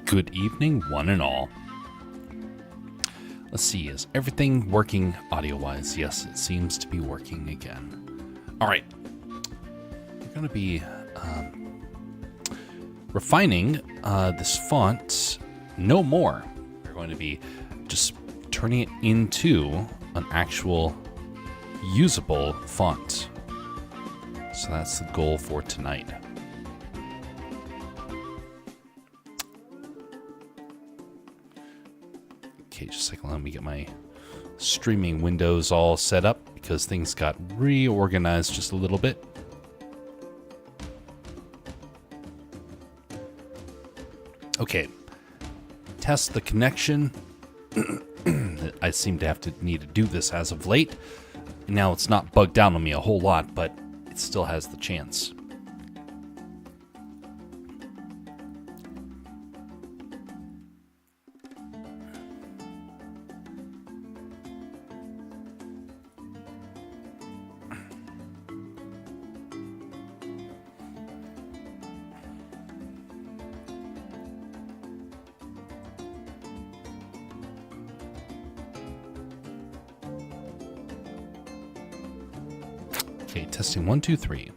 Good evening, one and all. Let's see, is everything working audio-wise? Yes, it seems to be working again. All right. We're going to be refining this font no more. We're going to be just turning it into an actual usable font. So that's the goal for tonight. Okay, just a second, let me get my streaming windows all set up because things got reorganized just a little bit. Okay, test the connection. I seem to need to do this as of late. Now it's not bugged out on me a whole lot, but it still has the chance. Okay, testing 1, 2, 3.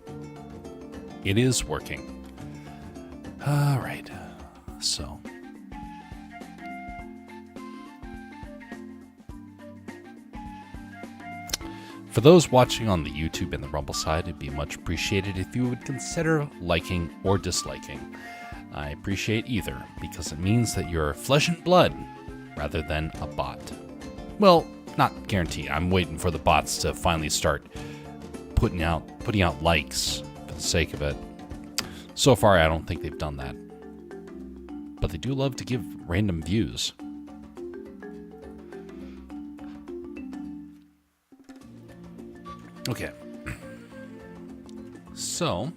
It is working. All right. So. For those watching on the YouTube and the Rumble side, it'd be much appreciated if you would consider liking or disliking. I appreciate either because it means that you're flesh and blood rather than a bot. Well, not guarantee. I'm waiting for the bots to finally start putting out likes for the sake of it. So far, I don't think they've done that. But they do love to give random views. Okay. So,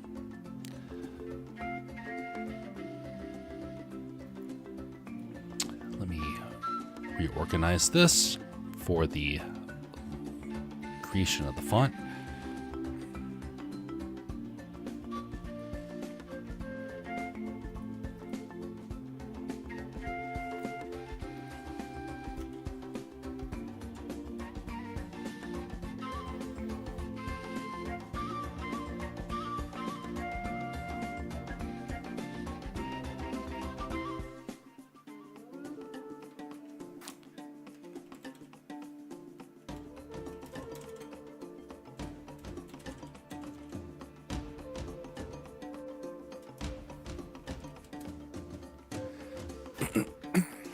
let me reorganize this for the creation of the font.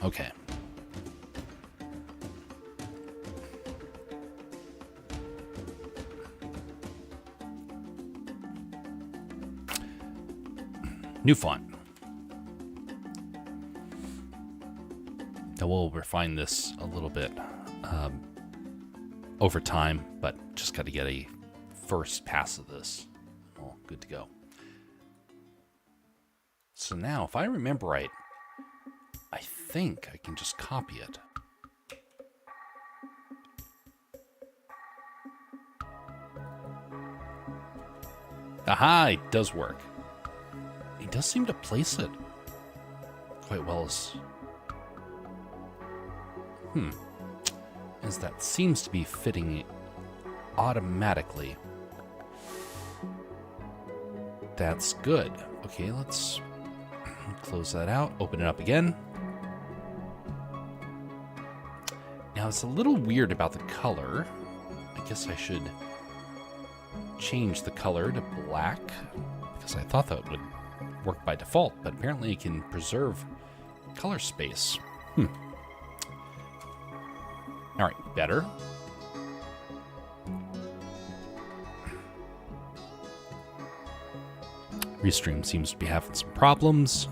Okay. New font. Now we'll refine this a little bit over time, but just got to get a first pass of this. Well, good to go. So now, if I remember right, I think I can just copy it. Aha, it does work. It does seem to place it quite well as that seems to be fitting automatically. That's good. Okay, let's close that out, open it up again. Now, it's a little weird about the color. I guess I should change the color to black because I thought that would work by default, but apparently it can preserve color space. All right, better. Restream seems to be having some problems.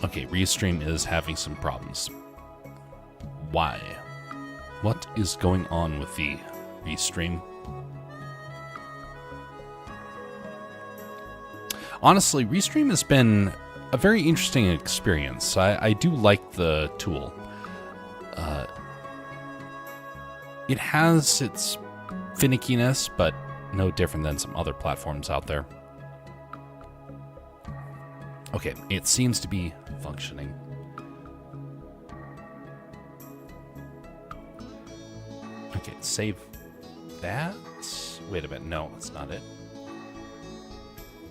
Okay, Restream is having some problems. Why? What is going on with the Restream? Honestly, Restream has been a very interesting experience. I do like the tool. It has its finickiness, but no different than some other platforms out there. Okay, it seems to be functioning. Okay, save that. Wait a minute, no, that's not it.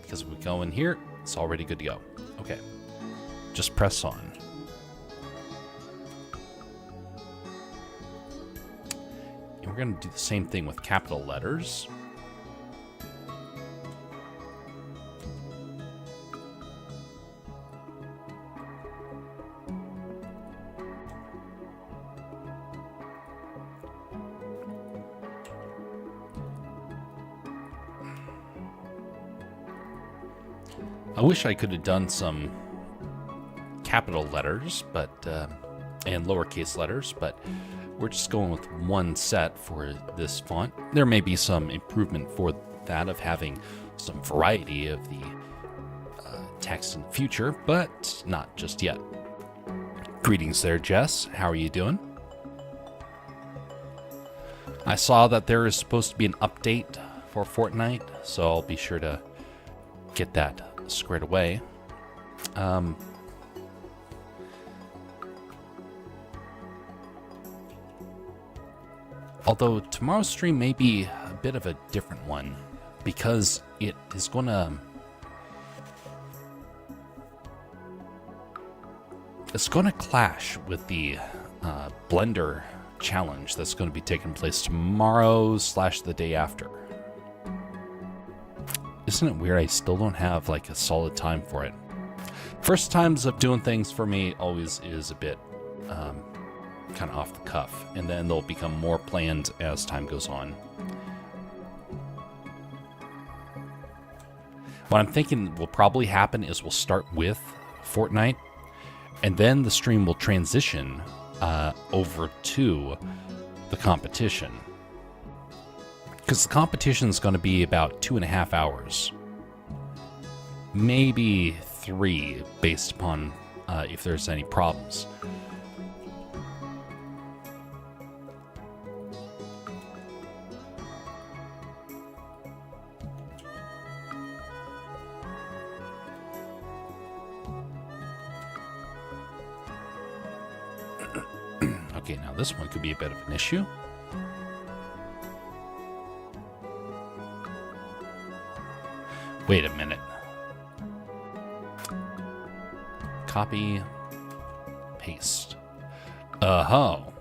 Because if we go in here, it's already good to go. Okay, just press on. And we're going to do the same thing with capital letters. I wish I could have done some capital letters, but and lowercase letters, but we're just going with one set for this font. There may be some improvement for that of having some variety of the text in the future, but not just yet. Greetings there, Jess. How are you doing? I saw that there is supposed to be an update for Fortnite, so I'll be sure to get that squared away. Although tomorrow's stream may be a bit of a different one because it is going to clash with the Blender challenge that's going to be taking place tomorrow / the day after. Isn't it weird I still don't have like a solid time for it? First times of doing things for me always is a bit kind of off the cuff, and then they'll become more planned as time goes on. What I'm thinking will probably happen is we'll start with Fortnite, and then the stream will transition over to the competition. Because the competition is going to be about 2.5 hours. Maybe 3, based upon if there's any problems. Okay, now this one could be a bit of an issue. Wait a minute. Copy, paste. Oh.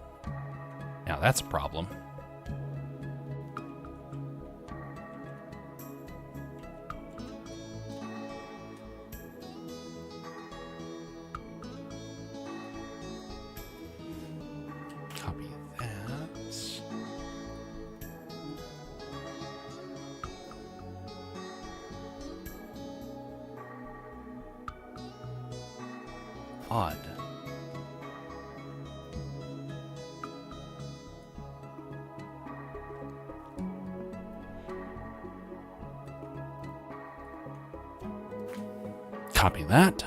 Now that's a problem. Copy that. Odd. Copy that.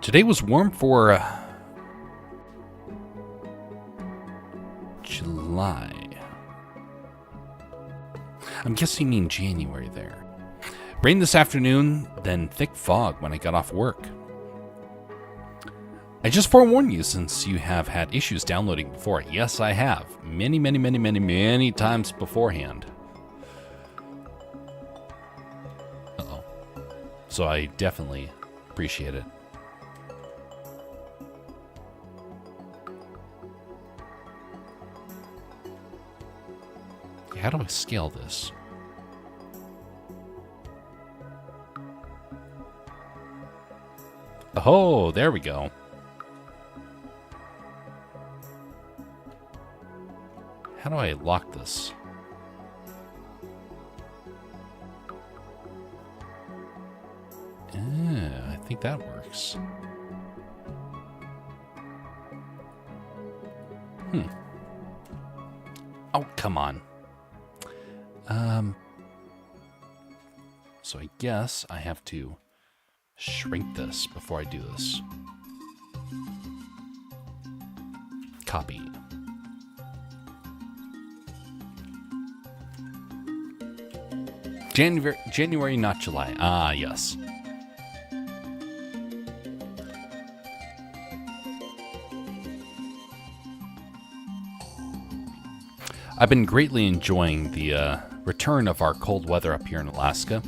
Today was warm for July. I'm guessing you mean January there. Rain this afternoon, then thick fog when I got off work. I just forewarn you since you have had issues downloading before. Yes, I have. Many times beforehand. Uh-oh. So I definitely appreciate it. How do I scale this? Oh, there we go. How do I lock this? I think that works. Oh, come on. So I guess I have to shrink this before I do this. Copy. January, not July. Ah, yes. I've been greatly enjoying the return of our cold weather up here in Alaska.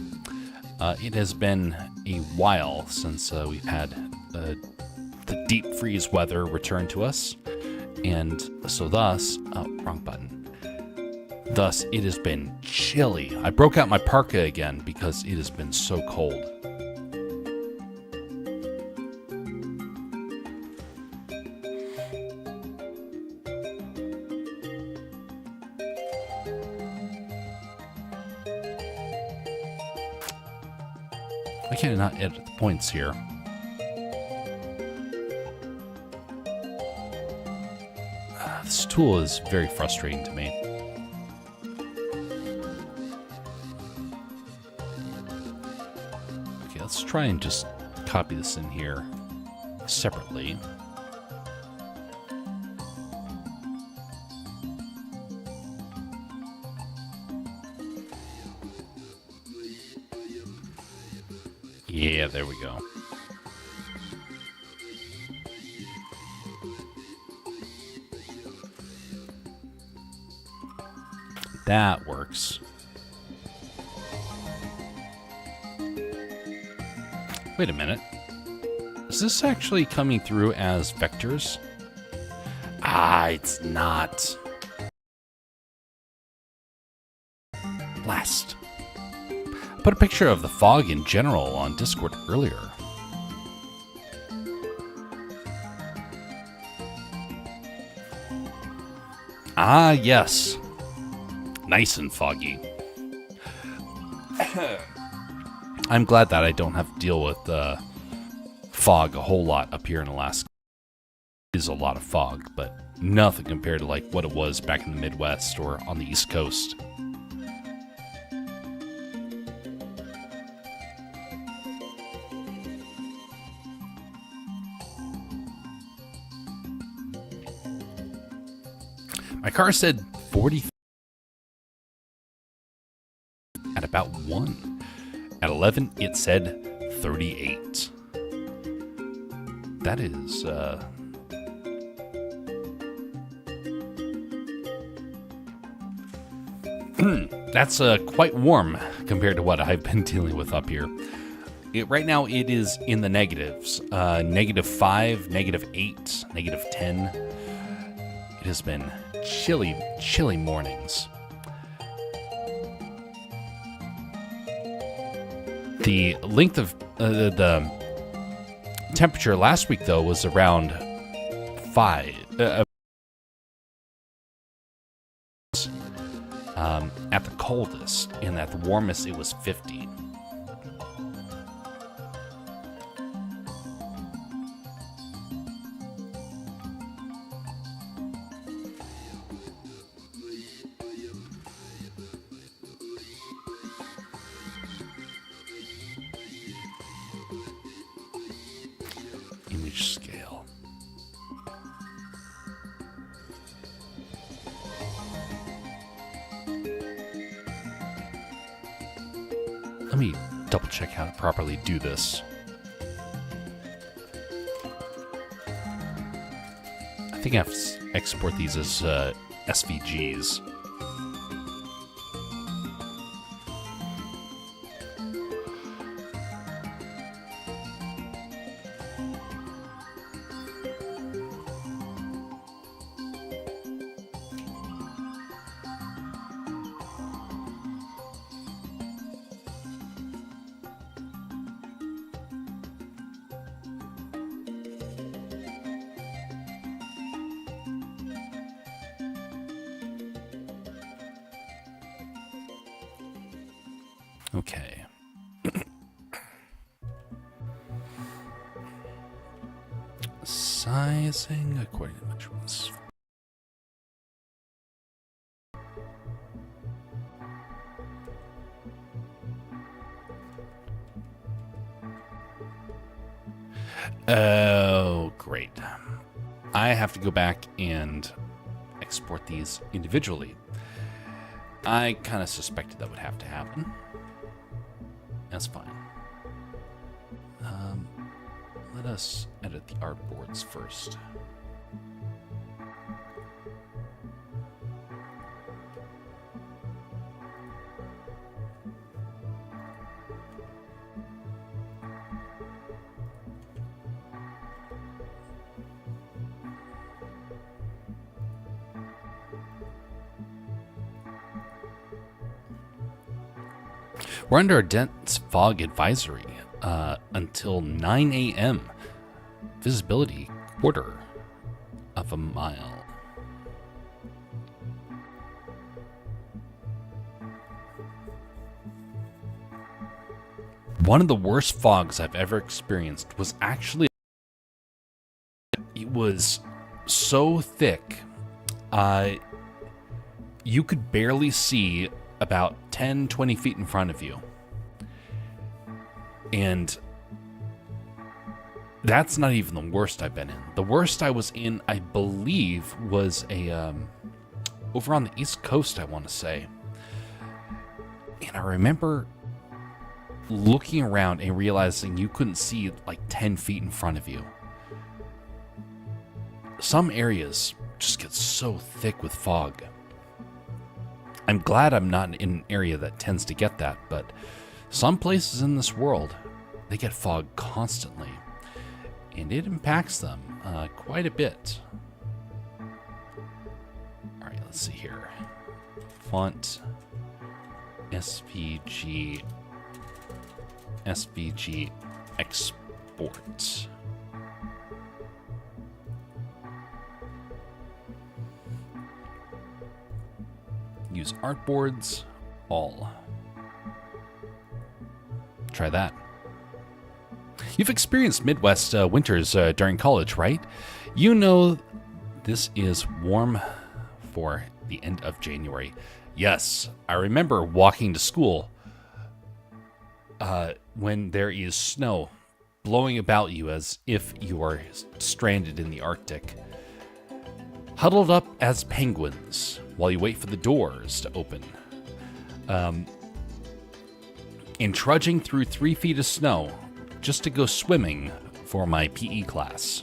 It has been a while since we've had the deep freeze weather return to us, and so thus, wrong button. Thus, it has been chilly. I broke out my parka again because it has been so cold. I cannot edit the points here. This tool is very frustrating to me. Okay, let's try and just copy this in here separately. Yeah, there we go. That works. Wait a minute. Is this actually coming through as vectors? Ah, it's not. Blast. I put a picture of the fog in general on Discord earlier. Ah, yes. Nice and foggy. I'm glad that I don't have to deal with fog a whole lot up here in Alaska. It is a lot of fog, but nothing compared to like what it was back in the Midwest or on the East Coast. My car said 40 at about 1. At 11, it said 38. That is, that's quite warm compared to what I've been dealing with up here. Right now, it is in the negatives. -5, -8, -10. It has been chilly mornings. The length of the temperature last week, though, was around 5. At the coldest, and at the warmest, it was 50. Image scale. Let me double check how to properly do this. I think I have to export these as SVGs. Okay. Sizing according to measurements. Oh, great. I have to go back and export these individually. I kind of suspected that would have to happen. That's fine. Let us edit the artboards first. We're under a dense fog advisory until 9 a.m. Visibility quarter of a mile. One of the worst fogs I've ever experienced was actually, it was so thick, you could barely see about 10, 20 feet in front of you. And that's not even the worst I've been in. The worst I was in, I believe, was over on the East Coast, I want to say. And I remember looking around and realizing you couldn't see like 10 feet in front of you. Some areas just get so thick with fog. I'm glad I'm not in an area that tends to get that, but some places in this world, they get fog constantly, and it impacts them quite a bit. All right, let's see here. Font, SVG export. Use artboards, all. Try that. You've experienced Midwest winters during college, right? You know this is warm for the end of January. Yes, I remember walking to school when there is snow blowing about you as if you are stranded in the Arctic. Huddled up as penguins while you wait for the doors to open. And trudging through 3 feet of snow just to go swimming for my PE class.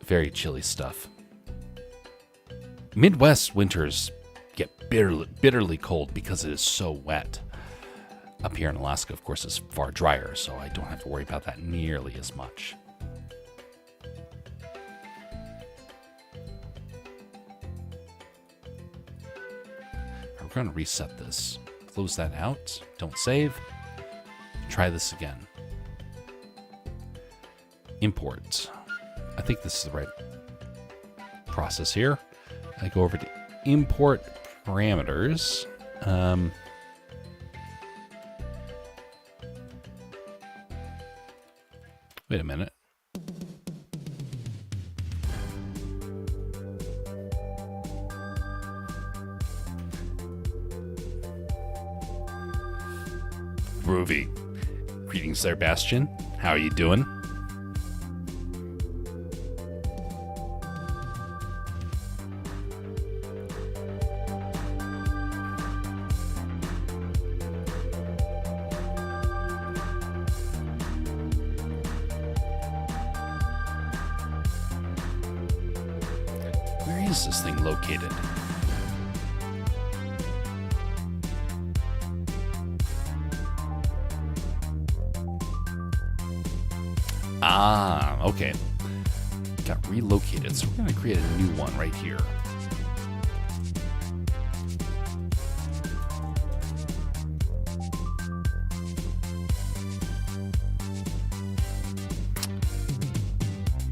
Very chilly stuff. Midwest winters get bitterly cold because it is so wet. Up here in Alaska, of course, it's far drier, so I don't have to worry about that nearly as much. We're going to reset this. Close that out. Don't save. Try this again. Import. I think this is the right process here. I go over to import parameters. Wait a minute. Groovy. Greetings there, Bastion. How are you doing? Where is this thing located? Ah, okay. Got relocated, so we're going to create a new one right here.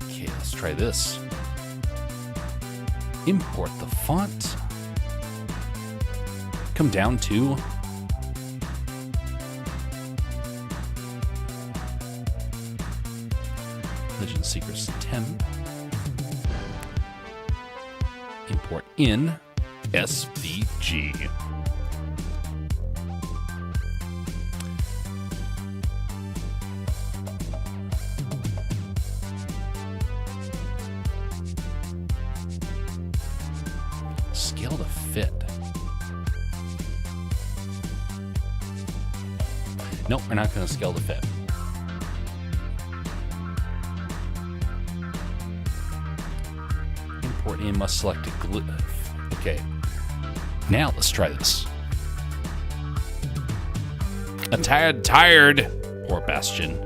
Okay, let's try this. Import the font. Come down to Legend Seekers temp. Import in SVG. Scale to fit. Nope, we're not going to scale to fit. Import in must select a glyph. Okay. Now let's try this. I'm tired. Poor Bastion.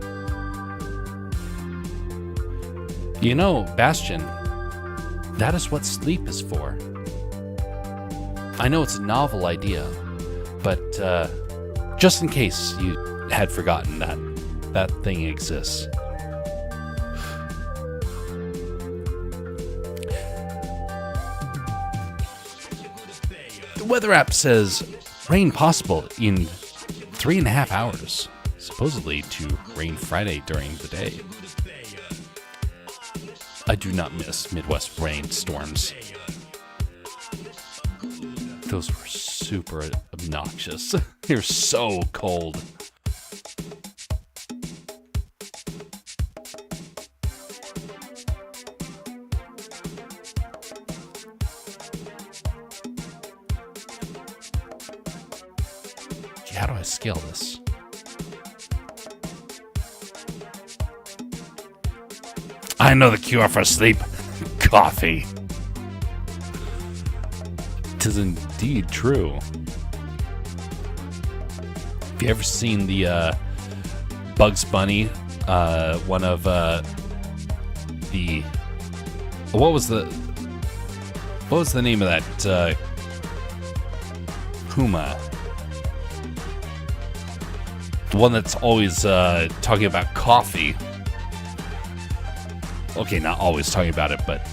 You know, Bastion, that is what sleep is for. I know it's a novel idea, but just in case you had forgotten that thing exists. The weather app says rain possible in 3.5 hours, supposedly to rain Friday during the day. I do not miss Midwest rainstorms. Those were super obnoxious. They're so cold. Gee, how do I scale this? I know the cure for sleep. Coffee. 'Tis indeed true. Have you ever seen the Bugs Bunny? One of the what was the name of that Puma? The one that's always talking about coffee. Okay, not always talking about it, but,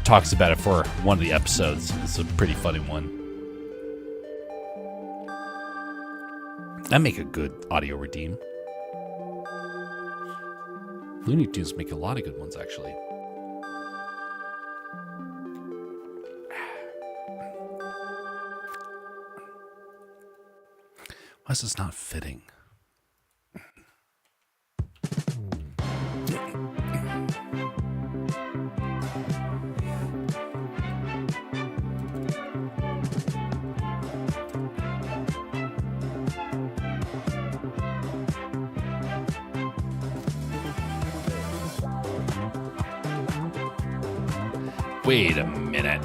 talks about it for one of the episodes. It's a pretty funny one. That'd make a good audio redeem. Looney Tunes make a lot of good ones, actually. Why is this not fitting? Wait a minute.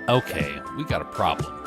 Okay, we got a problem.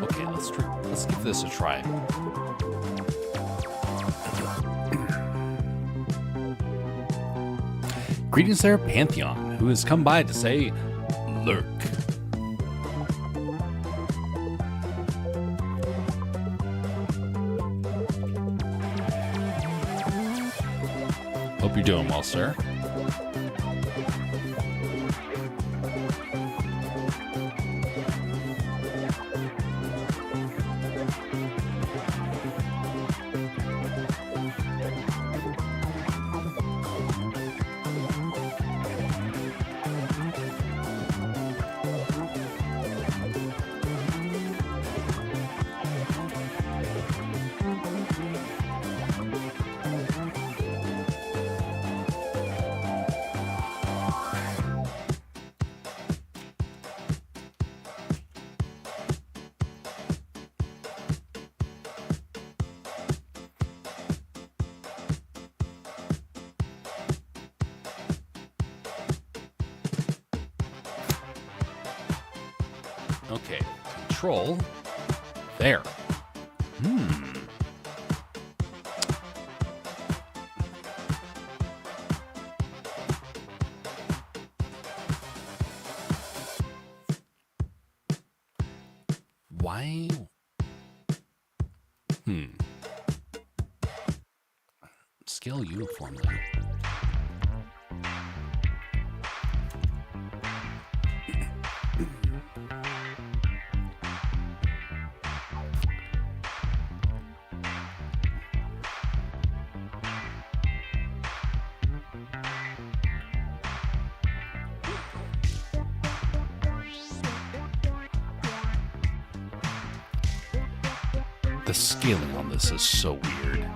Okay, let's give this a try. Greetings there, Pantheon, who has come by to say, lurk. Hope you're doing well, sir. Okay, control. There. Why? Scale uniformly. The scaling on this is so weird.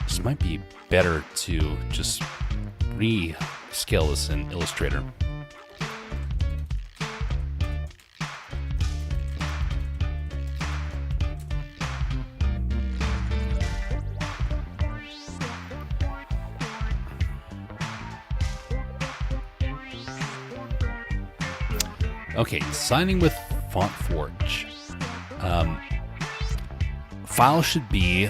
This might be better to just rescale this in Illustrator. Okay, signing with FontForge. File should be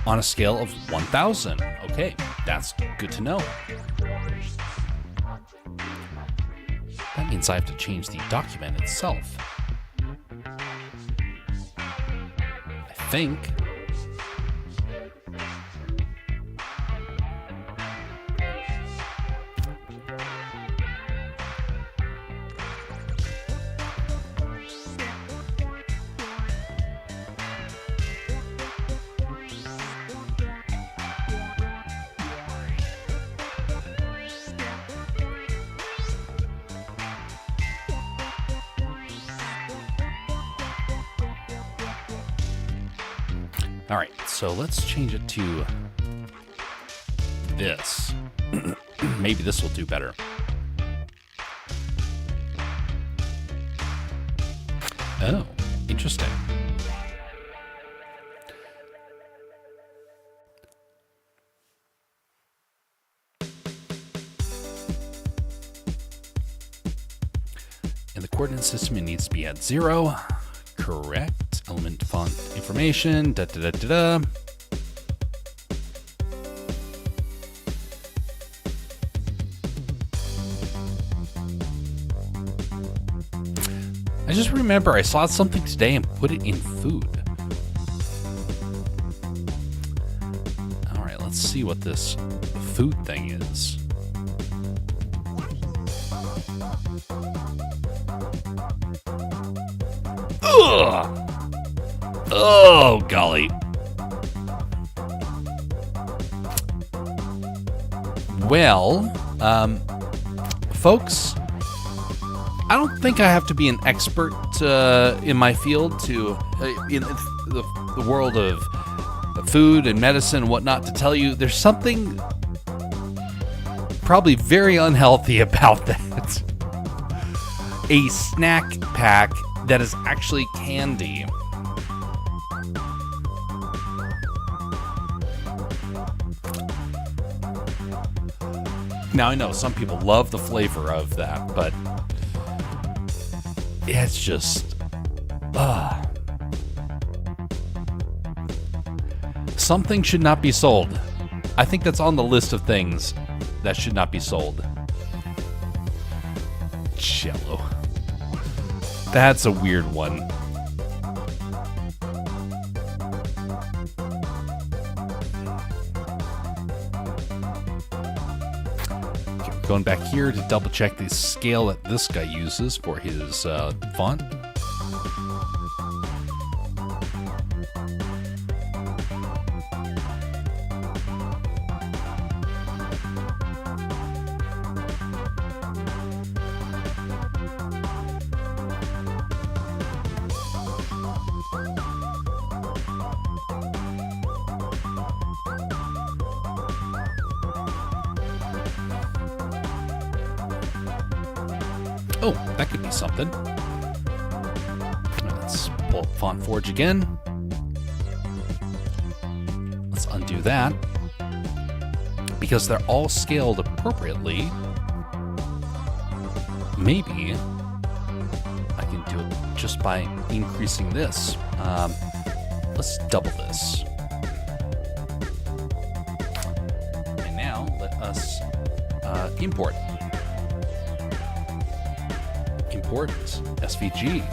on a scale of 1000. Okay, that's good to know. That means I have to change the document itself. I think. All right, so let's change it to this. Maybe this will do better. Oh, interesting. In the coordinate system, it needs to be at 0. Correct. Element font information. Da da da da da. I just remember I saw something today and put it in food. All right, let's see what this food thing is. Ugh! Oh, golly. Well, folks, I don't think I have to be an expert in my field to, in the world of food and medicine and whatnot, to tell you there's something probably very unhealthy about that. A snack pack that is actually candy. Now, I know some people love the flavor of that, but it's just... Something should not be sold. I think that's on the list of things that should not be sold. Jello. That's a weird one. Okay, going back here to double check the scale that this guy uses for his font. Oh, that could be something. Let's pull up FontForge again. that, because they're all scaled appropriately, maybe I can do it just by increasing this. Let's double this. And now let us import. Import SVG.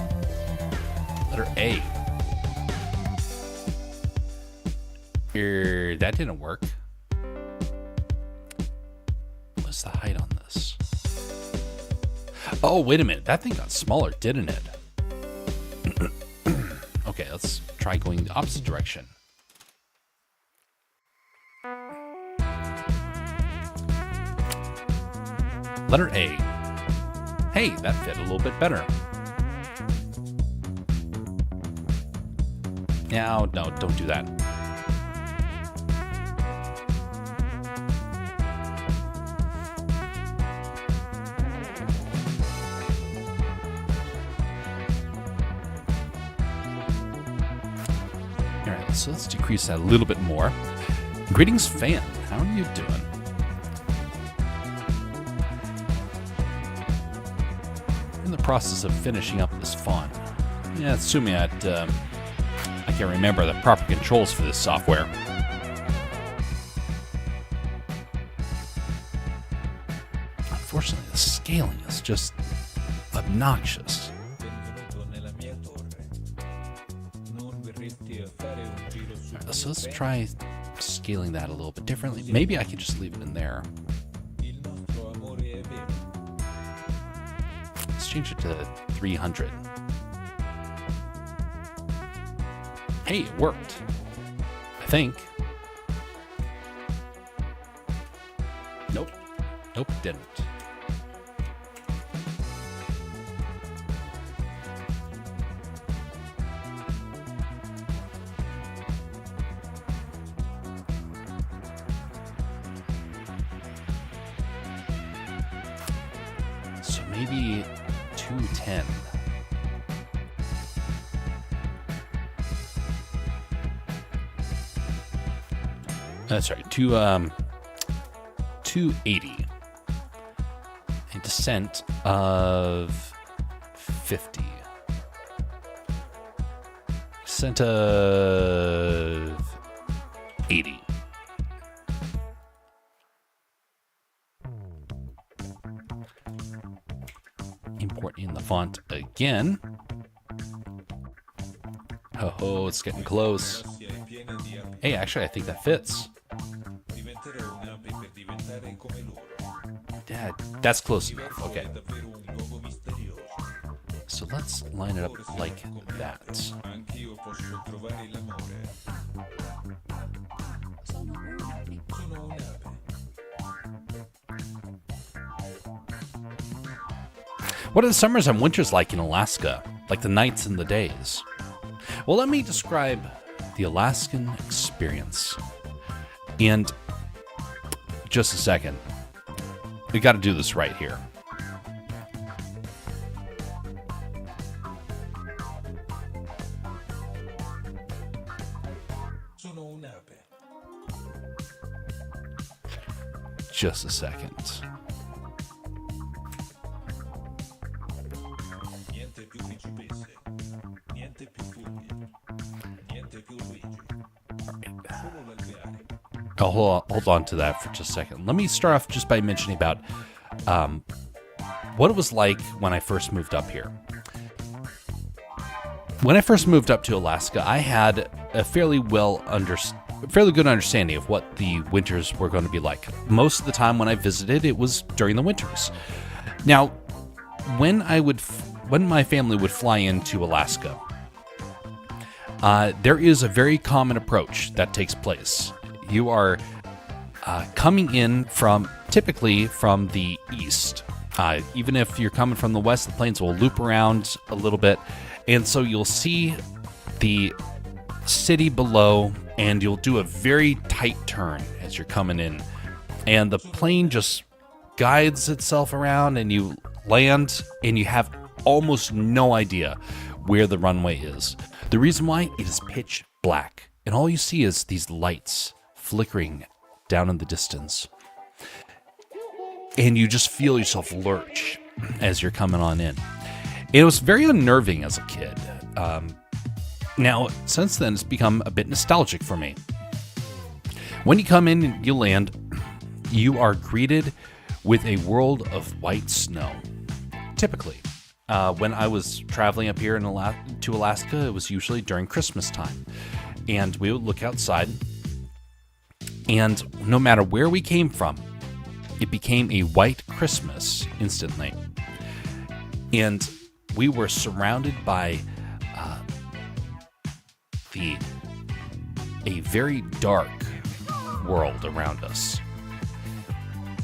Letter A. Here, that didn't work. What's the height on this? Oh, wait a minute. That thing got smaller, didn't it? Okay, let's try going the opposite direction. Letter A. Hey, that fit a little bit better. No, don't do that. All right, so let's decrease that a little bit more. Greetings, fan. How are you doing? In the process of finishing up this font. Yeah, assuming that I can't remember the proper controls for this software. Unfortunately, the scaling is just obnoxious. Right, so let's try scaling that a little bit differently. Maybe I can just leave it in there. Let's change it to 300. Hey, it worked. I think. Nope. Nope, it didn't. So maybe 210. That's right, 280. A descent of 50. Descent of 80. Import in the font again. Oh, it's getting close. Hey, actually, I think that fits. Yeah, that's close enough. Okay. So let's line it up like that. What are the summers and winters like in Alaska? Like the nights and the days? Well, let me describe the Alaskan experience. And just a second. We got to do this right here. Just a second. Oh, hold on to that for just a second. Let me start off just by mentioning about what it was like when I first moved up here. When I first moved up to Alaska, I had a fairly good understanding of what the winters were going to be like. Most of the time when I visited, it was during the winters. Now, when my family would fly into Alaska, there is a very common approach that takes place. You are coming in typically from the east. Even if you're coming from the west, the planes will loop around a little bit. And so you'll see the city below, and you'll do a very tight turn as you're coming in. And the plane just guides itself around, and you land, and you have almost no idea where the runway is. The reason why, it is pitch black. And all you see is these lights flickering down in the distance. And you just feel yourself lurch as you're coming on in. It was very unnerving as a kid. Now, since then, it's become a bit nostalgic for me. When you come in and you land, you are greeted with a world of white snow. Typically, when I was traveling up here to Alaska, it was usually during Christmas time. And we would look outside, and no matter where we came from, it became a white Christmas instantly. And we were surrounded by a very dark world around us.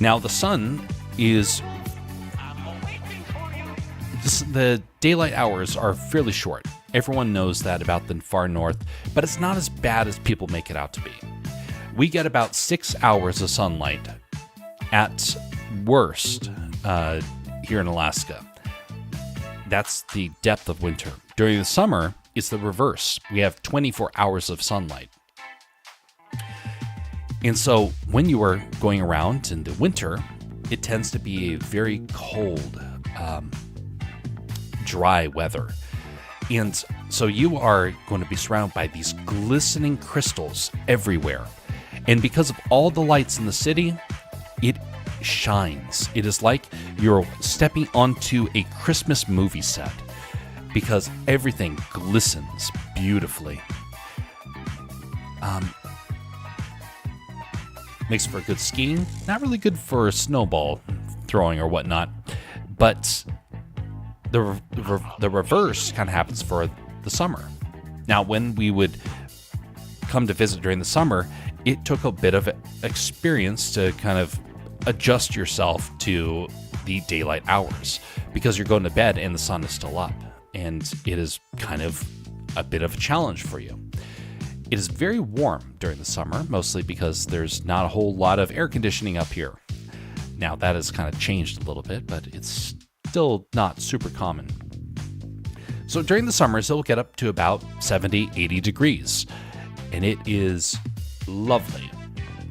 Now, the sun is... The daylight hours are fairly short. Everyone knows that about the far north, but it's not as bad as people make it out to be. We get about 6 hours of sunlight at worst here in Alaska. That's the depth of winter. During the summer, it's the reverse. We have 24 hours of sunlight. And so when you are going around in the winter, it tends to be a very cold, dry weather. And so you are going to be surrounded by these glistening crystals everywhere. And because of all the lights in the city, it shines. It is like you're stepping onto a Christmas movie set because everything glistens beautifully. Makes for good skiing. Not really good for snowball throwing or whatnot, but the reverse kind of happens for the summer. Now, when we would come to visit during the summer, it took a bit of experience to kind of adjust yourself to the daylight hours because you're going to bed and the sun is still up, and it is kind of a bit of a challenge for you. It is very warm during the summer, mostly because there's not a whole lot of air conditioning up here. Now, that has kind of changed a little bit, but it's still not super common. So during the summers, it'll get up to about 70, 80 degrees, and it is lovely.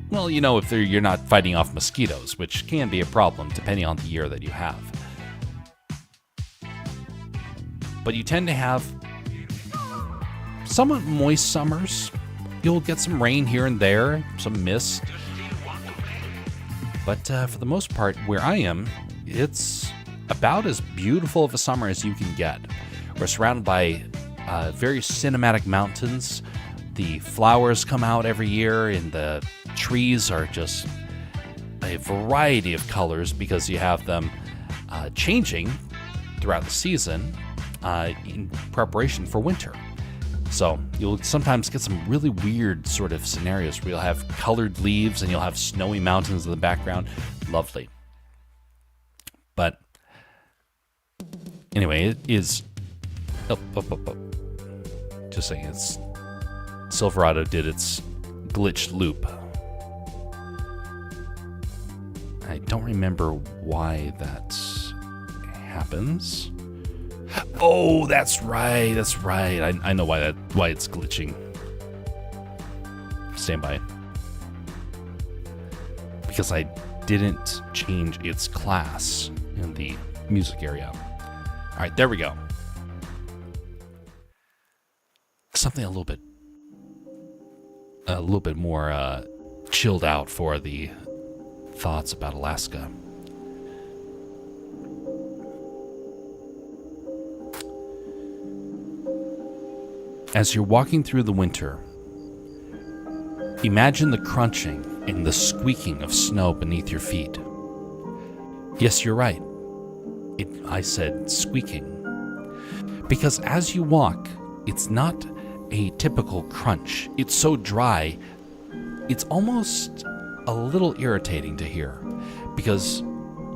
Well, you know, if you're not fighting off mosquitoes, which can be a problem depending on the year that you have. But you tend to have somewhat moist summers. You'll get some rain here and there, some mist. But for the most part, where I am, it's about as beautiful of a summer as you can get. We're surrounded by very cinematic mountains. The flowers come out every year, and the trees are just a variety of colors because you have them changing throughout the season in preparation for winter. So you'll sometimes get some really weird sort of scenarios where you'll have colored leaves and you'll have snowy mountains in the background. Lovely. But anyway, it is... Just saying, it's... Silverado did its glitched loop. I don't remember why that happens. Oh, that's right. I know why it's glitching. Stand by. Because I didn't change its class in the music area. All right, there we go. Something a little bit more chilled out for the thoughts about Alaska. As you're walking through the winter, imagine the crunching and the squeaking of snow beneath your feet. Yes, you're right. I said squeaking. Because as you walk, it's not a typical crunch. It's so dry, it's almost a little irritating to hear because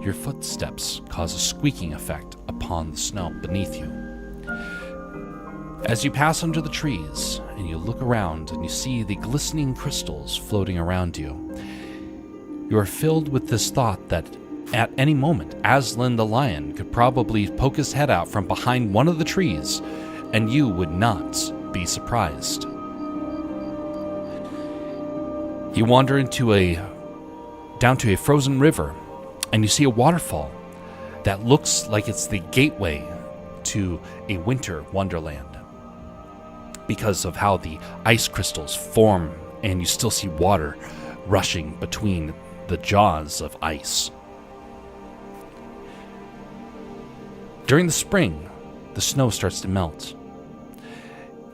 your footsteps cause a squeaking effect upon the snow beneath you. As you pass under the trees and you look around and you see the glistening crystals floating around you, you are filled with this thought that at any moment, Aslan the lion could probably poke his head out from behind one of the trees and you would not be surprised. You wander down to a frozen river, and you see a waterfall that looks like it's the gateway to a winter wonderland because of how the ice crystals form, and you still see water rushing between the jaws of ice. During the spring, the snow starts to melt,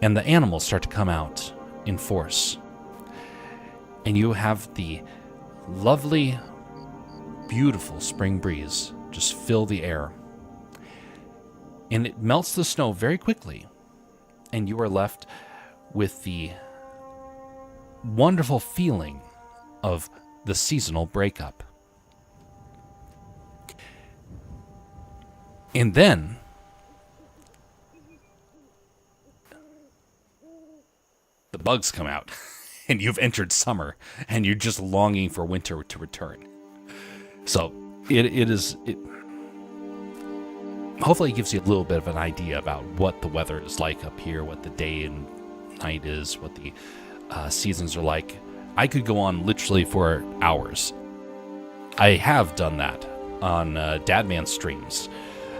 and the animals start to come out in force. And you have the lovely, beautiful spring breeze just fill the air. And it melts the snow very quickly, and you are left with the wonderful feeling of the seasonal breakup. And then the bugs come out, and you've entered summer, and you're just longing for winter to return. So hopefully it gives you a little bit of an idea about what the weather is like up here, what the day and night is, what the seasons are like. I could go on literally for hours. I have done that on Dadman streams.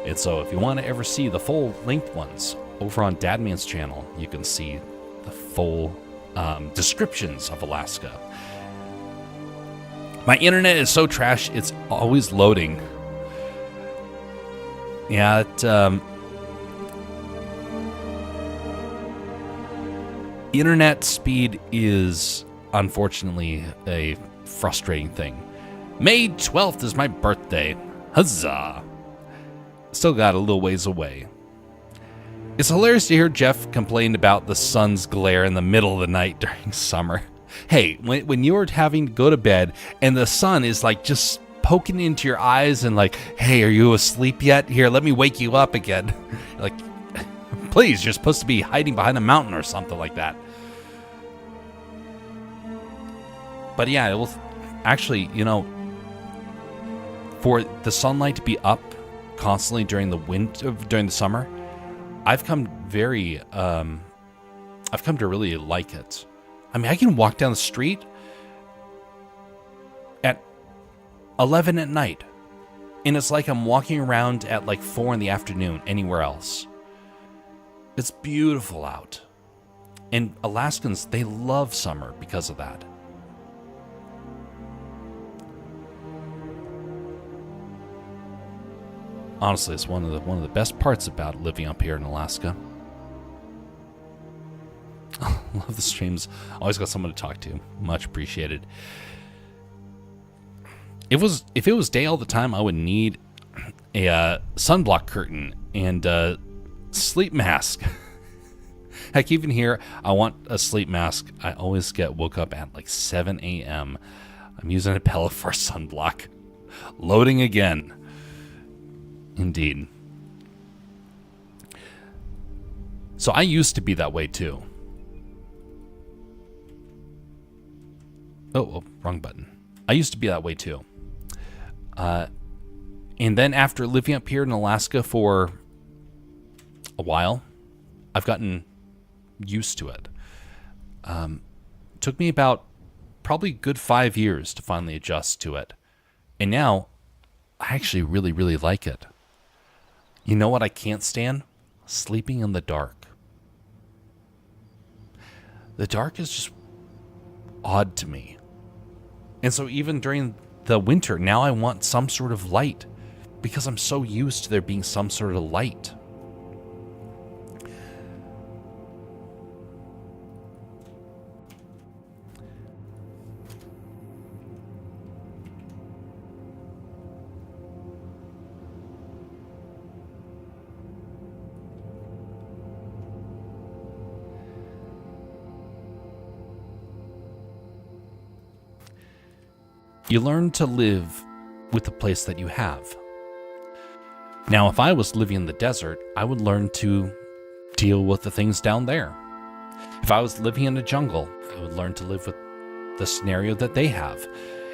And so if you want to ever see the full length ones over on Dadman's channel, you can see the full descriptions of Alaska. My internet is so trash, it's always loading. Yeah, internet speed is unfortunately a frustrating thing. May 12th is my birthday. Huzzah! Still got a little ways away. It's hilarious to hear Jeff complain about the sun's glare in the middle of the night during summer. Hey, when you're having to go to bed and the sun is like just poking into your eyes and like, hey, are you asleep yet? Here, let me wake you up again. Like, please, you're supposed to be hiding behind a mountain or something like that. But yeah, it will actually, for the sunlight to be up constantly during the summer, I've come to really like it. I mean, I can walk down the street at 11 at night, and it's like I'm walking around at like 4 in the afternoon anywhere else. It's beautiful out. And Alaskans, they love summer because of that. Honestly, it's one of the best parts about living up here in Alaska. I love the streams. Always got someone to talk to. Much appreciated. If it was day all the time, I would need a sunblock curtain and a sleep mask. Heck, even here, I want a sleep mask. I always get woke up at like 7 a.m. I'm using a pellet for sunblock. Loading again. Indeed. So I used to be that way too. Oh, wrong button. I used to be that way too. And then after living up here in Alaska for a while, I've gotten used to it. Took me about probably a good 5 years to finally adjust to it. And now I actually really, really like it. You know what I can't stand? Sleeping in the dark. The dark is just odd to me. And so even during the winter, now I want some sort of light because I'm so used to there being some sort of light. You learn to live with the place that you have. Now, if I was living in the desert, I would learn to deal with the things down there. If I was living in a jungle, I would learn to live with the scenario that they have.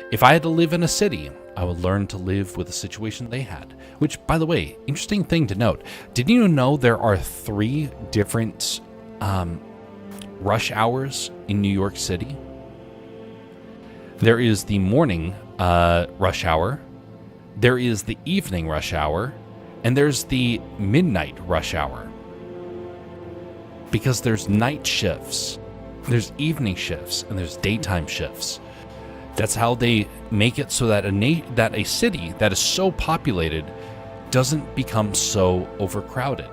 If I had to live in a city, I would learn to live with the situation they had. Which, by the way, interesting thing to note. Did you know there are 3 different rush hours in New York City? There is the morning rush hour, there is the evening rush hour, and there's the midnight rush hour. Because there's night shifts, there's evening shifts, and there's daytime shifts. That's how they make it so that a city that is so populated doesn't become so overcrowded.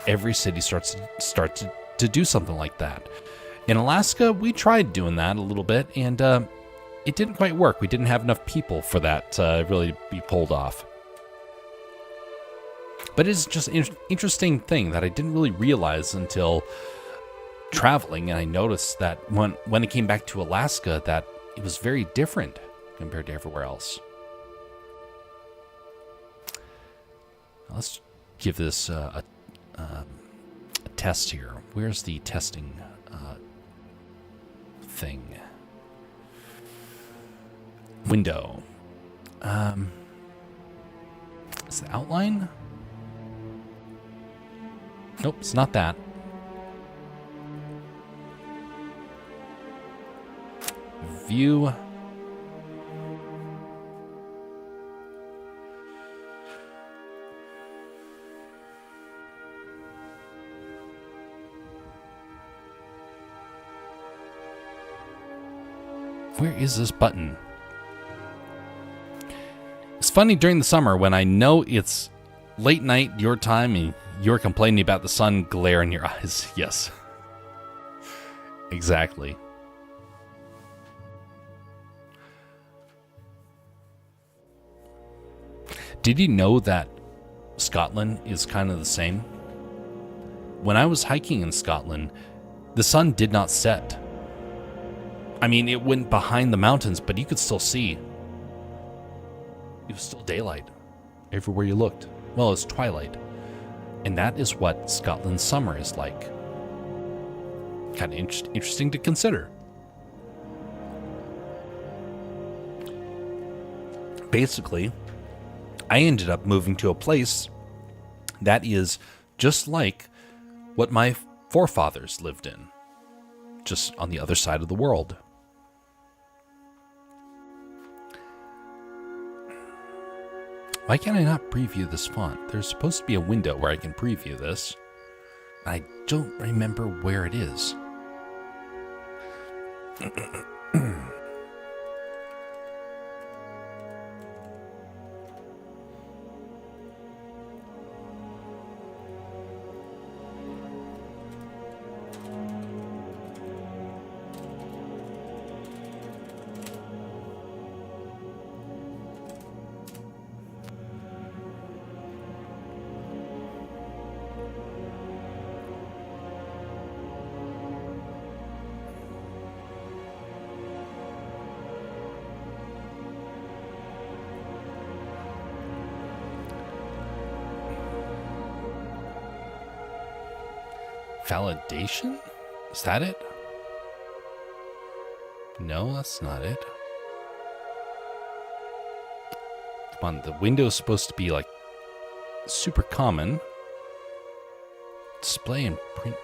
Every city starts to do something like that. In Alaska, we tried doing that a little bit, and it didn't quite work. We didn't have enough people for that to really be pulled off. But it's just an interesting thing that I didn't really realize until traveling, and I noticed that when it came back to Alaska, that it was very different compared to everywhere else. Let's give this a test here. Where's the testing thing? Window. Is the outline? Nope, it's not that. View. Where is this button? It's funny during the summer when I know it's late night, your time, and you're complaining about the sun glare in your eyes. Yes. Exactly. Did you know that Scotland is kind of the same? When I was hiking in Scotland, the sun did not set. I mean, it went behind the mountains, but you could still see. It was still daylight everywhere you looked. Well, it's twilight. And that is what Scotland's summer is like. Kind of interesting to consider. Basically, I ended up moving to a place that is just like what my forefathers lived in, just on the other side of the world. Why can I not preview this font? There's supposed to be a window where I can preview this. I don't remember where it is. Validation? Is that it? No, that's not it. Come on, the window's supposed to be like super common. Display and print.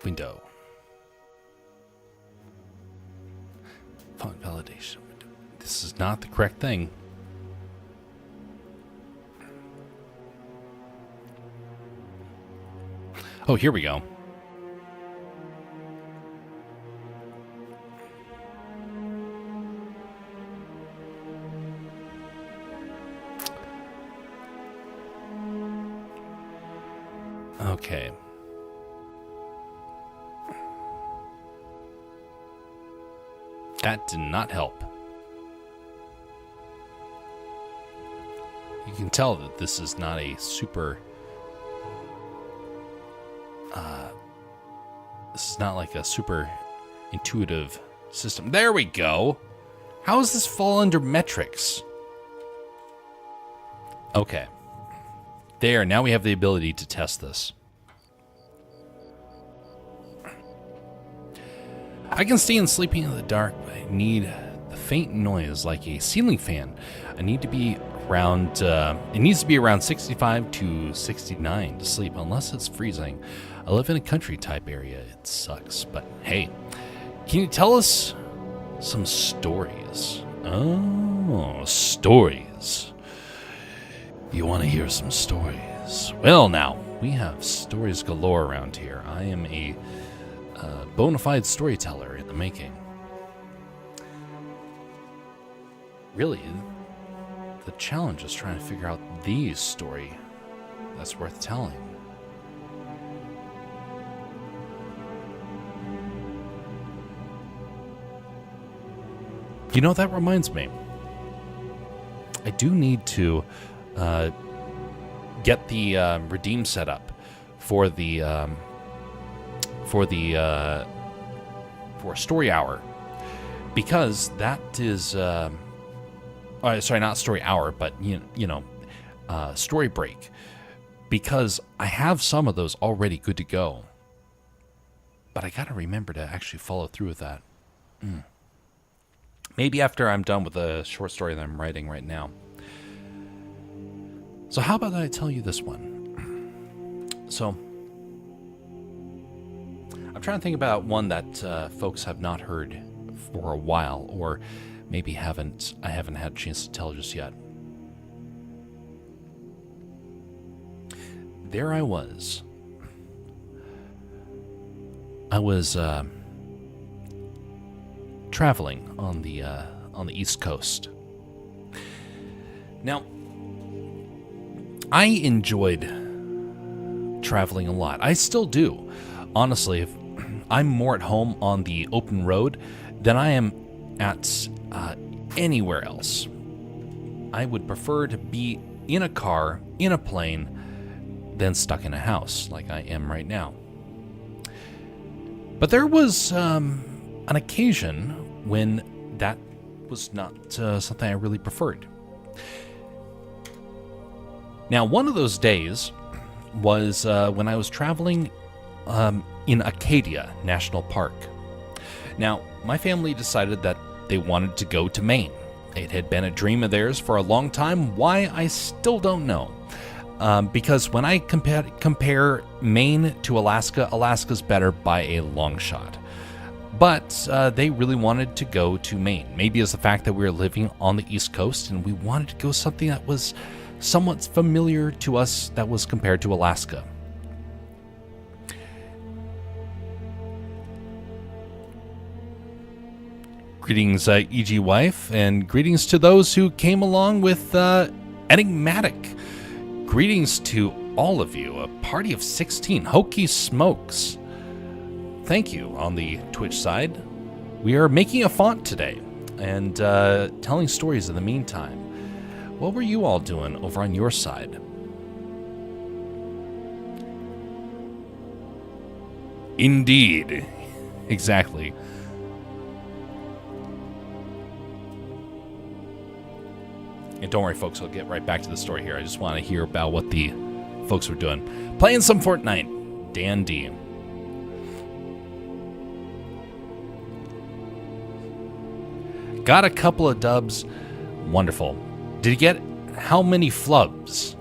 Window. Font validation. This is not the correct thing. Oh, here we go. Okay. That did not help. You can tell that this is not a super... this is not like a super intuitive system. There we go! How does this fall under metrics? Okay. There, now we have the ability to test this. I can stay in sleeping in the dark, but I need the faint noise like a ceiling fan. I need to be It needs to be around 65 to 69 to sleep, unless it's freezing. I live in a country type area. It sucks, but hey, can you tell us some stories? Oh, stories. You want to hear some stories? Well, now, we have stories galore around here. I am a bona fide storyteller in the making. Really, the challenge is trying to figure out the story that's worth telling. You know, that reminds me. I do need to get the redeem set up for story hour, because that is sorry, not story hour, but story break, because I have some of those already good to go, but I gotta remember to actually follow through with that. Maybe after I'm done with the short story that I'm writing right now. So how about I tell you this one? So I'm trying to think about one that folks have not heard for a while, or maybe I haven't had a chance to tell just yet. There I was. Traveling on the East Coast. Now, I enjoyed traveling a lot. I still do. Honestly, I'm more at home on the open road than I am at anywhere else. I would prefer to be in a car, in a plane, than stuck in a house like I am right now. But there was an occasion when that was not something I really preferred. Now, one of those days was when I was traveling in Acadia National Park. Now, my family decided that they wanted to go to Maine. It had been a dream of theirs for a long time. Why, I still don't know. Because when I compare Maine to Alaska, Alaska's better by a long shot. But they really wanted to go to Maine. Maybe it's the fact that we were living on the East Coast and we wanted to go something that was somewhat familiar to us, that was compared to Alaska. Greetings, E.G. wife, and greetings to those who came along with Enigmatic. Greetings to all of you, a party of 16, Hokey Smokes. Thank you on the Twitch side. We are making a font today and telling stories in the meantime. What were you all doing over on your side? Indeed. Exactly. And don't worry, folks, I'll get right back to the story here. I just want to hear about what the folks were doing. Playing some Fortnite. Dan D. Got a couple of dubs. Wonderful. Did you get how many flubs?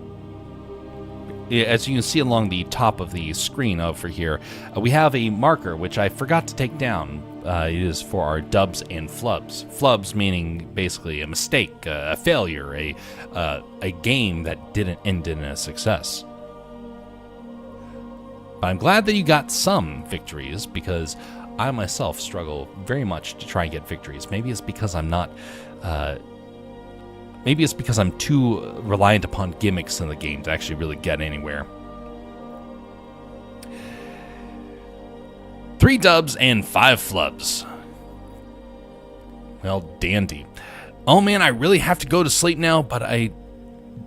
As you can see along the top of the screen over here, we have a marker, which I forgot to take down. It is for our dubs and flubs. Flubs meaning basically a mistake, a failure, a game that didn't end in a success. But I'm glad that you got some victories, because I myself struggle very much to try and get victories. Maybe it's because I'm not... maybe it's because I'm too reliant upon gimmicks in the game to actually really get anywhere. 3 dubs and 5 flubs. Well, dandy. Oh man, I really have to go to sleep now, but I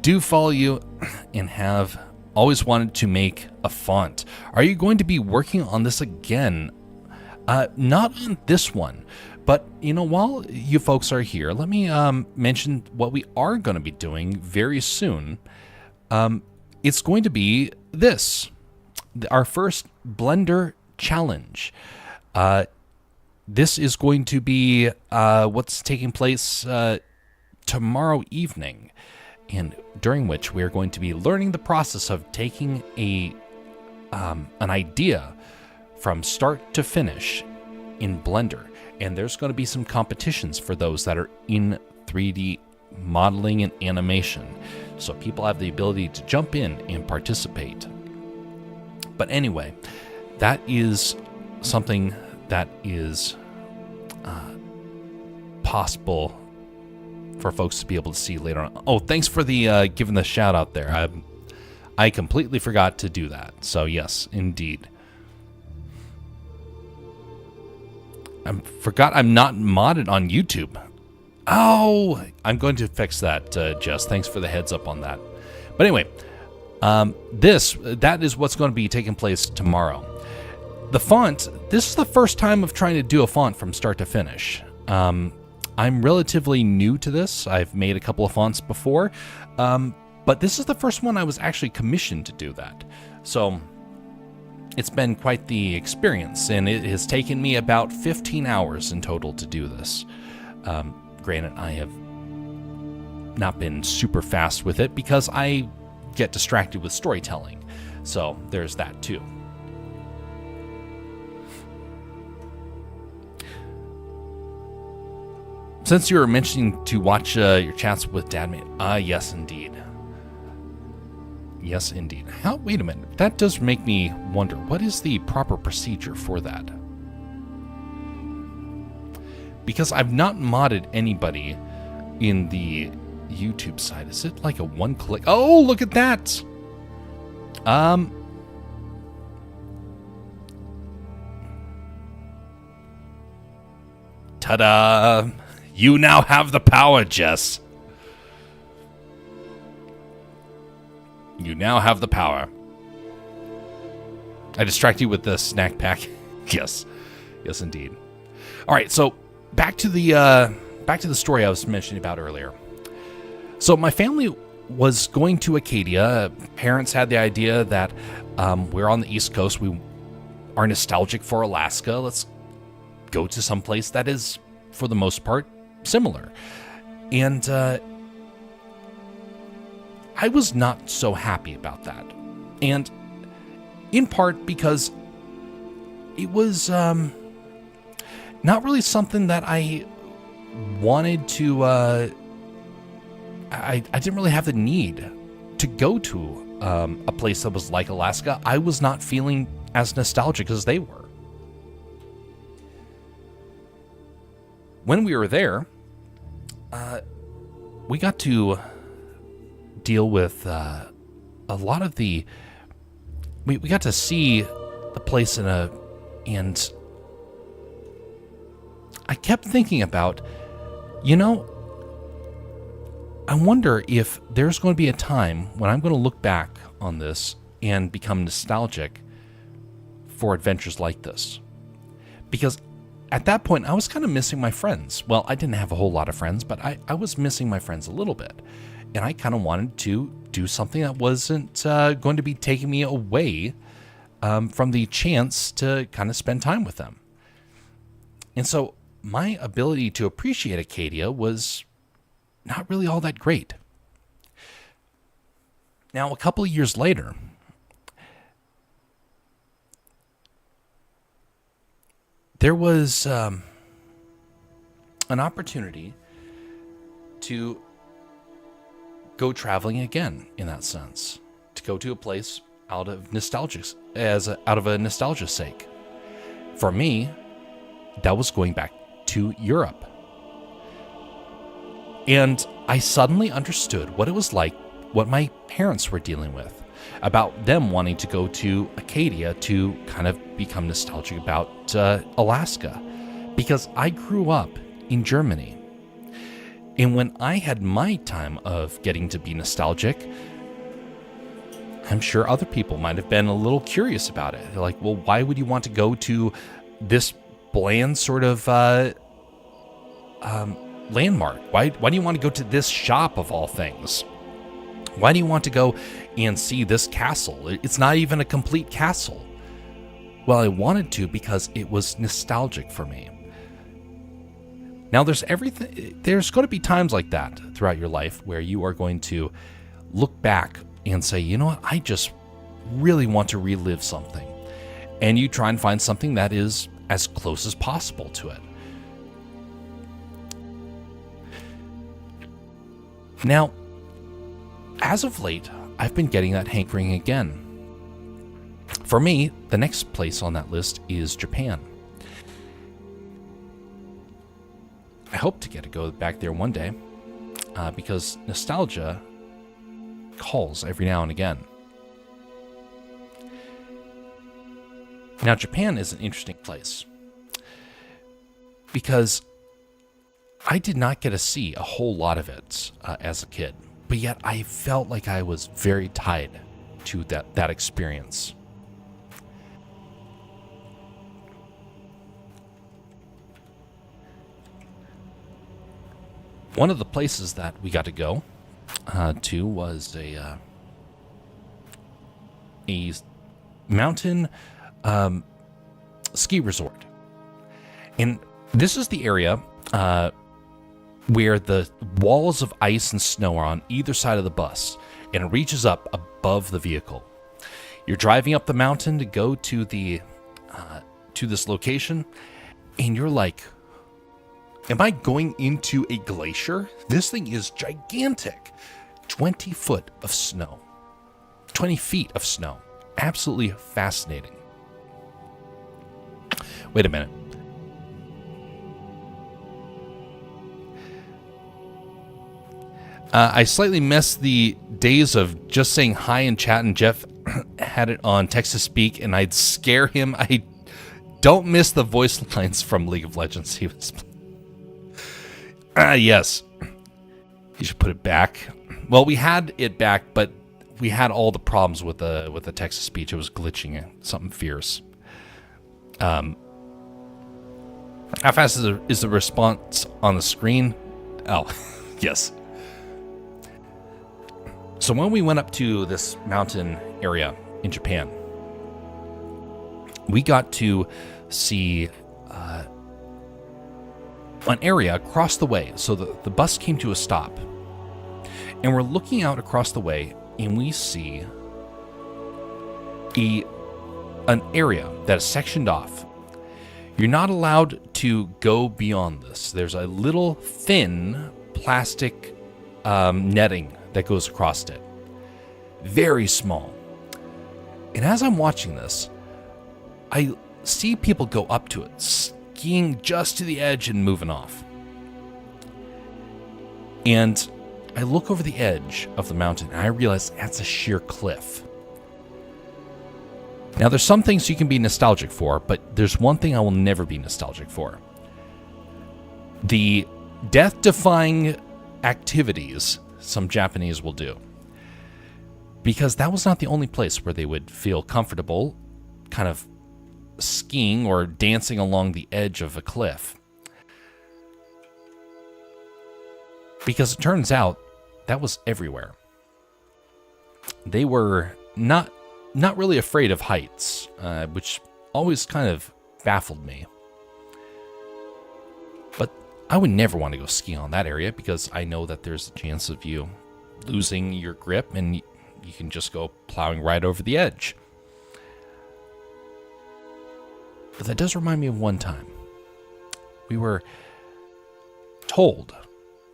do follow you and have always wanted to make a font. Are you going to be working on this again? Not on this one, but while you folks are here, let me mention what we are going to be doing very soon. It's going to be this, our first Blender challenge. This is going to be what's taking place tomorrow evening, and during which we are going to be learning the process of taking an idea from start to finish in Blender. And there's going to be some competitions for those that are in 3D modeling and animation, so people have the ability to jump in and participate. But anyway, that is something that is possible for folks to be able to see later on. Oh, thanks for the giving the shout out there. I completely forgot to do that. So yes, indeed. I forgot I'm not modded on YouTube. Oh, I'm going to fix that, Jess. Thanks for the heads up on that. But anyway, that is what's going to be taking place tomorrow. The font, this is the first time of trying to do a font from start to finish. I'm relatively new to this. I've made a couple of fonts before, but this is the first one I was actually commissioned to do that. So it's been quite the experience, and it has taken me about 15 hours in total to do this. Granted, I have not been super fast with it because I get distracted with storytelling. So there's that too. Since you were mentioning to watch your chats with Dadmate, yes, indeed. Yes, indeed. Wait a minute. That does make me wonder, what is the proper procedure for that? Because I've not modded anybody in the YouTube side. Is it like a one-click? Oh, look at that! Ta-da! You now have the power, Jess. You now have the power. I distract you with the snack pack. Yes. Yes, indeed. All right, so back to the story I was mentioning about earlier. So my family was going to Acadia. Parents had the idea that we're on the East Coast. We are nostalgic for Alaska. Let's go to some place that is, for the most part, similar. And I was not so happy about that. And in part because it was not really something that I wanted to, I didn't really have the need to go to a place that was like Alaska. I was not feeling as nostalgic as they were. When we were there, we got to deal with a lot of the... We got to see the place and I kept thinking about, I wonder if there's going to be a time when I'm going to look back on this and become nostalgic for adventures like this. Because at that point, I was kind of missing my friends. Well, I didn't have a whole lot of friends, but I was missing my friends a little bit. And I kind of wanted to do something that wasn't going to be taking me away from the chance to kind of spend time with them. And so my ability to appreciate Acadia was not really all that great. Now, a couple of years later, there was an opportunity to go traveling again, in that sense, to go to a place out of a nostalgia sake. For me, that was going back to Europe. And I suddenly understood what it was like, what my parents were dealing with, about them wanting to go to Acadia to kind of become nostalgic about Alaska. Because I grew up in Germany. And when I had my time of getting to be nostalgic, I'm sure other people might have been a little curious about it. They're like, well, why would you want to go to this bland sort of landmark? Why do you want to go to this shop of all things? Why do you want to go and see this castle? It's not even a complete castle. Well, I wanted to because it was nostalgic for me. Now, there's going to be times like that throughout your life where you are going to look back and say, you know what, I just really want to relive something. And you try and find something that is as close as possible to it. Now, as of late, I've been getting that hankering again. For me, the next place on that list is Japan. I hope to get to go back there one day, because nostalgia calls every now and again. Now, Japan is an interesting place because I did not get to see a whole lot of it as a kid, but yet I felt like I was very tied to that experience. One of the places that we got to go to was a mountain ski resort. And this is the area where the walls of ice and snow are on either side of the bus, and it reaches up above the vehicle. You're driving up the mountain to go to this location, and you're like, am I going into a glacier? This thing is gigantic. 20 foot of snow. 20 feet of snow. Absolutely fascinating. Wait a minute. I slightly missed the days of just saying hi in chat, and Jeff had it on text to speak, and I'd scare him. I don't miss the voice lines from League of Legends he was playing. Yes. You should put it back. Well, we had it back, but we had all the problems with the text to speech. It was glitching, something fierce. How fast is the response on the screen? Oh, yes. So when we went up to this mountain area in Japan, we got to see an area across the way. So the bus came to a stop, and we're looking out across the way, and we see an area that is sectioned off. You're not allowed to go beyond this. There's a little thin plastic netting that goes across it. Very small. And as I'm watching this, I see people go up to it, skiing just to the edge and moving off. And I look over the edge of the mountain and I realize that's a sheer cliff. Now, there's some things you can be nostalgic for, but there's one thing I will never be nostalgic for. The death-defying activities some Japanese will do. Because that was not the only place where they would feel comfortable kind of skiing or dancing along the edge of a cliff. Because it turns out that was everywhere. They were not really afraid of heights, which always kind of baffled me. But I would never want to go ski on that area because I know that there's a chance of you losing your grip and you can just go plowing right over the edge. But that does remind me of one time. We were told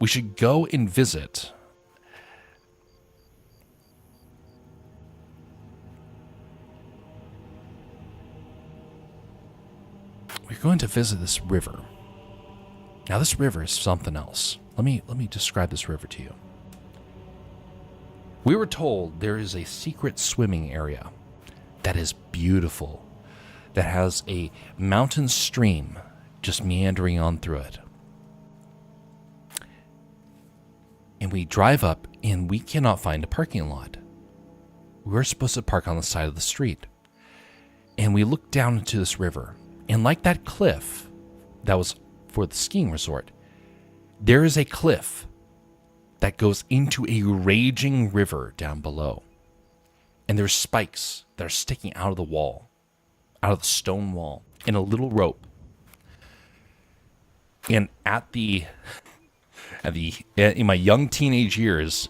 we should go and visit we're going to visit this river. Now, this river is something else. Let me describe this river to you. We were told there is a secret swimming area that is beautiful, that has a mountain stream just meandering on through it. And we drive up and we cannot find a parking lot. We're supposed to park on the side of the street. And we look down into this river. And like that cliff that was for the skiing resort, there is a cliff that goes into a raging river down below. And there's spikes that are sticking out of the wall, out of the stone wall, and a little rope. And in my young teenage years,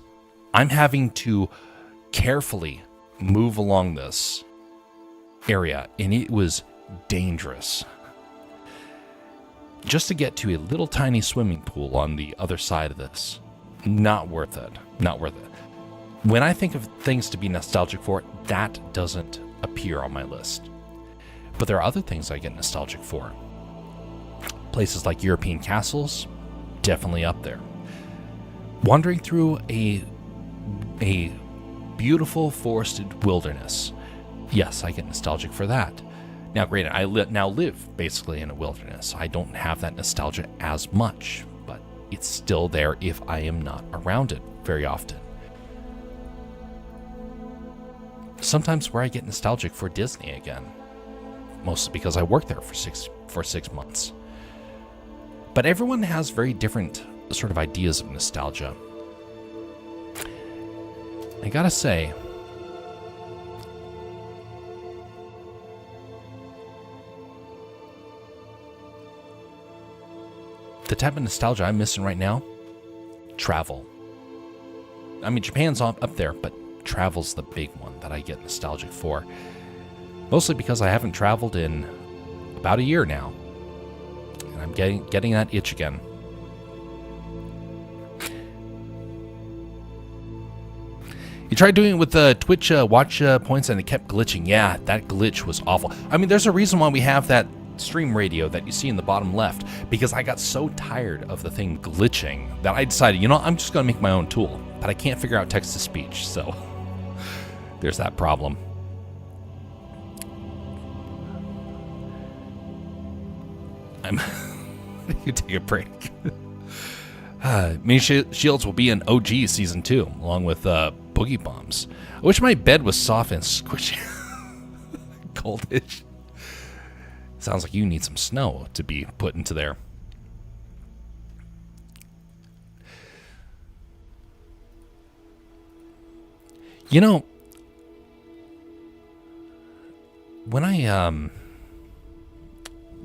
I'm having to carefully move along this area, and it was dangerous. Just to get to a little tiny swimming pool on the other side of this, not worth it. Not worth it. When I think of things to be nostalgic for, that doesn't appear on my list. But there are other things I get nostalgic for. Places like European castles, definitely up there. Wandering through a beautiful forested wilderness, yes, I get nostalgic for that. Now, granted, I now live basically in a wilderness. I don't have that nostalgia as much, but it's still there if I am not around it very often. Sometimes where I get nostalgic for Disney again, mostly because I worked there for six months. But everyone has very different sort of ideas of nostalgia. I gotta say, the type of nostalgia I'm missing right now, travel. I mean, Japan's up there, but travel's the big one that I get nostalgic for. Mostly because I haven't traveled in about a year now. And I'm getting that itch again. You tried doing it with the Twitch watch points and it kept glitching. Yeah, that glitch was awful. I mean, there's a reason why we have that stream radio that you see in the bottom left, because I got so tired of the thing glitching that I decided, I'm just going to make my own tool. But I can't figure out text-to-speech, so there's that problem. You take a break. Mini Shields will be in OG Season 2, along with Boogie Bombs. I wish my bed was soft and squishy. Coldish. Sounds like you need some snow to be put into there.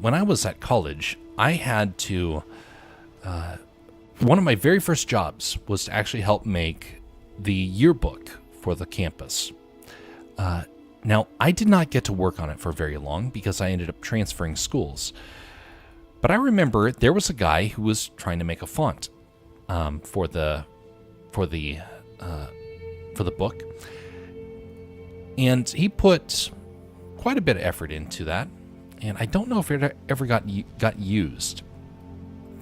When I was at college, I had to one of my very first jobs was to actually help make the yearbook for the campus. Now, I did not get to work on it for very long because I ended up transferring schools. But I remember there was a guy who was trying to make a font for the book, and he put quite a bit of effort into that. And I don't know if it ever got used,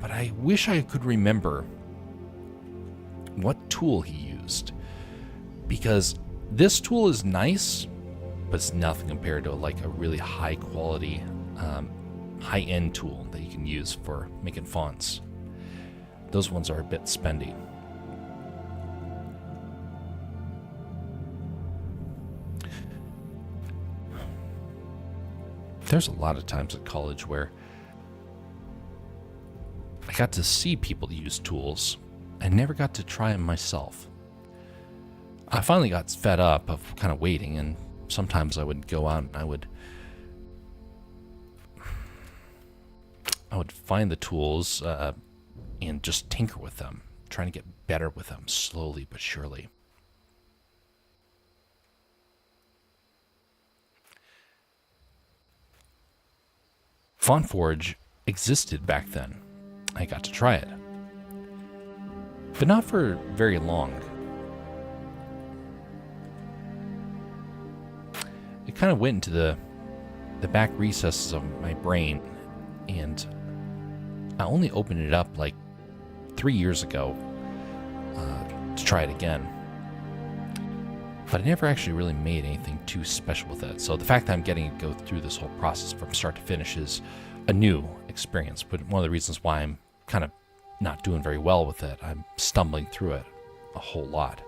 but I wish I could remember what tool he used, because this tool is nice, but it's nothing compared to like a really high quality, high-end tool that you can use for making fonts. Those ones are a bit spendy. There's a lot of times at college where I got to see people use tools and never got to try them myself. I finally got fed up of kind of waiting, and sometimes I would go out and I would find the tools and just tinker with them, trying to get better with them slowly but surely. FontForge existed back then. I got to try it, but not for very long. It kind of went into the back recesses of my brain, and I only opened it up like 3 years ago to try it again. But I never actually really made anything too special with it. So the fact that I'm getting to go through this whole process from start to finish is a new experience. But one of the reasons why I'm kind of not doing very well with it, I'm stumbling through it a whole lot.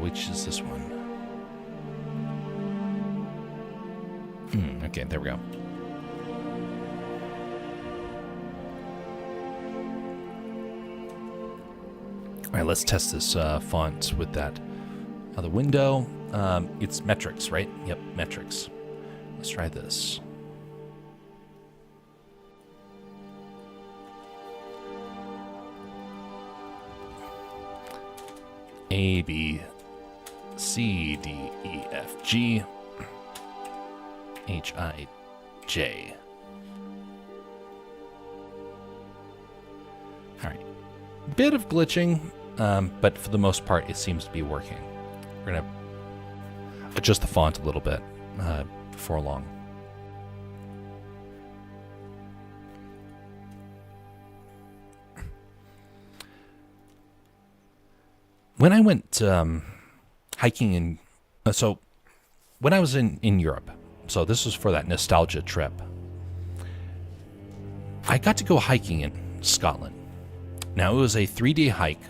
which is this one? Okay, there we go. All right, let's test this font with that other window. It's metrics, right? Yep, metrics. Let's try this. A, B, C, D, E, F, G, H, I, J. All right. Bit of glitching, but for the most part, it seems to be working. We're going to adjust the font a little bit before long. When I went hiking in, when I was in Europe, so this was for that nostalgia trip, I got to go hiking in Scotland. Now, it was a 3-day hike,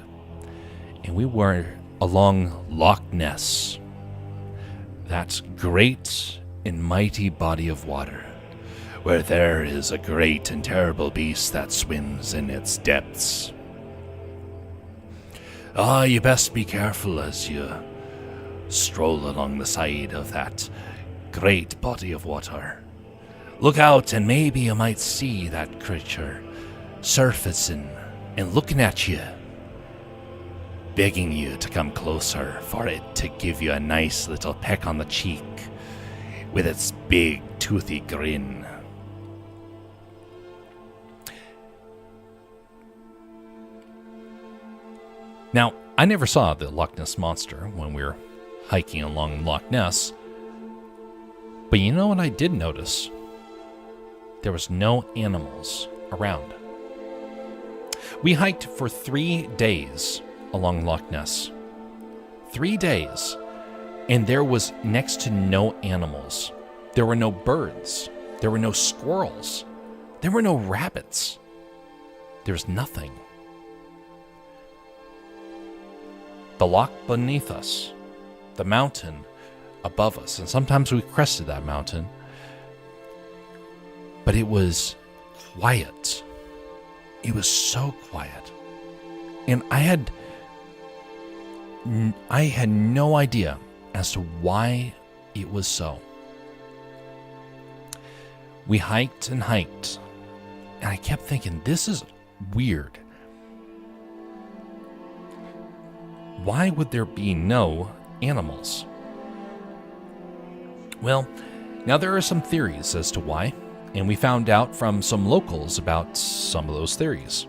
and we were along Loch Ness, that great and mighty body of water, where there is a great and terrible beast that swims in its depths. You best be careful as you stroll along the side of that great body of water. Look out, and maybe you might see that creature surfacing and looking at you, begging you to come closer for it to give you a nice little peck on the cheek with its big, toothy grin. Now, I never saw the Loch Ness Monster when we were hiking along Loch Ness, but you know what I did notice? There was no animals around. We hiked for 3 days along Loch Ness. 3 days, and there was next to no animals. There were no birds. There were no squirrels. There were no rabbits. There was nothing. The loch beneath us, the mountain above us, and sometimes we crested that mountain, but it was quiet. It was so quiet. And I had no idea as to why it was so. We hiked and hiked, and I kept thinking, this is weird. Why would there be no animals? Well, now there are some theories as to why, and we found out from some locals about some of those theories.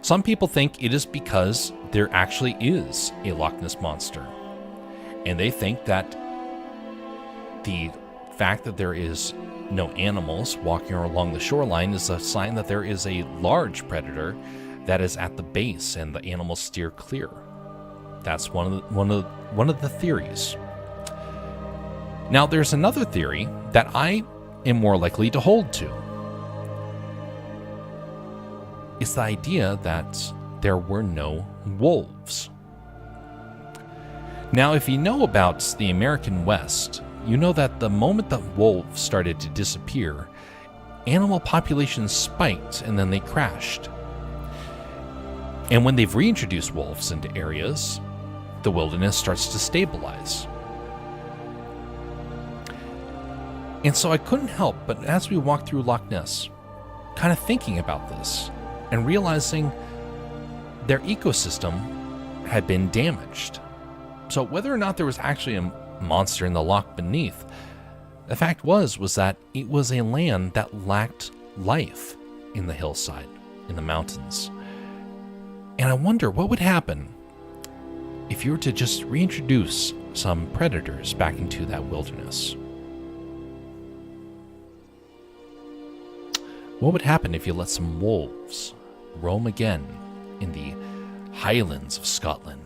Some people think it is because there actually is a Loch Ness Monster, and they think that the fact that there is no animals walking along the shoreline is a sign that there is a large predator that is at the base and the animals steer clear. That's one of the theories. Now, there's another theory that I am more likely to hold to. It's the idea that there were no wolves. Now, if you know about the American West, you know that the moment that wolves started to disappear, animal populations spiked and then they crashed. And when they've reintroduced wolves into areas, the wilderness starts to stabilize. And so I couldn't help but, as we walked through Loch Ness, kind of thinking about this and realizing their ecosystem had been damaged. So whether or not there was actually a monster in the loch beneath, the fact was that it was a land that lacked life in the hillside, in the mountains. And I wonder what would happen if you were to just reintroduce some predators back into that wilderness. What would happen if you let some wolves roam again in the highlands of Scotland?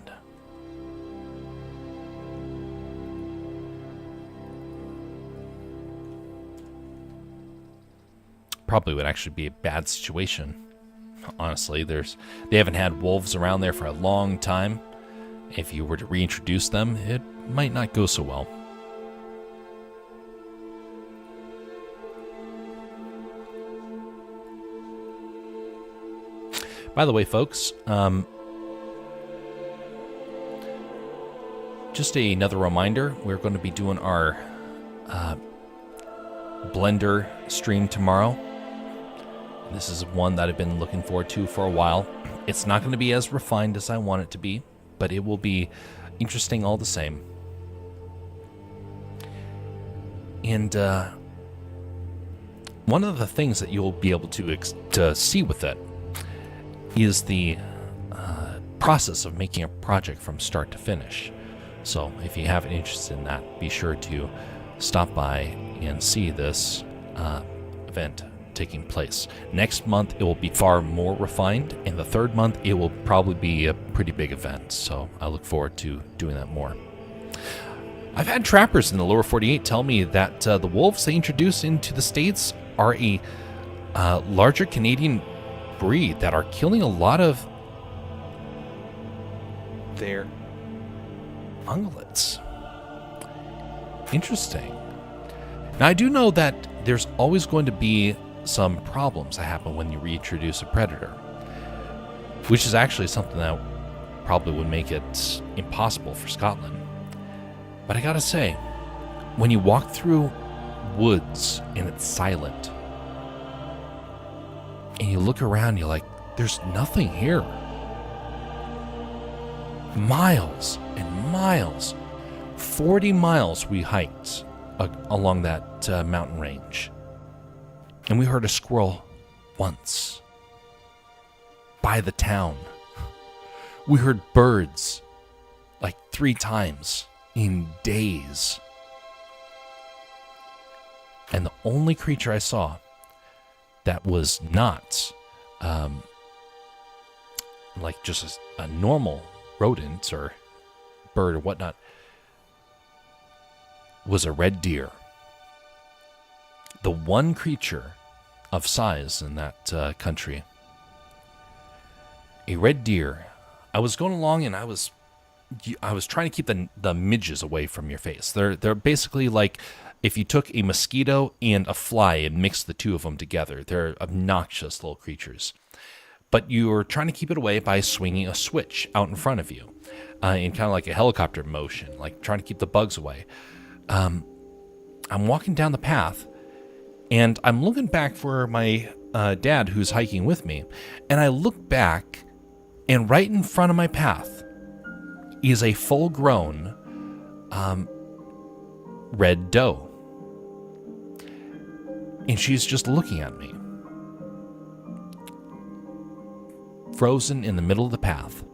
Probably would actually be a bad situation. Honestly, they haven't had wolves around there for a long time. If you were to reintroduce them, it might not go so well. By the way, folks, just another reminder, we're going to be doing our Blender stream tomorrow. This is one that I've been looking forward to for a while. It's not going to be as refined as I want it to be, but it will be interesting all the same. And one of the things that you'll be able to see with it is the process of making a project from start to finish. So if you have an interest in that, be sure to stop by and see this event taking place. Next month, it will be far more refined, and the third month, it will probably be a pretty big event, so I look forward to doing that more. I've had trappers in the lower 48 tell me that the wolves they introduce into the States are a larger Canadian breed that are killing a lot of their ungulates. Interesting. Now, I do know that there's always going to be some problems that happen when you reintroduce a predator, which is actually something that probably would make it impossible for Scotland. But I gotta say, when you walk through woods and it's silent, and you look around, you're like, there's nothing here. Miles and miles, 40 miles we hiked along that mountain range. And we heard a squirrel once by the town. We heard birds like 3 times in days. And the only creature I saw that was not like just a normal rodent or bird or whatnot was a red deer. The one creature of size in that country. A red deer. I was going along and I was trying to keep the midges away from your face. They're basically like if you took a mosquito and a fly and mixed the two of them together. They're obnoxious little creatures. But you're trying to keep it away by swinging a switch out in front of you in kind of like a helicopter motion, like trying to keep the bugs away. I'm walking down the path, and I'm looking back for my dad who's hiking with me, and I look back, and right in front of my path is a full-grown red doe. And she's just looking at me. Frozen in the middle of the path.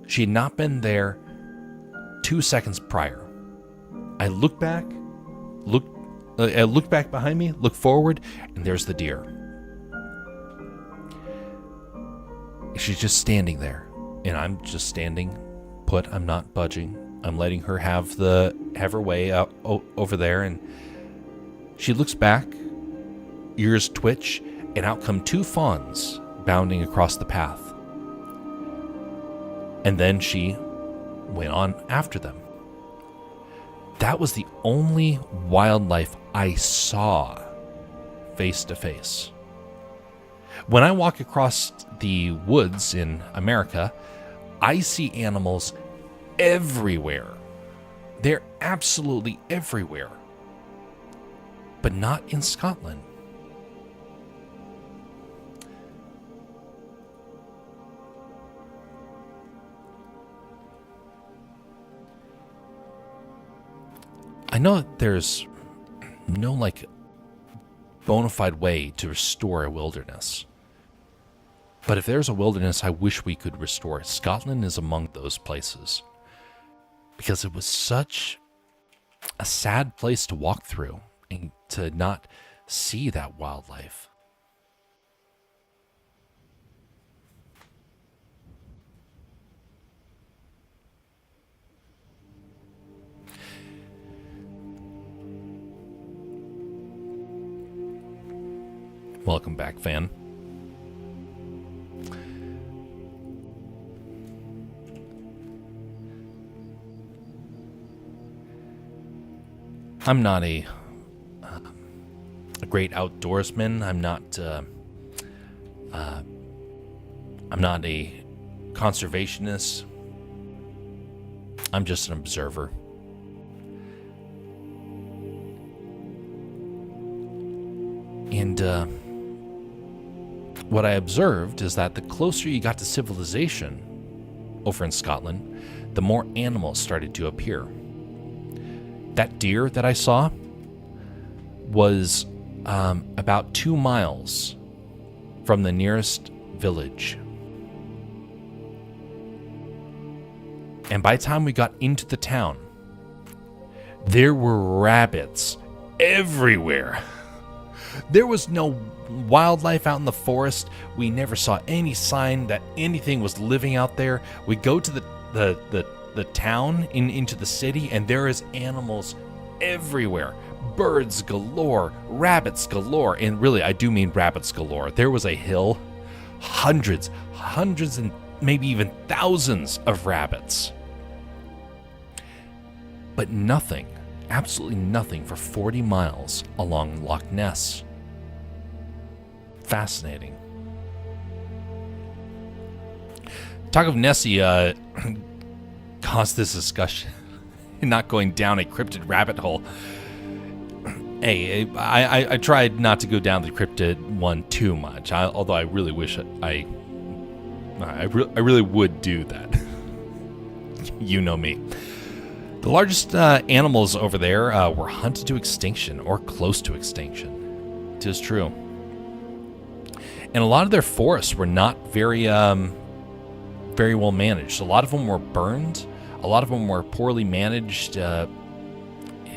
She had not been there 2 seconds prior. I look back, I look back behind me, look forward, and there's the deer. She's just standing there, and I'm just standing put. I'm not budging. I'm letting her have her way out over there, and she looks back, ears twitch, and out come 2 fawns bounding across the path. And then she went on after them. That was the only wildlife I saw face to face. When I walk across the woods in America, I see animals everywhere. They're absolutely everywhere. But not in Scotland. I know that there's no bona fide way to restore a wilderness. But if there's a wilderness I wish we could restore, Scotland is among those places. Because it was such a sad place to walk through and to not see that wildlife. Welcome back, fan. I'm not a great outdoorsman. I'm not a conservationist. I'm just an observer. And what I observed is that the closer you got to civilization over in Scotland, the more animals started to appear. That deer that I saw was about 2 miles from the nearest village. And by the time we got into the town, there were rabbits everywhere. There was no wildlife out in the forest. We never saw any sign that anything was living out there. We go to the town into the city, and there is animals everywhere. Birds galore, rabbits galore, and really, I do mean rabbits galore. There was a hill, hundreds and maybe even thousands of rabbits. But nothing, absolutely nothing for 40 miles along Loch Ness. Fascinating. Talk of Nessie caused this discussion, not going down a cryptid rabbit hole. Hey, I tried not to go down the cryptid one too much, although I really wish I really would do that. You know me. The largest animals over there were hunted to extinction or close to extinction. It is true. And a lot of their forests were not very well managed. A lot of them were burned. A lot of them were poorly managed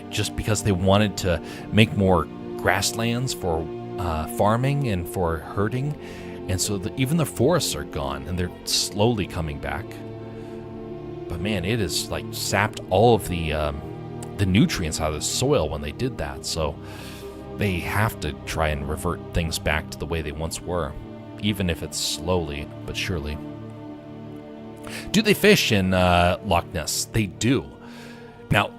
just because they wanted to make more grasslands for farming and for herding. And so even the forests are gone, and they're slowly coming back. But man, it has like sapped all of the nutrients out of the soil when they did that. So they have to try and revert things back to the way they once were, even if it's slowly but surely. Do they fish in Loch Ness? They do. Now,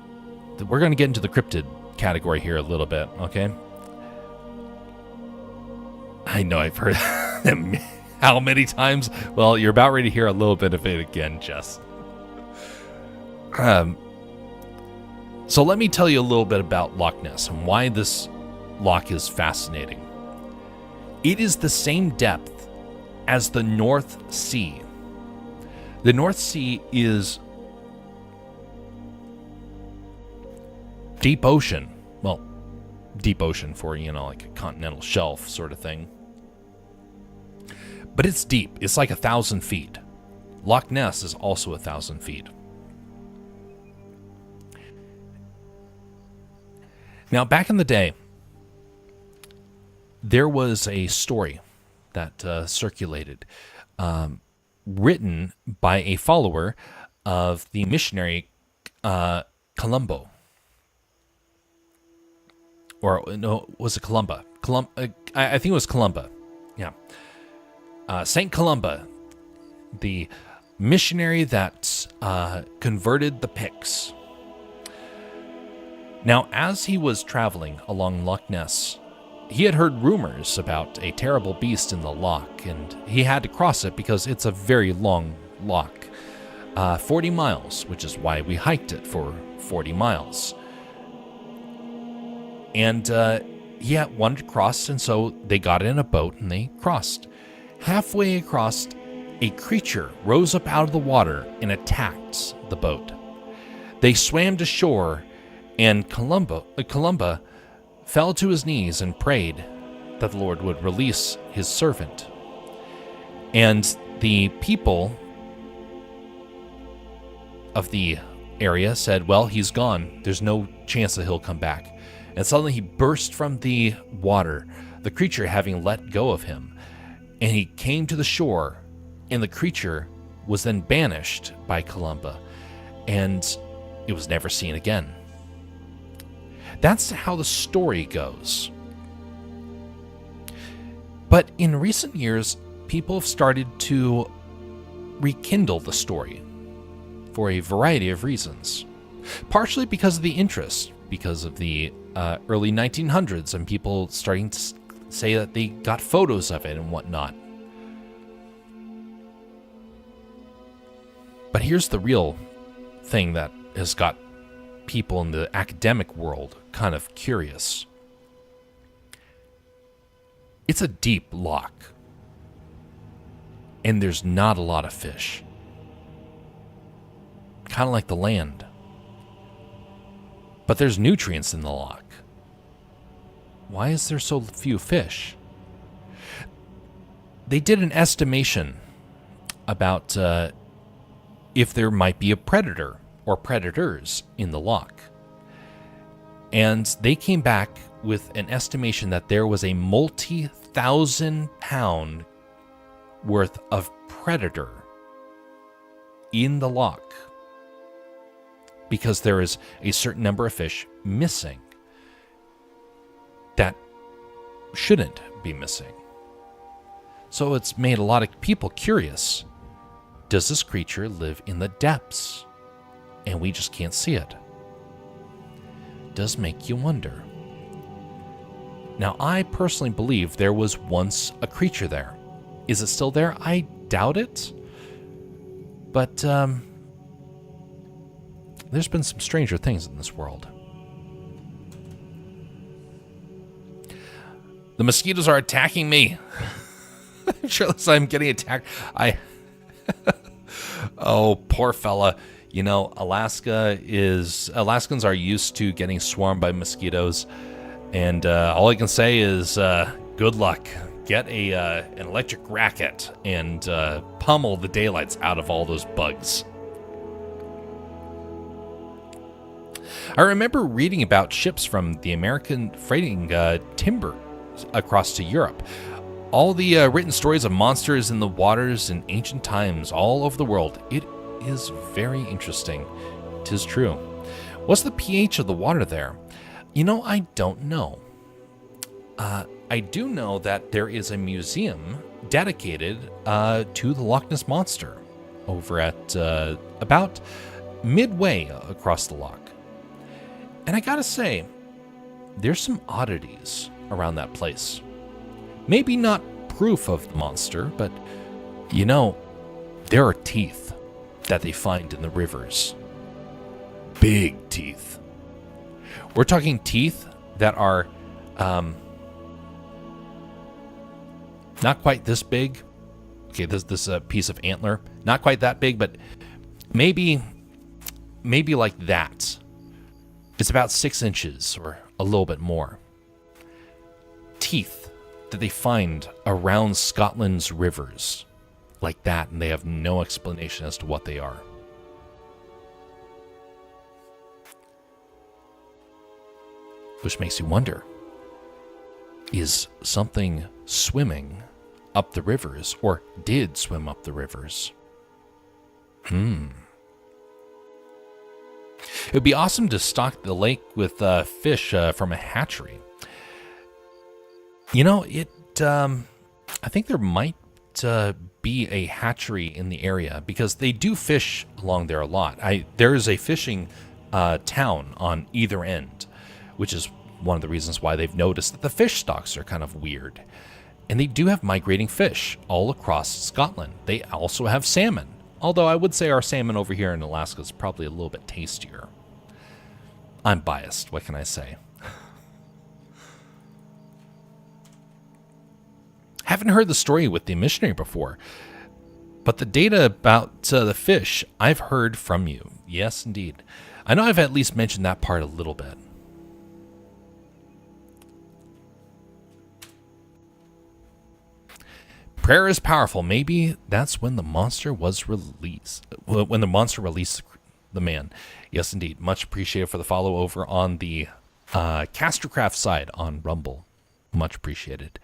we're going to get into the cryptid category here a little bit, okay? I know I've heard them how many times? Well, you're about ready to hear a little bit of it again, Jess. So let me tell you a little bit about Loch Ness and why this loch is fascinating. It is the same depth as the North Sea. The North Sea is deep ocean. Well, deep ocean for, like a continental shelf sort of thing. But it's deep. It's like 1,000 feet. Loch Ness is also 1,000 feet. Now, back in the day, there was a story that circulated, written by a follower of the missionary Columbo. Or, no, was it Columba? I think it was Columba. Yeah. Saint Columba, the missionary that converted the Picts. Now, as he was traveling along Loch Ness, he had heard rumors about a terrible beast in the loch, and he had to cross it because it's a very long loch. 40 miles, which is why we hiked it for 40 miles. And he wanted to cross, and so they got in a boat and they crossed. Halfway across, a creature rose up out of the water and attacked the boat. They swam to shore, and Columba fell to his knees and prayed that the Lord would release his servant. And the people of the area said, well, he's gone. There's no chance that he'll come back. And suddenly he burst from the water, the creature having let go of him. And he came to the shore, and the creature was then banished by Columba, and it was never seen again. That's how the story goes. But in recent years, people have started to rekindle the story for a variety of reasons. Partially because of the interest because of the early 1900s and people starting to say that they got photos of it and whatnot. But here's the real thing that has got people in the academic world kind of curious. It's a deep loch, and there's not a lot of fish. Kind of like the land. But there's nutrients in the loch. Why is there so few fish? They did an estimation about if there might be a predator or predators in the loch. And they came back with an estimation that there was a multi-thousand-pound worth of predator in the loch because there is a certain number of fish missing that shouldn't be missing. So it's made a lot of people curious. Does this creature live in the depths and we just can't see it? Does make you wonder. Now, I personally believe there was once a creature there. Is it still there? I doubt it. But there's been some stranger things in this world. The mosquitoes are attacking me. Shirtless, I'm getting attacked. Oh, poor fella. You know, Alaskans are used to getting swarmed by mosquitoes. And all I can say is good luck. Get an electric racket and pummel the daylights out of all those bugs. I remember reading about ships from the American freighting timber across to Europe. All the written stories of monsters in the waters in ancient times all over the world. It is very interesting. 'Tis true. What's the pH of the water there? You know, I don't know. I do know that there is a museum dedicated to the Loch Ness Monster over at about midway across the loch. And I gotta say, there's some oddities around that place. Maybe not proof of the monster, but, you know, there are teeth that they find in the rivers. Big teeth. We're talking teeth that are not quite this big. Okay, this piece of antler, not quite that big, but maybe like that. It's about 6 inches or a little bit more. Teeth that they find around Scotland's rivers like that, and they have no explanation as to what they are. Which makes you wonder, is something swimming up the rivers, or did swim up the rivers? It would be awesome to stock the lake with fish from a hatchery. You know, I think there might be a hatchery in the area because they do fish along there a lot. There is a fishing town on either end, which is one of the reasons why they've noticed that the fish stocks are kind of weird. And they do have migrating fish all across Scotland. They also have salmon, although I would say our salmon over here in Alaska is probably a little bit tastier. I'm biased, what can I say? Haven't heard the story with the missionary before, but the data about the fish I've heard from you. Yes, indeed. I know I've at least mentioned that part a little bit. Prayer is powerful. Maybe that's when the monster was released. When the monster released the man. Yes, indeed. Much appreciated for the follow over on the Castercraft side on Rumble. Much appreciated.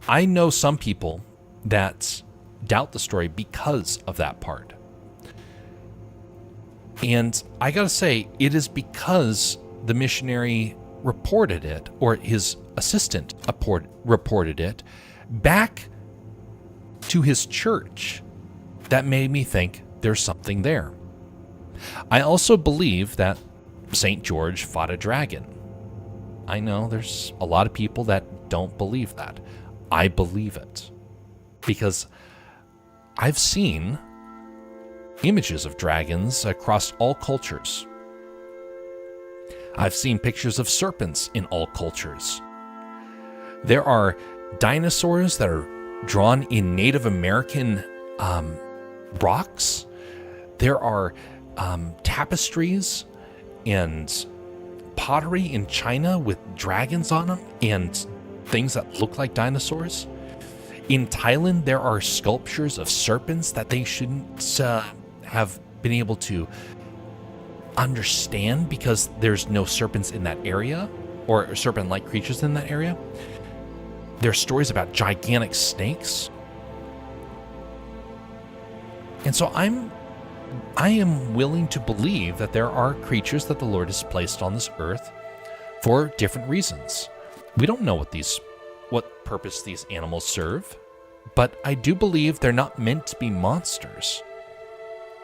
I know some people that doubt the story because of that part. And I gotta say, it is because the missionary reported it, or his assistant reported it, back to his church, that made me think there's something there. I also believe that St. George fought a dragon. I know there's a lot of people that don't believe that. I believe it because I've seen images of dragons across all cultures. I've seen pictures of serpents in all cultures. There are dinosaurs that are drawn in Native American rocks. There are tapestries and pottery in China with dragons on them and things that look like dinosaurs. In Thailand, there are sculptures of serpents that they shouldn't have been able to understand because there's no serpents in that area or serpent-like creatures in that area. There are stories about gigantic snakes. And so I am willing to believe that there are creatures that the Lord has placed on this earth for different reasons. We don't know what purpose these animals serve, but I do believe they're not meant to be monsters.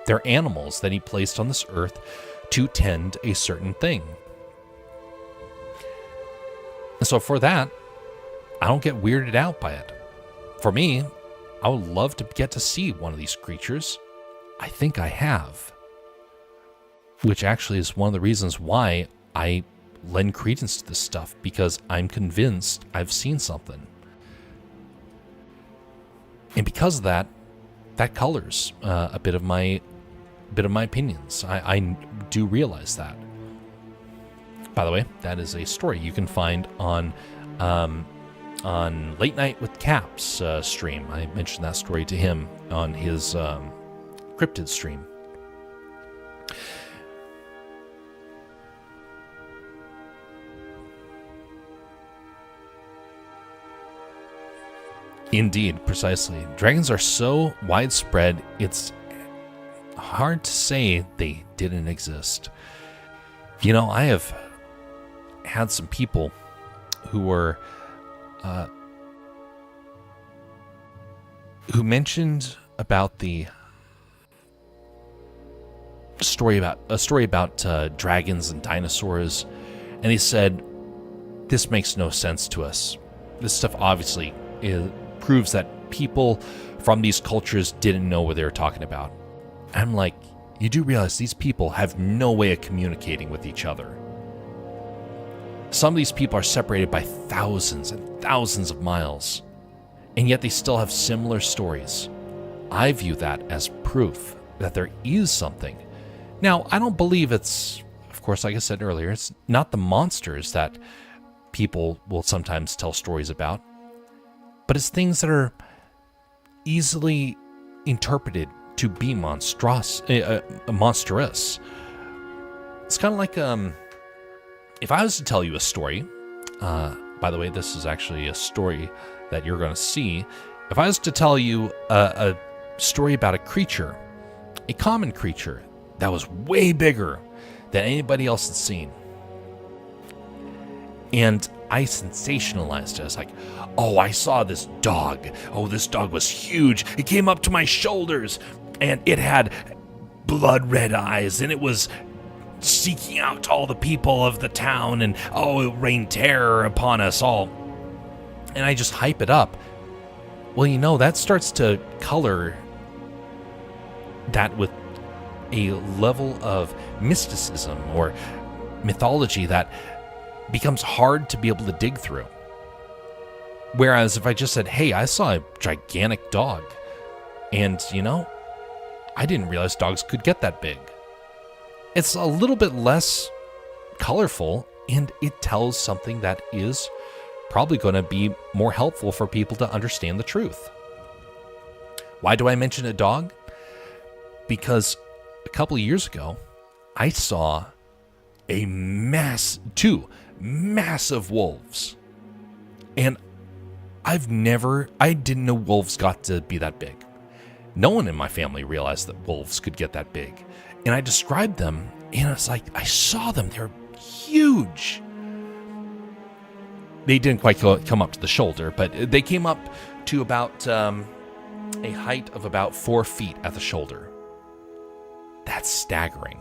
They're animals that he placed on this earth to tend a certain thing. And so for that, I don't get weirded out by it. For me, I would love to get to see one of these creatures. I think I have. Which actually is one of the reasons why I lend credence to this stuff, because I'm convinced I've seen something. And because of that, that colors a bit of my opinions. I do realize that. By the way, that is a story you can find on Late Night with Caps stream. I mentioned that story to him on his cryptid stream. Indeed, precisely. Dragons are so widespread, it's hard to say they didn't exist. You know, I have had some people who were who mentioned about the story about dragons and dinosaurs, and he said, "This makes no sense to us. This stuff obviously proves that people from these cultures didn't know what they were talking about." I'm like, you do realize these people have no way of communicating with each other. Some of these people are separated by thousands and thousands of miles, and yet they still have similar stories. I view that as proof that there is something. Now, I don't believe it's, of course, like I said earlier, it's not the monsters that people will sometimes tell stories about, but it's things that are easily interpreted to be monstrous. It's kind of like if I was to tell you a story. By the way, this is actually a story that you're going to see. If I was to tell you a story about a creature, a common creature that was way bigger than anybody else had seen, and I sensationalized it. I was like, oh, I saw this dog. Oh, this dog was huge. It came up to my shoulders, and it had blood red eyes, and it was seeking out all the people of the town, and oh, it rained terror upon us all. And I just hype it up. Well, you know, that starts to color that with a level of mysticism or mythology that becomes hard to be able to dig through. Whereas if I just said, hey, I saw a gigantic dog, and, you know, I didn't realize dogs could get that big. It's a little bit less colorful, and it tells something that is probably going to be more helpful for people to understand the truth. Why do I mention a dog? Because a couple of years ago, I saw two massive wolves. And I didn't know wolves got to be that big. No one in my family realized that wolves could get that big. And I described them, and it's like, I saw them. They're huge. They didn't quite come up to the shoulder, but they came up to about a height of about 4 feet at the shoulder. That's staggering.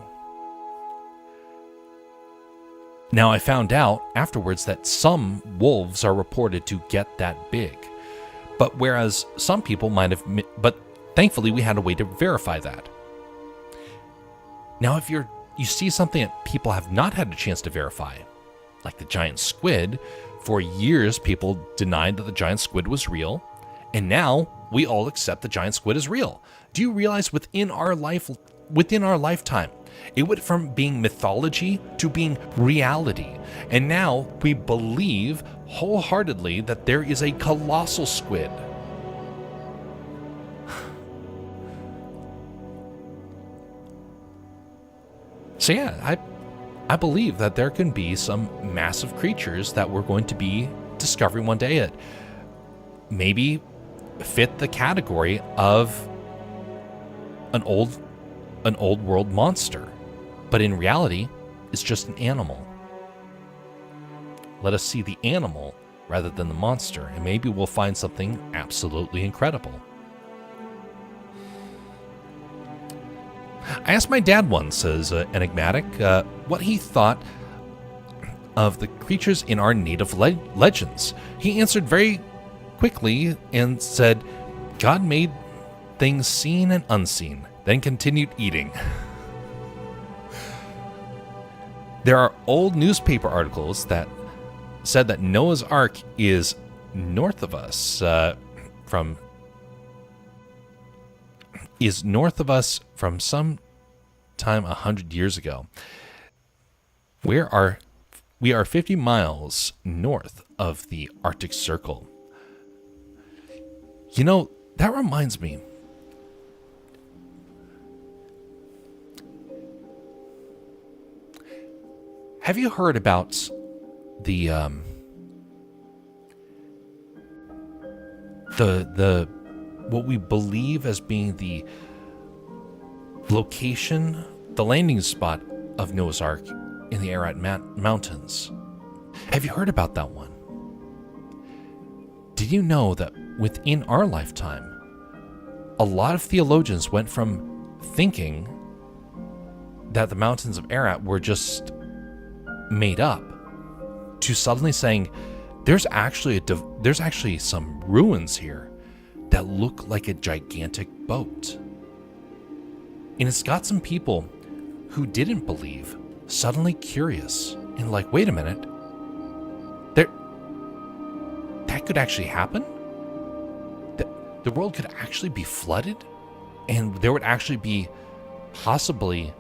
Now, I found out afterwards that some wolves are reported to get that big. But whereas some people might have, but thankfully we had a way to verify that. Now, if you see something that people have not had a chance to verify, like the giant squid, for years people denied that the giant squid was real, and now we all accept the giant squid is real. Do you realize within our lifetime, it went from being mythology to being reality, and now we believe wholeheartedly that there is a colossal squid. So yeah, I believe that there can be some massive creatures that we're going to be discovering one day that maybe fit the category of an old world monster, but in reality, it's just an animal. Let us see the animal rather than the monster, and maybe we'll find something absolutely incredible. I asked my dad once, as enigmatic, what he thought of the creatures in our native legends. He answered very quickly and said, God made things seen and unseen, then continued eating. There are old newspaper articles that said that Noah's Ark is north of us from some time 100 years ago. We are 50 miles north of the Arctic Circle. You know, that reminds me. Have you heard about the what we believe as being the location, the landing spot of Noah's Ark in the Ararat Mountains? Have you heard about that one? Did you know that within our lifetime, a lot of theologians went from thinking that the mountains of Ararat were just made up to suddenly saying there's actually some ruins here that look like a gigantic boat. And it's got some people who didn't believe suddenly curious and like, wait a minute, that could actually happen? The world could actually be flooded, and there would actually be possibly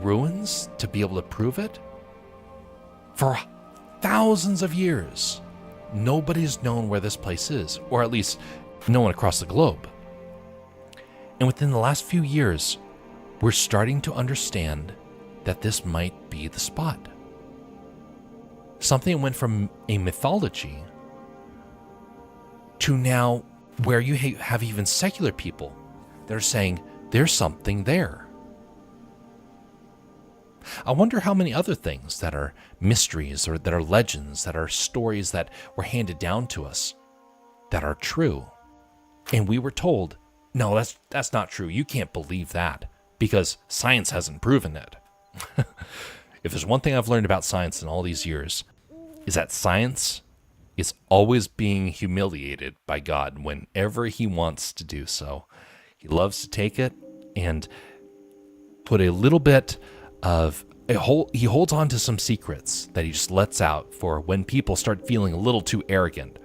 ruins to be able to prove it? For thousands of years, nobody's known where this place is, or at least no one across the globe. And within the last few years, we're starting to understand that this might be the spot. Something went from a mythology to now where you have even secular people that are saying there's something there. I wonder how many other things that are mysteries or that are legends, that are stories that were handed down to us that are true. And we were told, no, that's not true. You can't believe that because science hasn't proven it. If there's one thing I've learned about science in all these years, is that science is always being humiliated by God whenever he wants to do so. He loves to take it and put a little bit of he holds on to some secrets that he just lets out for when people start feeling a little too arrogant.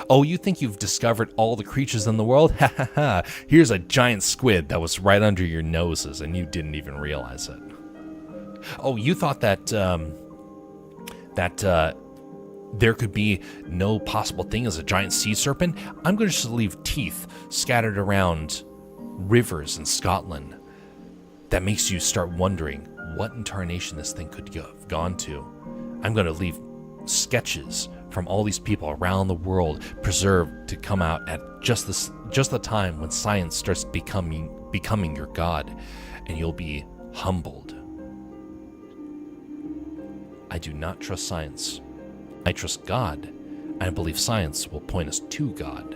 Oh, you think you've discovered all the creatures in the world? Ha ha ha. Here's a giant squid that was right under your noses and you didn't even realize it. Oh, you thought that there could be no possible thing as a giant sea serpent? I'm going to just leave teeth scattered around rivers in Scotland. That makes you start wondering what incarnation this thing could have gone to. I'm going to leave sketches from all these people around the world preserved to come out at just the time when science starts becoming your God, and you'll be humbled. I do not trust science. I trust God, and I believe science will point us to God.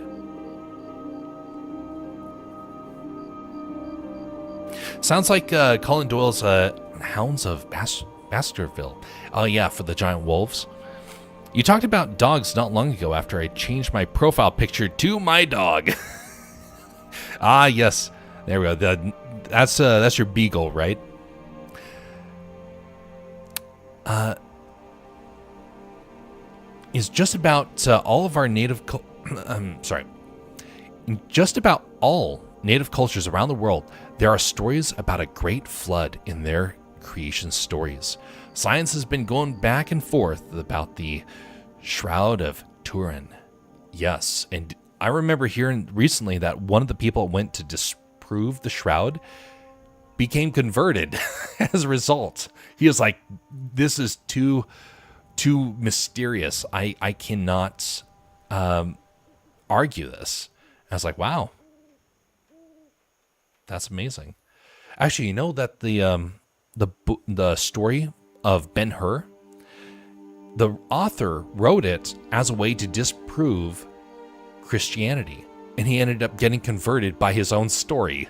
Sounds like Colin Doyle's Hounds of Baskerville. Oh, yeah, for the giant wolves. You talked about dogs not long ago after I changed my profile picture to my dog. Ah, yes. There we go. That's your beagle, right? Is just about all of our native... In just about all native cultures around the world, there are stories about a great flood in their creation stories. Science has been going back and forth about the Shroud of Turin. Yes, and I remember hearing recently that one of the people that went to disprove the shroud became converted as a result. He was like, this is too mysterious. I cannot argue this. I was like, wow, that's amazing. Actually, you know that the story of Ben-Hur, the author wrote it as a way to disprove Christianity, and he ended up getting converted by his own story.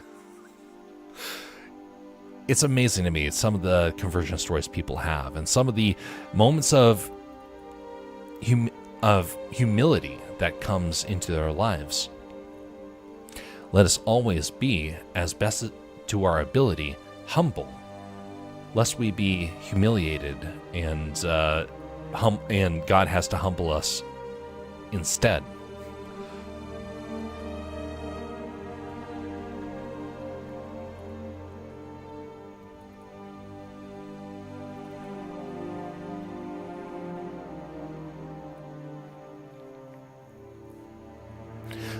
It's amazing to me, some of the conversion stories people have, and some of the moments of humility that comes into their lives. Let us always be, as best to our ability, humble, lest we be humiliated and God has to humble us instead.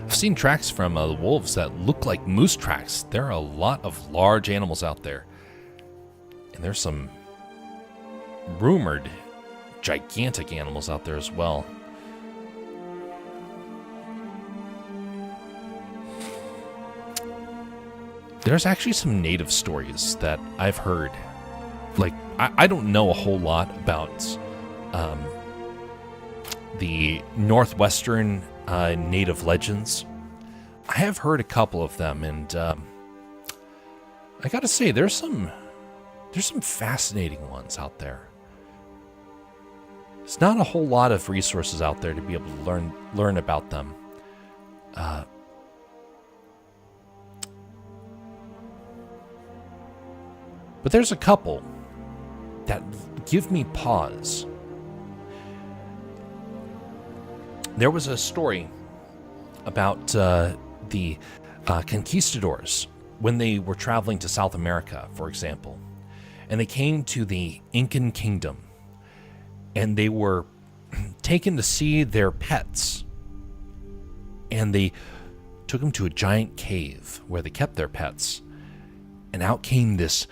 I've seen tracks from the wolves that look like moose tracks. There are a lot of large animals out there. And there's some rumored gigantic animals out there as well. There's actually some native stories that I've heard. Like, I don't know a whole lot about the Northwestern native legends. I have heard a couple of them, and I gotta say, there's some fascinating ones out there. There's not a whole lot of resources out there to be able to learn about them. But there's a couple that give me pause. There was a story about the conquistadors when they were traveling to South America, for example, and they came to the Incan kingdom, and they were taken to see their pets, and they took them to a giant cave where they kept their pets, and out came this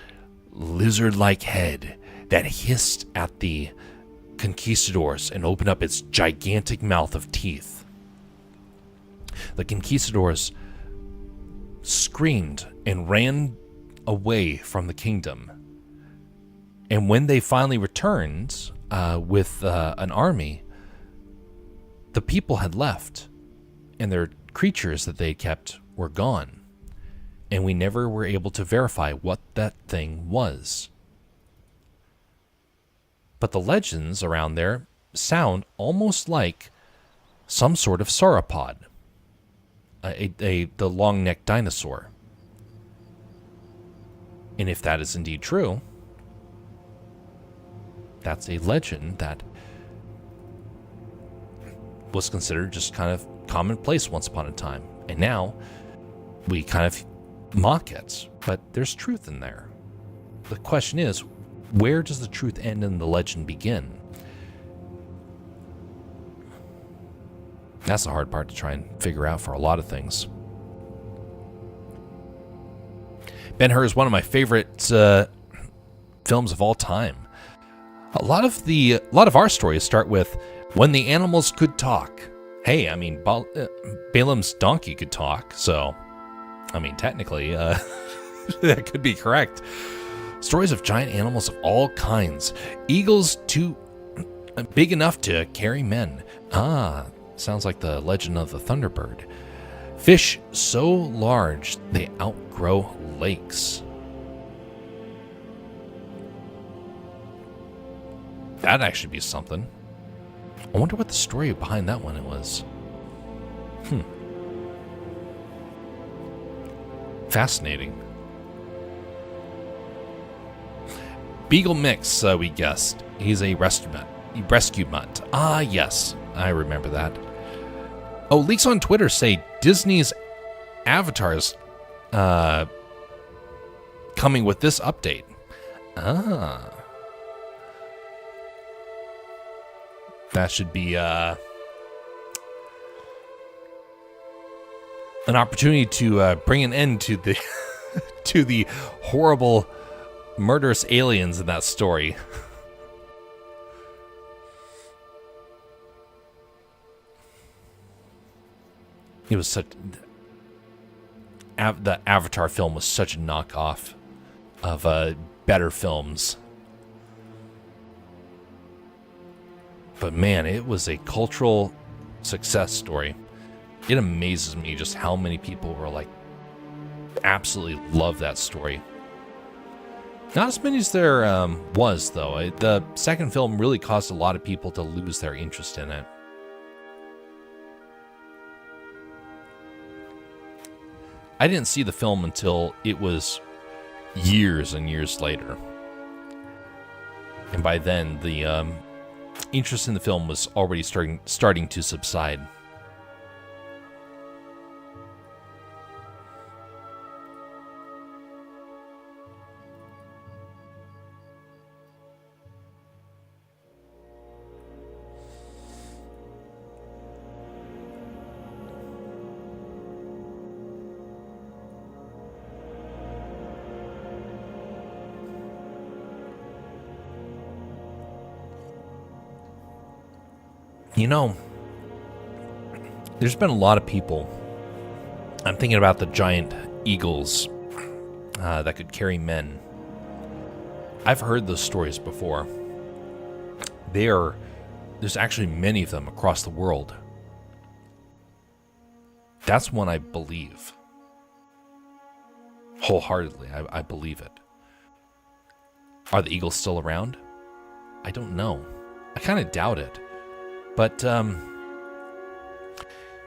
lizard-like head that hissed at the conquistadors and opened up its gigantic mouth of teeth. The conquistadors screamed and ran away from the kingdom. And when they finally returned with an army, the people had left, and their creatures that they kept were gone. And we never were able to verify what that thing was. But the legends around there sound almost like some sort of sauropod, the long-necked dinosaur. And if that is indeed true, that's a legend that was considered just kind of commonplace once upon a time. And now we kind of mock it, but there's truth in there. The question is, where does the truth end and the legend begin? That's the hard part to try and figure out for a lot of things. Ben-Hur is one of my favorite films of all time. A lot of our stories start with when the animals could talk. Hey, I mean, Balaam's donkey could talk, so I mean, technically, that could be correct. Stories of giant animals of all kinds. Eagles too big enough to carry men. Sounds like the legend of the Thunderbird. Fish so large they outgrow lakes. That'd actually be something. I wonder what the story behind that one was. Fascinating. Beagle Mix, we guessed. He's a rescue mutt. Ah, yes. I remember that. Oh, leaks on Twitter say Disney's Avatar's coming with this update. Ah. That should be an opportunity to bring an end to the to the horrible murderous aliens in that story. It was such... the Avatar film was such a knockoff of better films. But man, it was a cultural success story. It amazes me just how many people were like, absolutely love that story. Not as many as there was, though. The second film really caused a lot of people to lose their interest in it. I didn't see the film until it was years and years later. And by then, the interest in the film was already starting to subside. You know, there's been a lot of people. I'm thinking about the giant eagles that could carry men. I've heard those stories before. There's actually many of them across the world. That's one I believe. Wholeheartedly, I believe it. Are the eagles still around? I don't know. I kind of doubt it. But,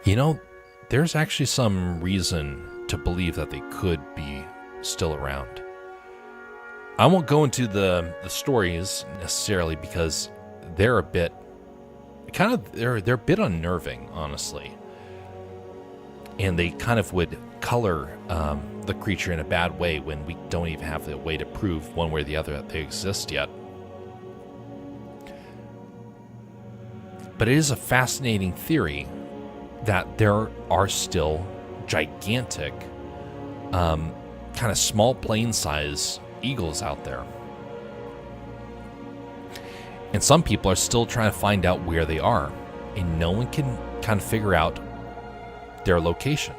you know, there's actually some reason to believe that they could be still around. I won't go into the stories necessarily because they're a bit, they're a bit unnerving, honestly. And they kind of would color the creature in a bad way when we don't even have the way to prove one way or the other that they exist yet. But it is a fascinating theory that there are still gigantic, kind of small plane-size eagles out there. And some people are still trying to find out where they are, and no one can kind of figure out their location.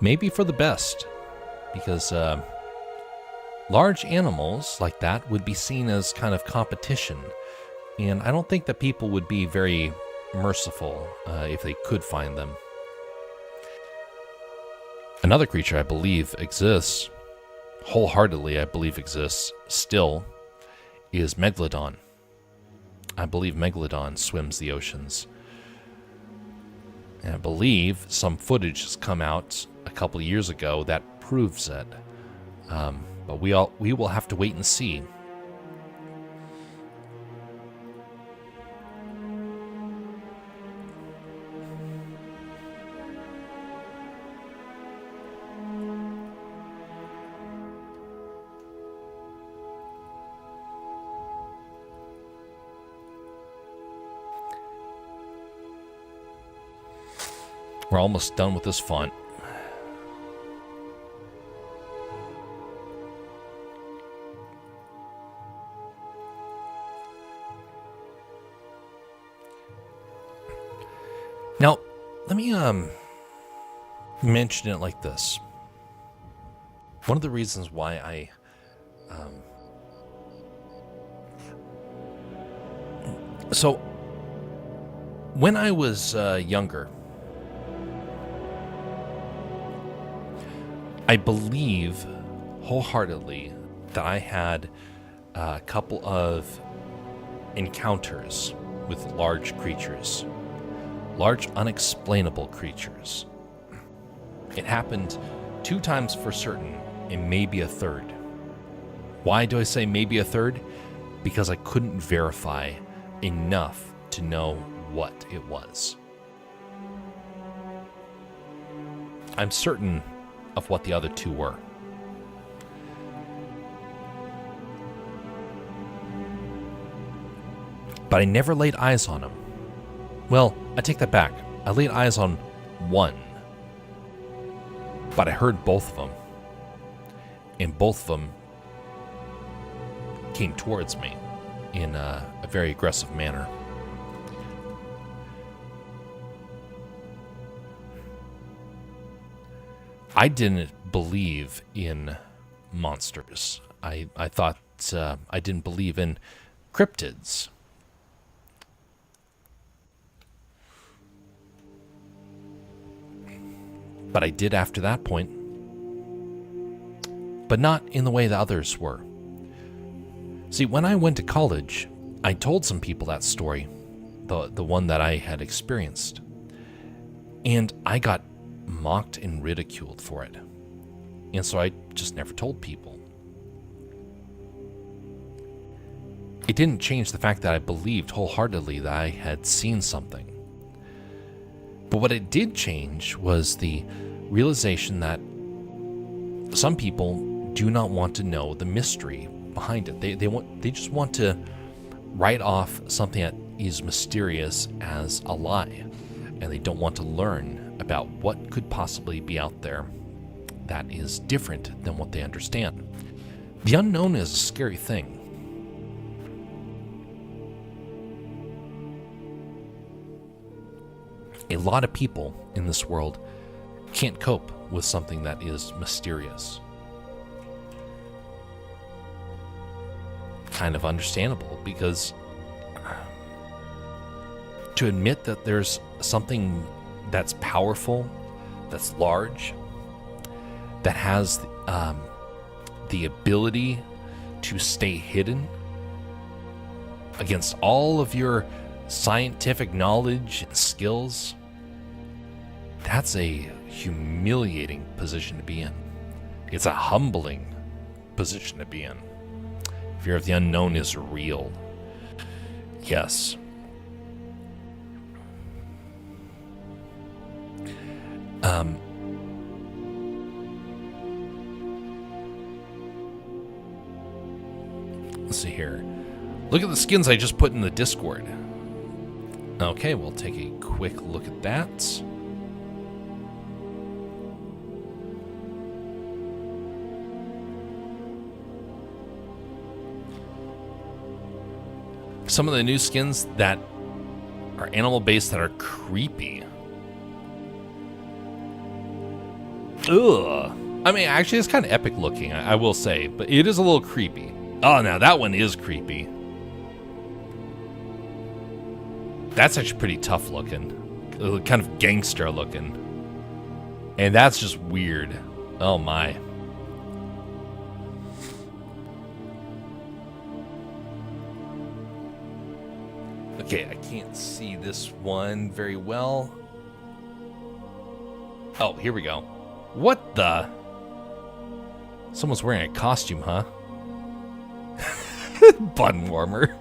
Maybe for the best, because large animals like that would be seen as kind of competition, and I don't think that people would be very merciful if they could find them. Another creature I believe exists, wholeheartedly I believe exists still, is Megalodon. I believe Megalodon swims the oceans. And I believe some footage has come out a couple of years ago that proves it. But we will have to wait and see. We're almost done with this font. Now, let me mention it like this. One of the reasons why I so when I was younger, I believe wholeheartedly that I had a couple of encounters with large creatures, large unexplainable creatures. It happened 2 times for certain, and maybe a third. Why do I say maybe a third? Because I couldn't verify enough to know what it was. I'm certain of what the other 2 were. But I never laid eyes on them. Well, I take that back. I laid eyes on 1. But I heard both of them. And both of them came towards me in a very aggressive manner. I didn't believe in monsters. I thought I didn't believe in cryptids. But I did after that point. But not in the way the others were. See, when I went to college, I told some people that story, the one that I had experienced. And I got mocked and ridiculed for it. And so I just never told people. It didn't change the fact that I believed wholeheartedly that I had seen something. But what it did change was the realization that some people do not want to know the mystery behind it. They just want to write off something that is mysterious as a lie, and they don't want to learn about what could possibly be out there that is different than what they understand. The unknown is a scary thing. A lot of people in this world can't cope with something that is mysterious. Kind of understandable, because to admit that there's something that's powerful, that's large, that has the ability to stay hidden against all of your scientific knowledge and skills, that's a humiliating position to be in. It's a humbling position to be in. Fear of the unknown is real. Yes. Let's see here. Look at the skins I just put in the Discord. Okay, we'll take a quick look at that. Some of the new skins that are animal-based that are creepy. Ugh. I mean, actually, it's kind of epic looking, I will say, but it is a little creepy. Oh, now that one is creepy. That's actually pretty tough looking. Kind of gangster looking. And that's just weird. Oh my. Okay, I can't see this one very well. Oh, here we go. What the? Someone's wearing a costume, huh? Button warmer.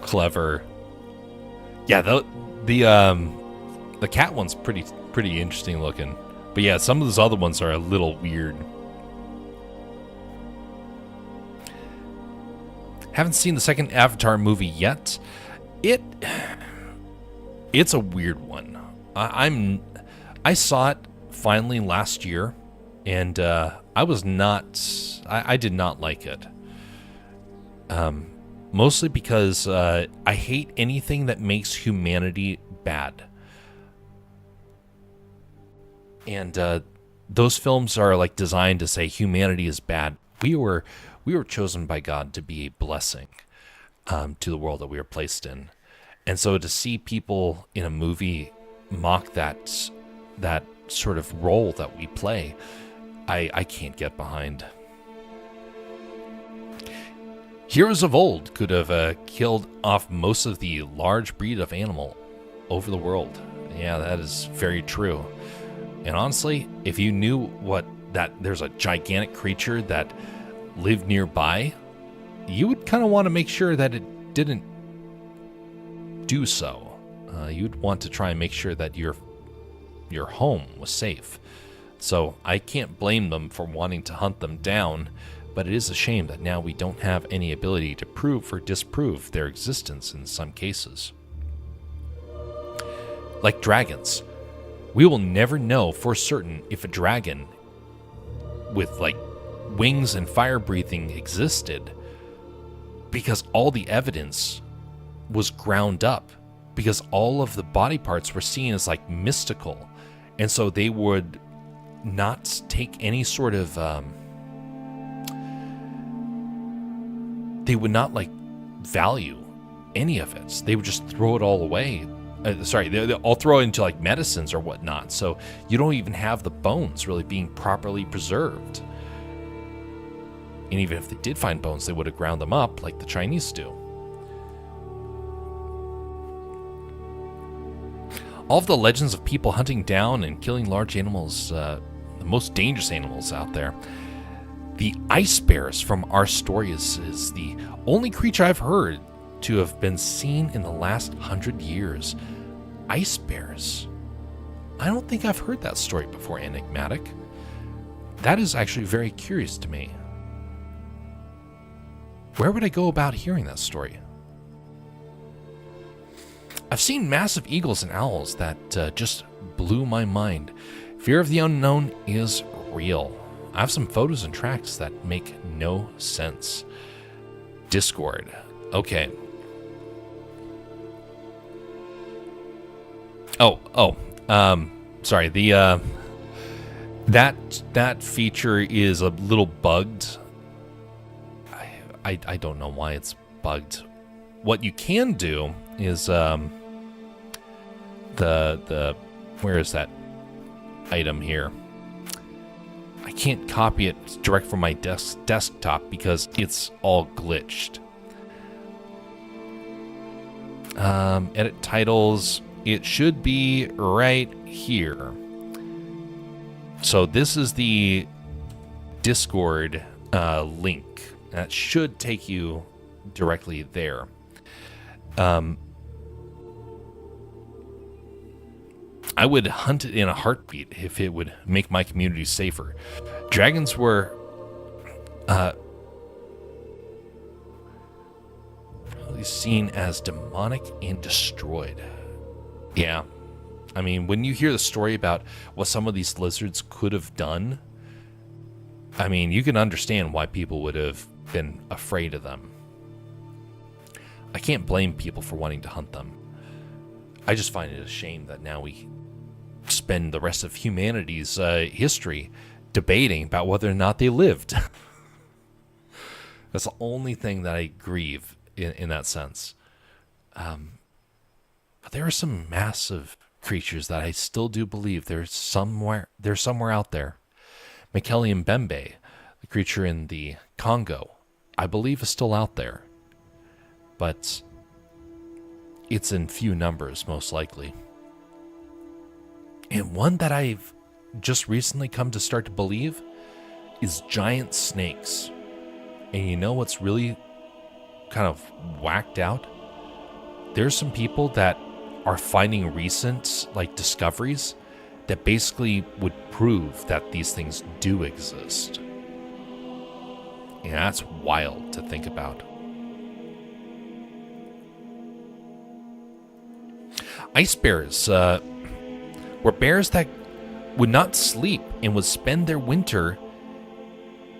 Clever. Yeah, the cat one's pretty interesting looking. But yeah, some of those other ones are a little weird. Haven't seen the second Avatar movie yet. It's a weird one. I saw it finally last year, and I did not like it. Mostly because I hate anything that makes humanity bad. And those films are like designed to say humanity is bad. We were chosen by God to be a blessing to the world that we were placed in. And so to see people in a movie mock that sort of role that we play, I can't get behind. Heroes of old could have killed off most of the large breed of animal over the world. Yeah, that is very true. And honestly, if you knew that there's a gigantic creature that lived nearby, you would kind of want to make sure that it didn't do so. You'd want to try and make sure that your home was safe. So I can't blame them for wanting to hunt them down, but it is a shame that now we don't have any ability to prove or disprove their existence in some cases. Like dragons, we will never know for certain if a dragon with like wings and fire breathing existed, because all the evidence was ground up, because all of the body parts were seen as like mystical, and so they would not take any sort of they would not like value any of it. They would just throw it all away. They'll all throw it into like medicines or whatnot, so you don't even have the bones really being properly preserved. And even if they did find bones, they would have ground them up like the Chinese do. All of the legends of people hunting down and killing large animals, the most dangerous animals out there. The ice bears from our stories is the only creature I've heard to have been seen in the last 100 years. Ice bears. I don't think I've heard that story before, Enigmatic. That is actually very curious to me. Where would I go about hearing that story? I've seen massive eagles and owls that just blew my mind. Fear of the unknown is real. I have some photos and tracks that make no sense. Discord. Okay. Sorry. The that feature is a little bugged. I don't know why it's bugged. What you can do is the where is that item here? I can't copy it direct from my desktop because it's all glitched. Edit titles. It should be right here. So this is the Discord link. That should take you directly there. I would hunt it in a heartbeat if it would make my community safer. Dragons were probably seen as demonic and destroyed. Yeah. I mean, when you hear the story about what some of these lizards could have done, I mean, you can understand why people would have been afraid of them. I can't blame people for wanting to hunt them. I just find it a shame that now we spend the rest of humanity's history debating about whether or not they lived. That's the only thing that I grieve in that sense. But there are some massive creatures that I still do believe they're somewhere out there. Mekele Mbembe, the creature in the Congo, I believe is still out there. But it's in few numbers, most likely. And one that I've just recently come to start to believe is giant snakes. And you know what's really kind of whacked out? There's some people that are finding recent discoveries that basically would prove that these things do exist. And that's wild to think about. Ice bears were bears that would not sleep and would spend their winter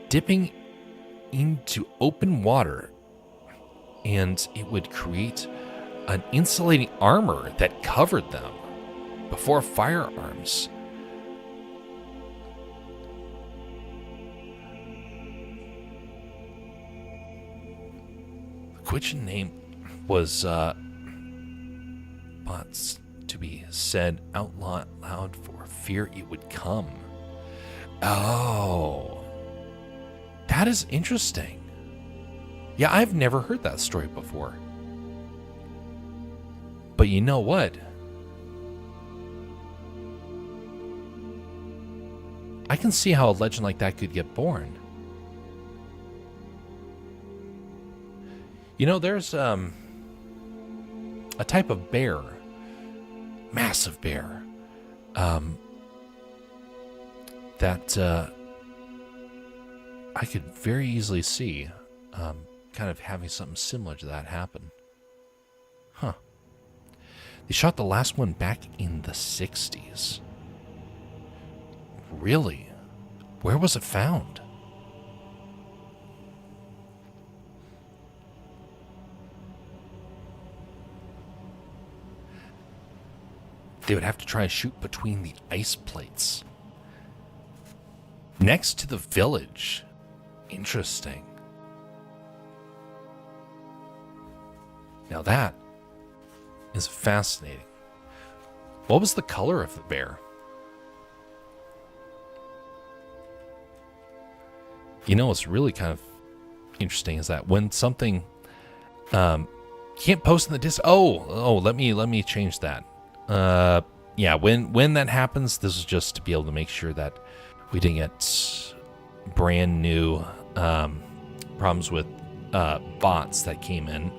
dipping into open water, and it would create an insulating armor that covered them before firearms. The Quichin name was to be said out loud for fear it would come. Oh, that is interesting. Yeah, I've never heard that story before. But you know what? I can see how a legend like that could get born. You know, there's a type of bear, massive bear, that I could very easily see kind of having something similar to that happen. Huh. They shot the last one back in the 60s. Really? Where was it found? They would have to try and shoot between the ice plates. Next to the village. Interesting. Now that is fascinating. What was the color of the bear? You know what's really kind of interesting is that when something can't post in the disc. Let me change that. Yeah, when that happens, this is just to be able to make sure that we didn't get brand new problems with bots that came in.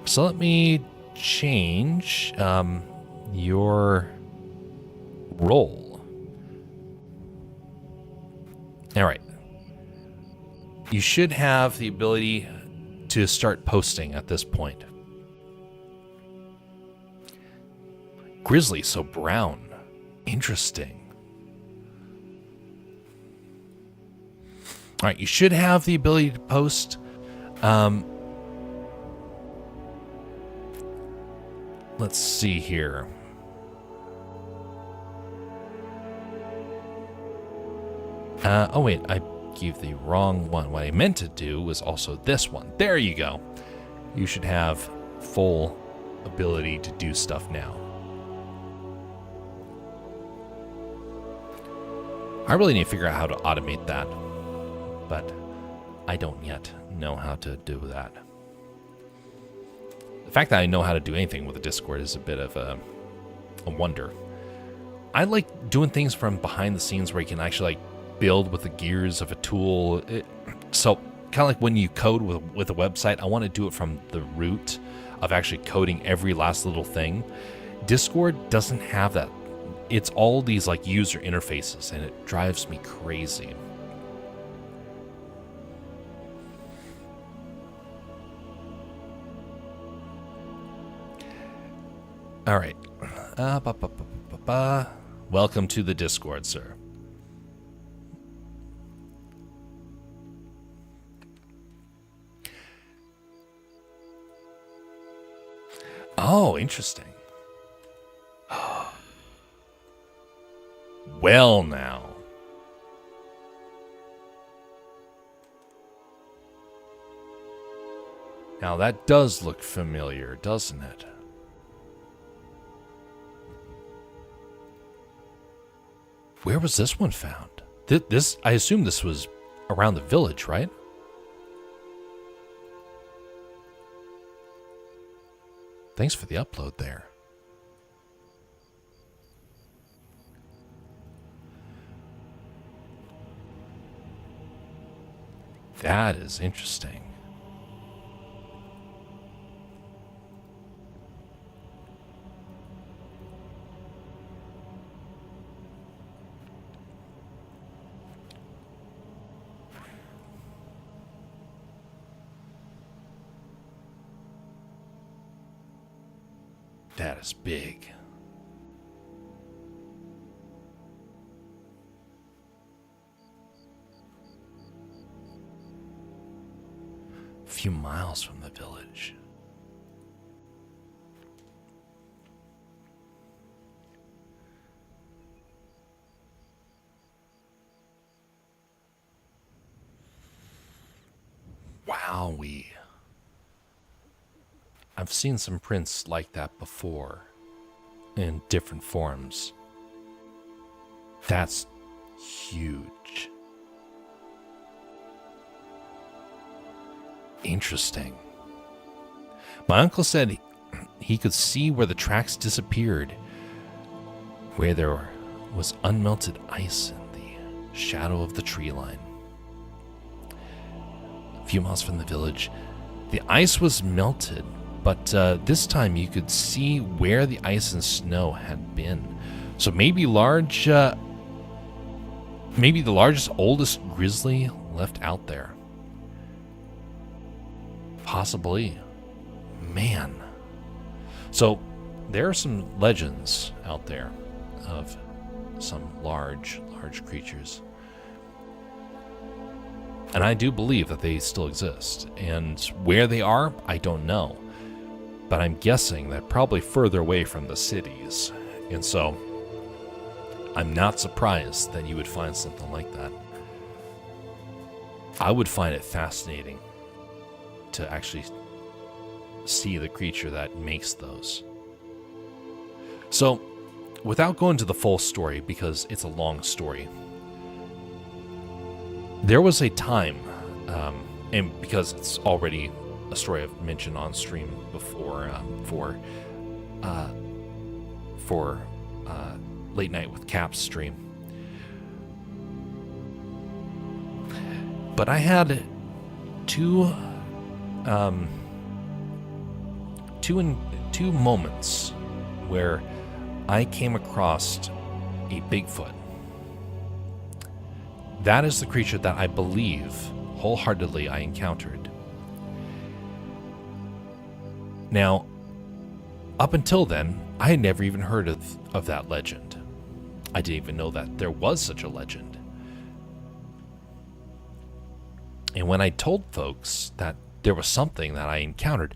So let me change your role. All right. You should have the ability to start posting at this point. Grizzly, so brown. Interesting. All right, you should have the ability to post. Let's see here. Oh wait, I gave the wrong one. What I meant to do was also this one. There you go. You should have full ability to do stuff now. I really need to figure out how to automate that, but I don't yet know how to do that. The fact that I know how to do anything with a Discord is a bit of a wonder. I like doing things from behind the scenes where you can actually like build with the gears of a tool. So kind of like when you code with a website, I want to do it from the root of actually coding every last little thing. Discord doesn't have that. It's all these like user interfaces, and it drives me crazy. All right. Welcome to the Discord, sir. Oh, interesting. Well, now. Now that does look familiar, doesn't it? Where was this one found? This, I assume this was around the village, right? Thanks for the upload there. That is interesting. That is big. A few miles from the village. Wowee. I've seen some prints like that before. in different forms. That's huge. Interesting. My uncle said he could see where the tracks disappeared, where there was unmelted ice in the shadow of the tree line. A few miles from the village, the ice was melted, but this time you could see where the ice and snow had been. So maybe the largest, oldest grizzly left out there. Possibly. Man. So there are some legends out there of some large creatures. And I do believe that they still exist. And where they are, I don't know. But I'm guessing that probably further away from the cities. And so I'm not surprised that you would find something like that. I would find it fascinating to actually see the creature that makes those. So, without going to the full story, because it's a long story, there was a time, and because it's already a story I've mentioned on stream before, for Late Night with Cap's stream, but I had two moments where I came across a Bigfoot. That is the creature that I believe wholeheartedly I encountered. Now, up until then, I had never even heard of that legend. I didn't even know that there was such a legend. And when I told folks that there was something that I encountered,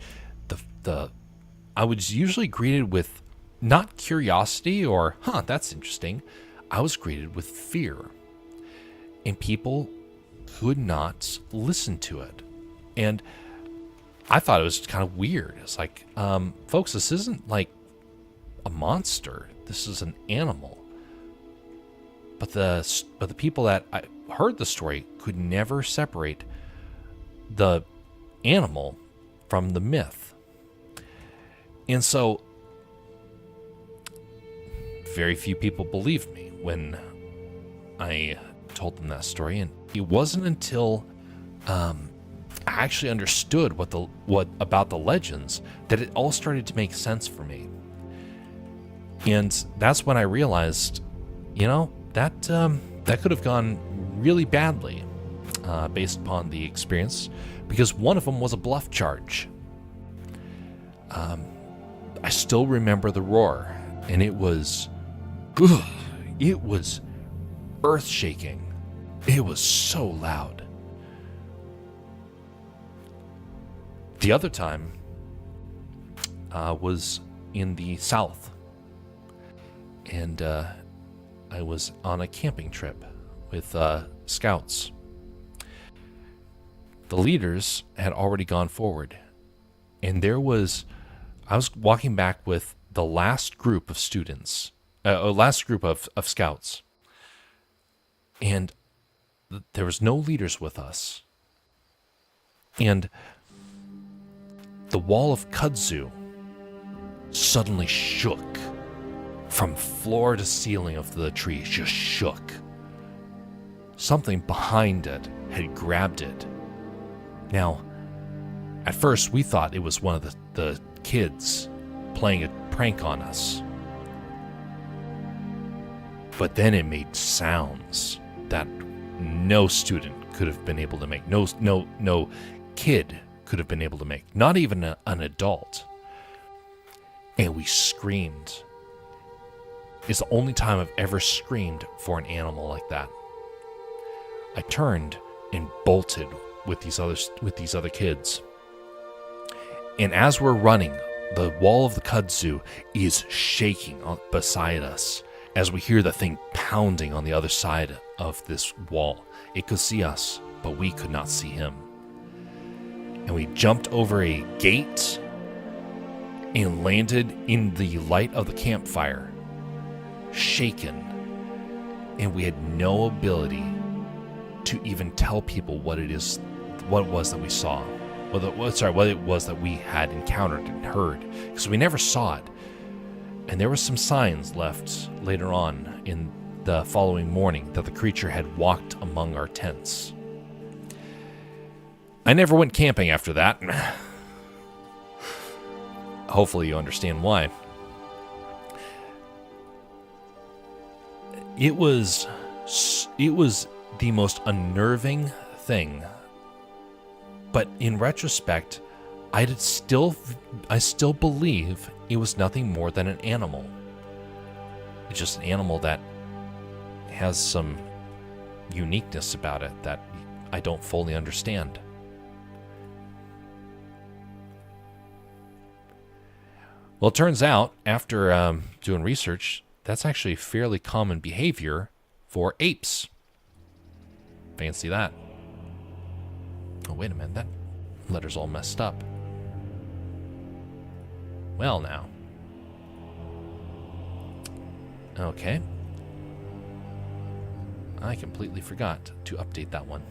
I was usually greeted with not curiosity or, that's interesting. I was greeted with fear. And people could not listen to it. And I thought it was kind of weird. It's like, folks, this isn't like a monster. This is an animal. But the people that I heard the story could never separate the animal from the myth. And so very few people believed me when I told them that story. And it wasn't until I actually understood what about the legends that it all started to make sense for me. And that's when I realized, that could have gone really badly based upon the experience, because one of them was a bluff charge. I still remember the roar, and it was earth-shaking. It was so loud. The other time was in the south, and I was on a camping trip with scouts. The leaders had already gone forward, and I was walking back with the last group of students, last group of scouts, and there was no leaders with us. And the wall of kudzu suddenly shook from floor to ceiling of the tree, just shook. Something behind it had grabbed it. Now, at first we thought it was one of the kids playing a prank on us. But then it made sounds that no student could have been able to make. No kid could have been able to make. Not even an adult. And we screamed. It's the only time I've ever screamed for an animal like that. I turned and bolted with these other kids. And as we're running, the wall of the kudzu is shaking beside us as we hear the thing pounding on the other side of this wall. It could see us, but we could not see him. And we jumped over a gate and landed in the light of the campfire, shaken, and we had no ability to even tell people what it was that we saw. What it was that we had encountered and heard, because we never saw it. And there were some signs left later on in the following morning that the creature had walked among our tents. I never went camping after that. Hopefully you understand why. It was the most unnerving thing. But in retrospect, I still believe it was nothing more than an animal. It's just an animal that has some uniqueness about it that I don't fully understand. Well, it turns out, after doing research, that's actually fairly common behavior for apes. Fancy that. Oh, wait a minute, that letter's all messed up. Well, now. Okay. I completely forgot to update that one.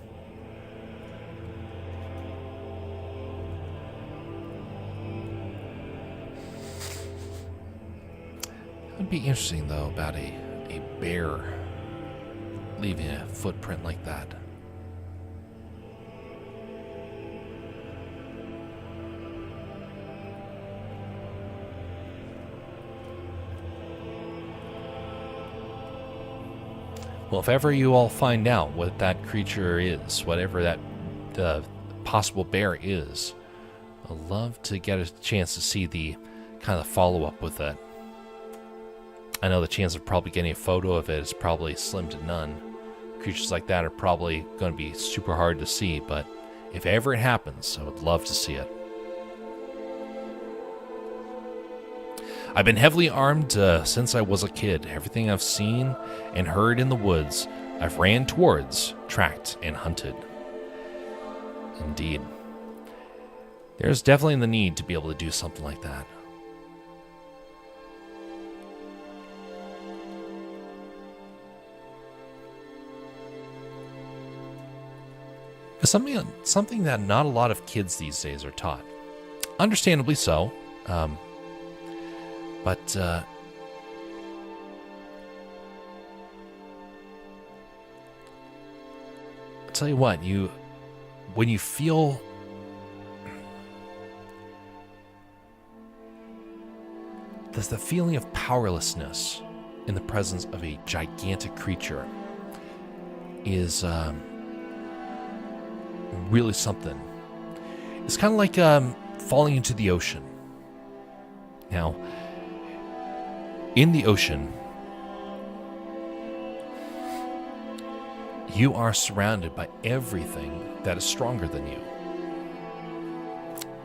It would be interesting, though, about a bear leaving a footprint like that. Well, if ever you all find out what that creature is, whatever that possible bear is, I'd love to get a chance to see the kind of follow-up with it. I know the chance of probably getting a photo of it is probably slim to none. Creatures like that are probably going to be super hard to see, but if ever it happens, I would love to see it. I've been heavily armed since I was a kid. Everything I've seen and heard in the woods, I've ran towards, tracked, and hunted. Indeed. There's definitely the need to be able to do something like that. Something that not a lot of kids these days are taught. Understandably so. But I'll tell you what, when you feel there's the feeling of powerlessness in the presence of a gigantic creature is really something. It's kind of like falling into the ocean. Now, in the ocean, you are surrounded by everything that is stronger than you.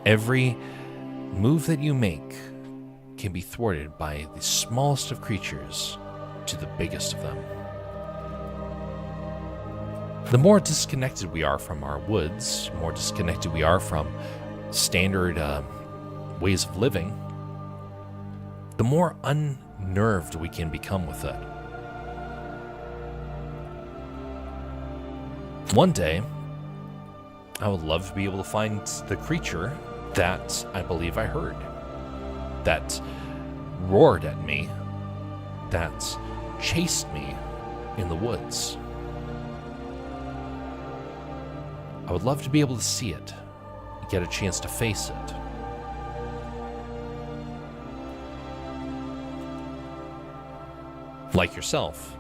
Every move that you make can be thwarted by the smallest of creatures to the biggest of them. The more disconnected we are from our woods, more disconnected we are from standard ways of living, the more unnerved we can become with it. One day, I would love to be able to find the creature that I believe I heard, that roared at me, that chased me in the woods. I would love to be able to see it, get a chance to face it. Like yourself,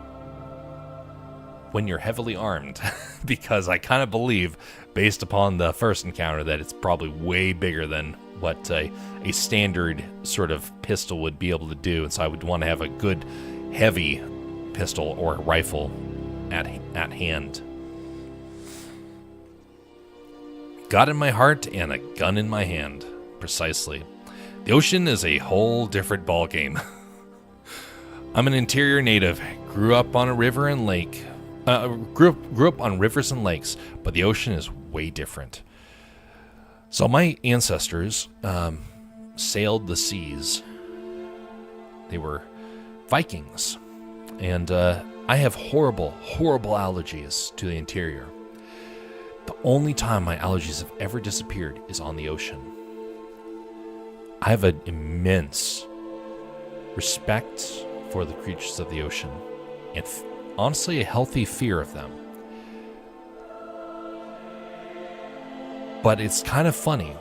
when you're heavily armed, because I kind of believe, based upon the first encounter, that it's probably way bigger than what a standard sort of pistol would be able to do, and so I would want to have a good, heavy pistol or rifle at hand. God in my heart and a gun in my hand, precisely. The ocean is a whole different ballgame. I'm an interior native, grew up on a river and lake. Grew up on rivers and lakes, but the ocean is way different. So my ancestors sailed the seas. They were Vikings. And I have horrible, horrible allergies to the interior. The only time my allergies have ever disappeared is on the ocean. I have an immense respect for the creatures of the ocean, and honestly, a healthy fear of them. But it's kind of funny.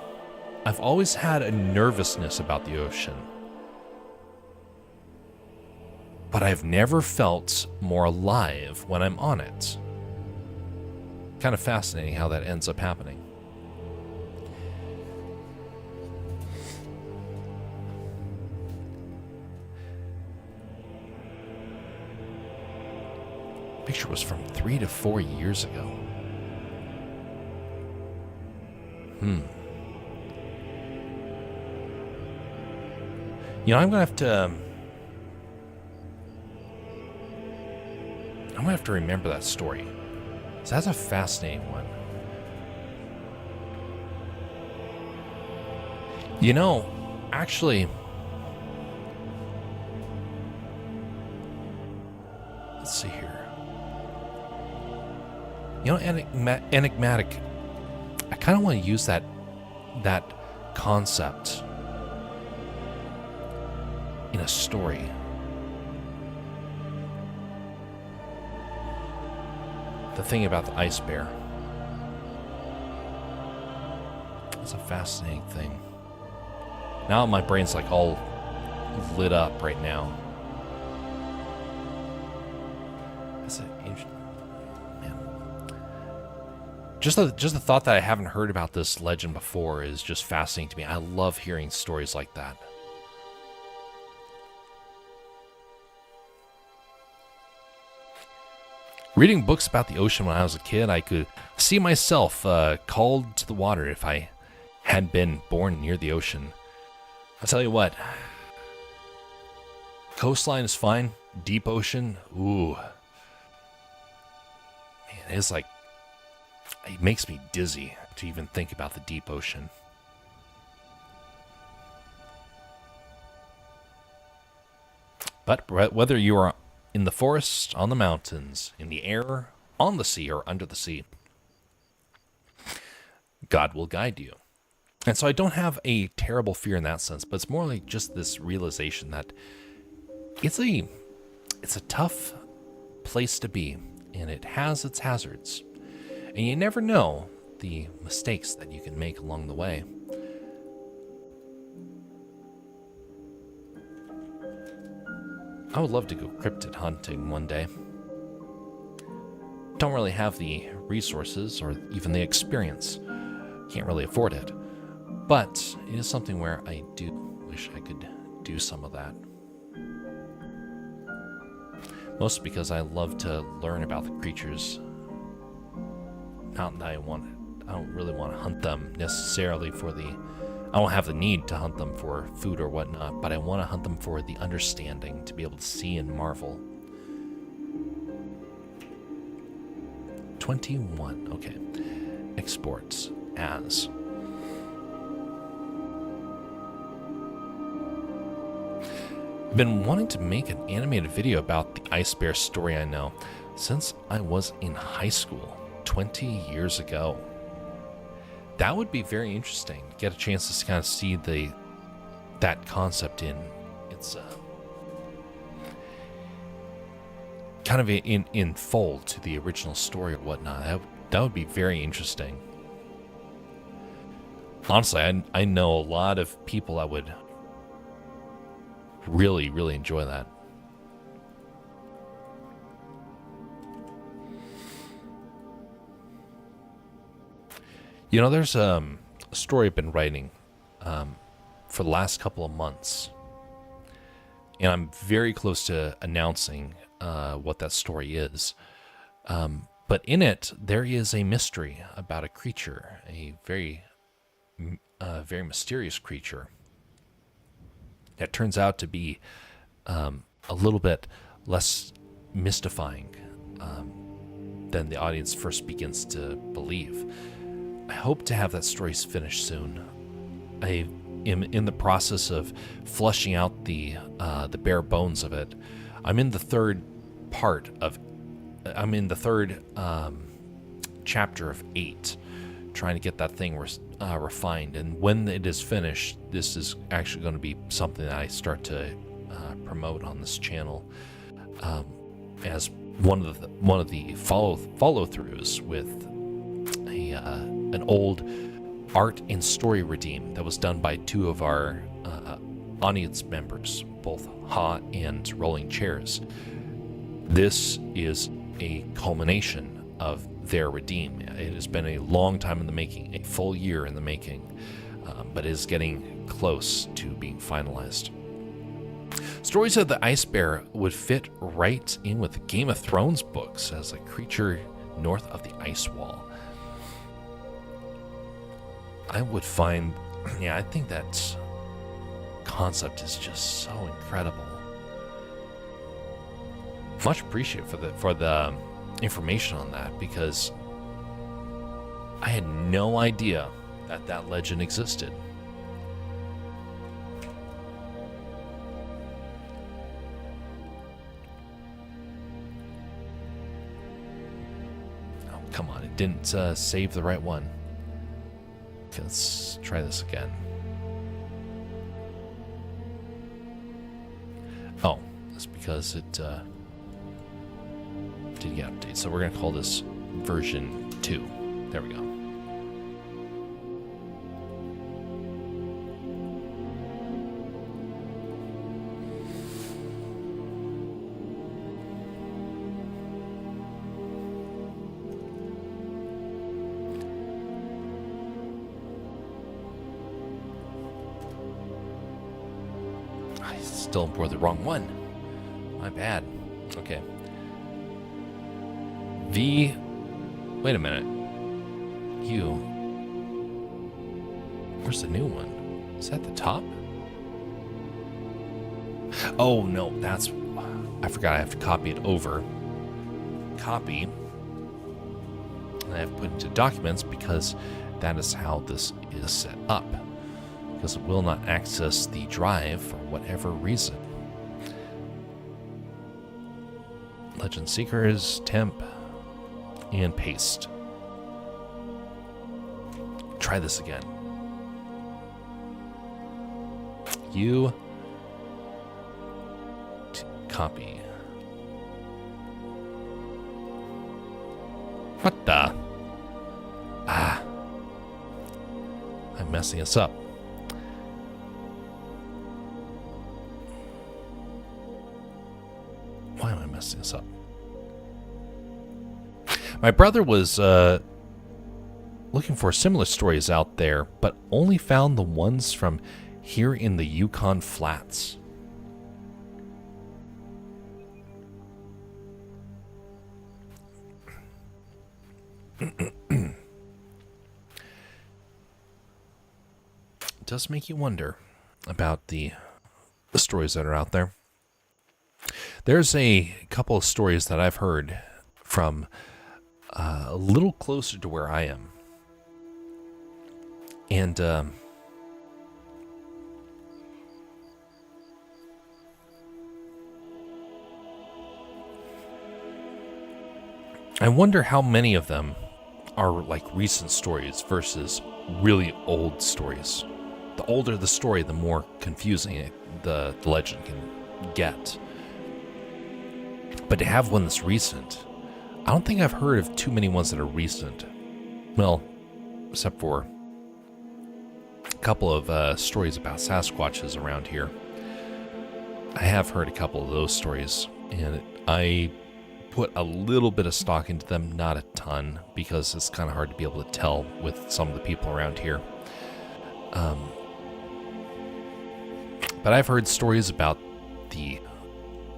I've always had a nervousness about the ocean, but I've never felt more alive when I'm on it. Kind of fascinating how that ends up happening. Picture was from 3 to 4 years ago. I'm gonna have to remember that story. So that's a fascinating one. Actually, let's see here. Enigmatic. I kind of want to use that concept in a story. The thing about the ice bear. It's a fascinating thing. Now my brain's like all lit up right now. That's an interesting, man. Just the thought that I haven't heard about this legend before is just fascinating to me. I love hearing stories like that. Reading books about the ocean when I was a kid, I could see myself called to the water if I had been born near the ocean. I'll tell you what, coastline is fine, deep ocean, ooh. Man, it's like, it makes me dizzy to even think about the deep ocean. But whether you are in the forest, on the mountains, in the air, on the sea, or under the sea, God will guide you. And so I don't have a terrible fear in that sense, but it's more like just this realization that it's a tough place to be, and it has its hazards. And you never know the mistakes that you can make along the way. I would love to go cryptid hunting one day. Don't really have the resources or even the experience. Can't really afford it. But it is something where I do wish I could do some of that. Mostly because I love to learn about the creatures. Not that I don't really want to hunt them necessarily I don't have the need to hunt them for food or whatnot, but I want to hunt them for the understanding, to be able to see and marvel. 21, okay. Exports as. I've been wanting to make an animated video about the ice bear story I know since I was in high school 20 years ago. That would be very interesting. Get a chance to kind of see that concept in its kind of in full to the original story or whatnot. That would be very interesting. Honestly, I know a lot of people that would really, really enjoy that. There's a story I've been writing for the last couple of months, and I'm very close to announcing what that story is. But in it, there is a mystery about a creature, a very mysterious creature that turns out to be a little bit less mystifying than the audience first begins to believe. I hope to have that story finished soon. I am in the process of fleshing out the bare bones of it. I'm in the third chapter of 8, trying to get that thing refined. And when it is finished, this is actually going to be something that I start to promote on this channel as one of the follow throughs with an old art and story redeem that was done by two of our audience members, both Ha and Rolling Chairs. This is a culmination of their redeem. It has been a long time in the making, a full year in the making, but it is getting close to being finalized. Stories of the Ice Bear would fit right in with the Game of Thrones books as a creature north of the ice wall. I would find, I think that concept is just so incredible. Much appreciated for the information on that, because I had no idea that legend existed. Oh, come on, it didn't save the right one. Okay, let's try this again. Oh, that's because it did get updated. So we're going to call this version 2. There we go. I still brought the wrong one. My bad. Okay. Wait a minute. Where's the new one? Is that the top? Oh, no, I forgot I have to copy it over. Copy. And I have put into documents because that is how this is set up. Because it will not access the drive for whatever reason. Legend Seekers, temp, and paste. Try this again. Copy. What the? I'm messing this up. Why am I messing this up? My brother was looking for similar stories out there, but only found the ones from here in the Yukon Flats. It does make you wonder about the stories that are out there. There's a couple of stories that I've heard from a little closer to where I am. And I wonder how many of them are like recent stories versus really old stories. The older the story, the more confusing the legend can get. But to have one that's recent, I don't think I've heard of too many ones that are recent. Well, except for a couple of stories about Sasquatches around here. I have heard a couple of those stories, and I put a little bit of stock into them, not a ton, because it's kind of hard to be able to tell with some of the people around here. But I've heard stories about the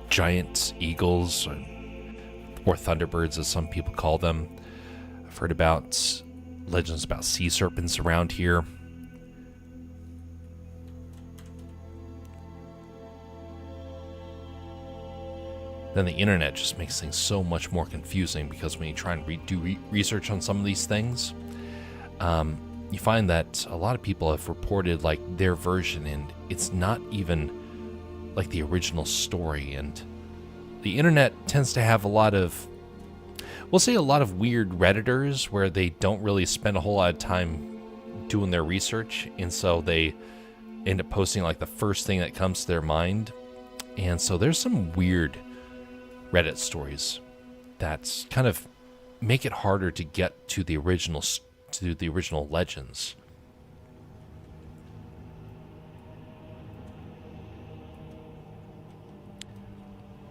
giant eagles, or thunderbirds as some people call them. I've heard about legends about sea serpents around here. Then the internet just makes things so much more confusing, because when you try and do research on some of these things, you find that a lot of people have reported like their version, and it's not even like the original story. And the internet tends to have a lot of, we'll say, a lot of weird Redditors where they don't really spend a whole lot of time doing their research, and so they end up posting like the first thing that comes to their mind. And so there's some weird Reddit stories that kind of make it harder to get to the original legends.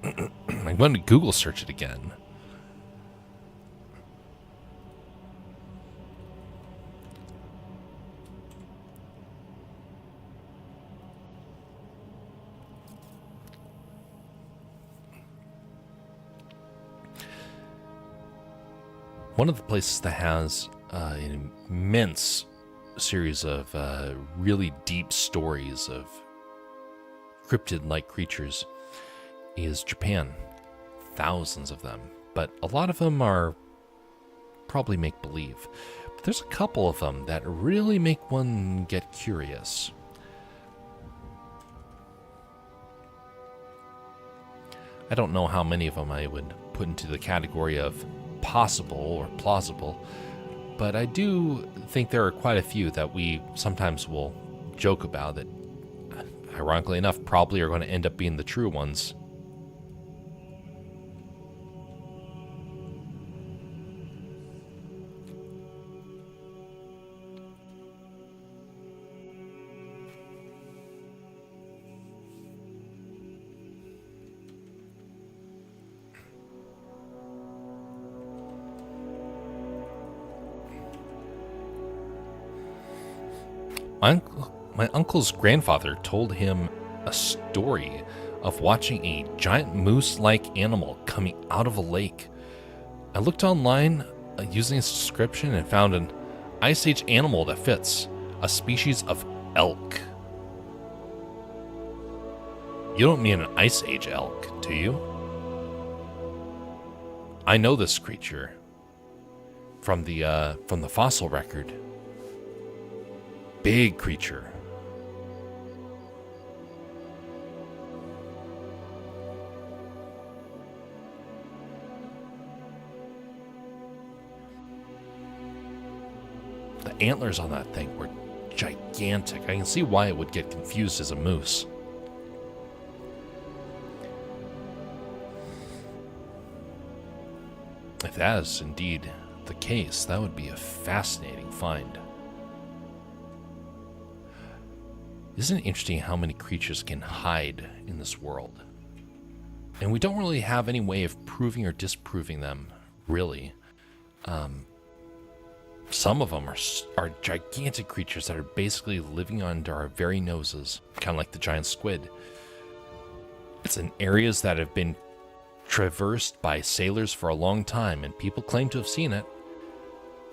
I'm going to Google search it again. One of the places that has an immense series of really deep stories of cryptid-like creatures is Japan. Thousands of them, but a lot of them are probably make-believe. But there's a couple of them that really make one get curious. I don't know how many of them I would put into the category of possible or plausible, but I do think there are quite a few that we sometimes will joke about that, ironically enough, probably are going to end up being the true ones. My uncle's grandfather told him a story of watching a giant moose-like animal coming out of a lake. I looked online using his description and found an Ice Age animal that fits, a species of elk. You don't mean an Ice Age elk, do you? I know this creature from the fossil record. Big creature. The antlers on that thing were gigantic. I can see why it would get confused as a moose. If that is indeed the case, that would be a fascinating find. Isn't it interesting how many creatures can hide in this world? And we don't really have any way of proving or disproving them, really. Some of them are gigantic creatures that are basically living under our very noses, kind of like the giant squid. It's in areas that have been traversed by sailors for a long time, and people claim to have seen it.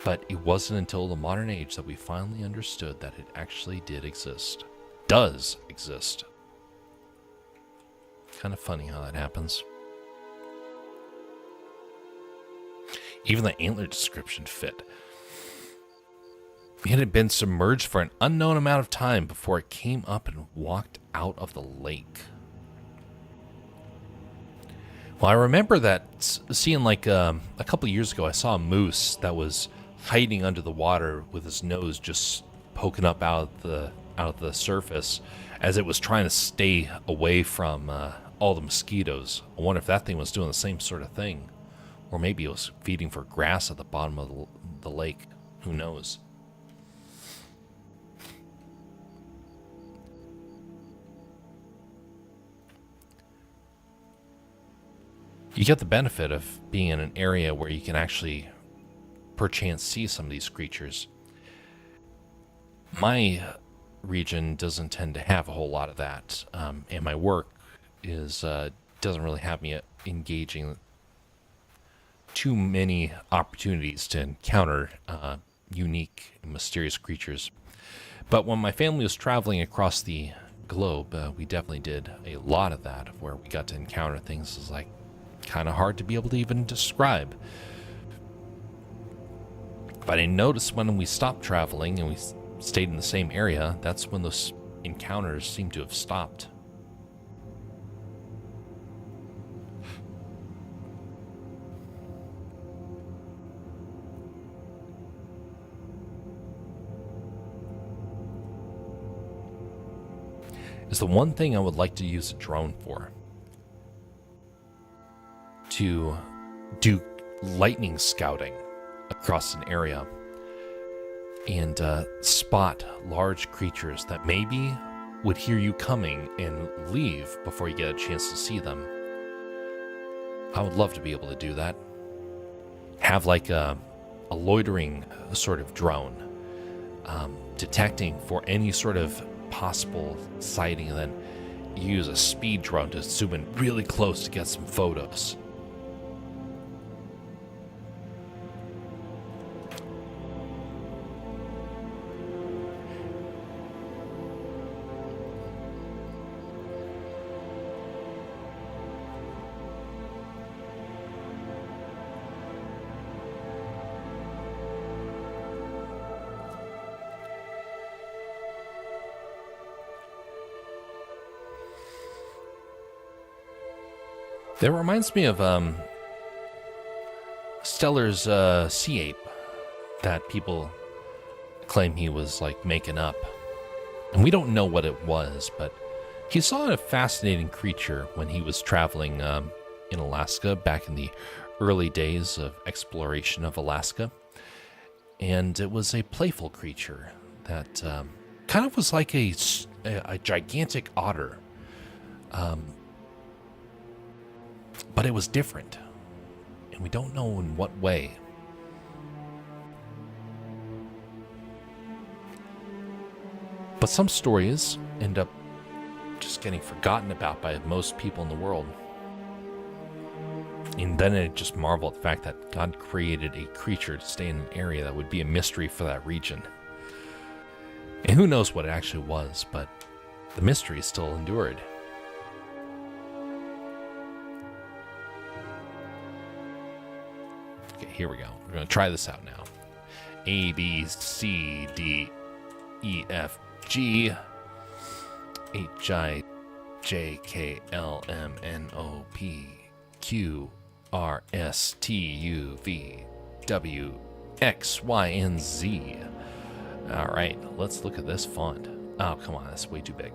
But it wasn't until the modern age that we finally understood that it actually did exist. Does exist. Kind of funny how that happens. Even the antler description fit. It had been submerged for an unknown amount of time before it came up and walked out of the lake. Well, I remember that seeing like a couple years ago, I saw a moose that was hiding under the water with his nose just poking up out of the surface as it was trying to stay away from all the mosquitoes. I wonder if that thing was doing the same sort of thing, or maybe it was feeding for grass at the bottom of the lake. Who knows? You get the benefit of being in an area where you can actually perchance see some of these creatures. My region doesn't tend to have a whole lot of that, and my work doesn't really have me engaging too many opportunities to encounter unique and mysterious creatures. But when my family was traveling across the globe, we definitely did a lot of that, where we got to encounter things that's like kind of hard to be able to even describe. But I noticed when we stopped traveling and we stayed in the same area, that's when those encounters seem to have stopped. Is the one thing I would like to use a drone for. To do lightning scouting across an area and spot large creatures that maybe would hear you coming and leave before you get a chance to see them. I would love to be able to do that. Have like a loitering sort of drone, detecting for any sort of possible sighting, and then use a speed drone to zoom in really close to get some photos. That reminds me of Stellar's sea ape that people claim he was like making up. And we don't know what it was, but he saw a fascinating creature when he was traveling in Alaska back in the early days of exploration of Alaska. And it was a playful creature that kind of was like a gigantic otter. But it was different, and we don't know in what way. But some stories end up just getting forgotten about by most people in the world. And then I just marvel at the fact that God created a creature to stay in an area that would be a mystery for that region. And who knows what it actually was, but the mystery still endured. Here we go. We're going to try this out now. A, B, C, D, E, F, G, H, I, J, K, L, M, N, O, P, Q, R, S, T, U, V, W, X, Y, and Z. All right, let's look at this font. Oh, come on. That's way too big.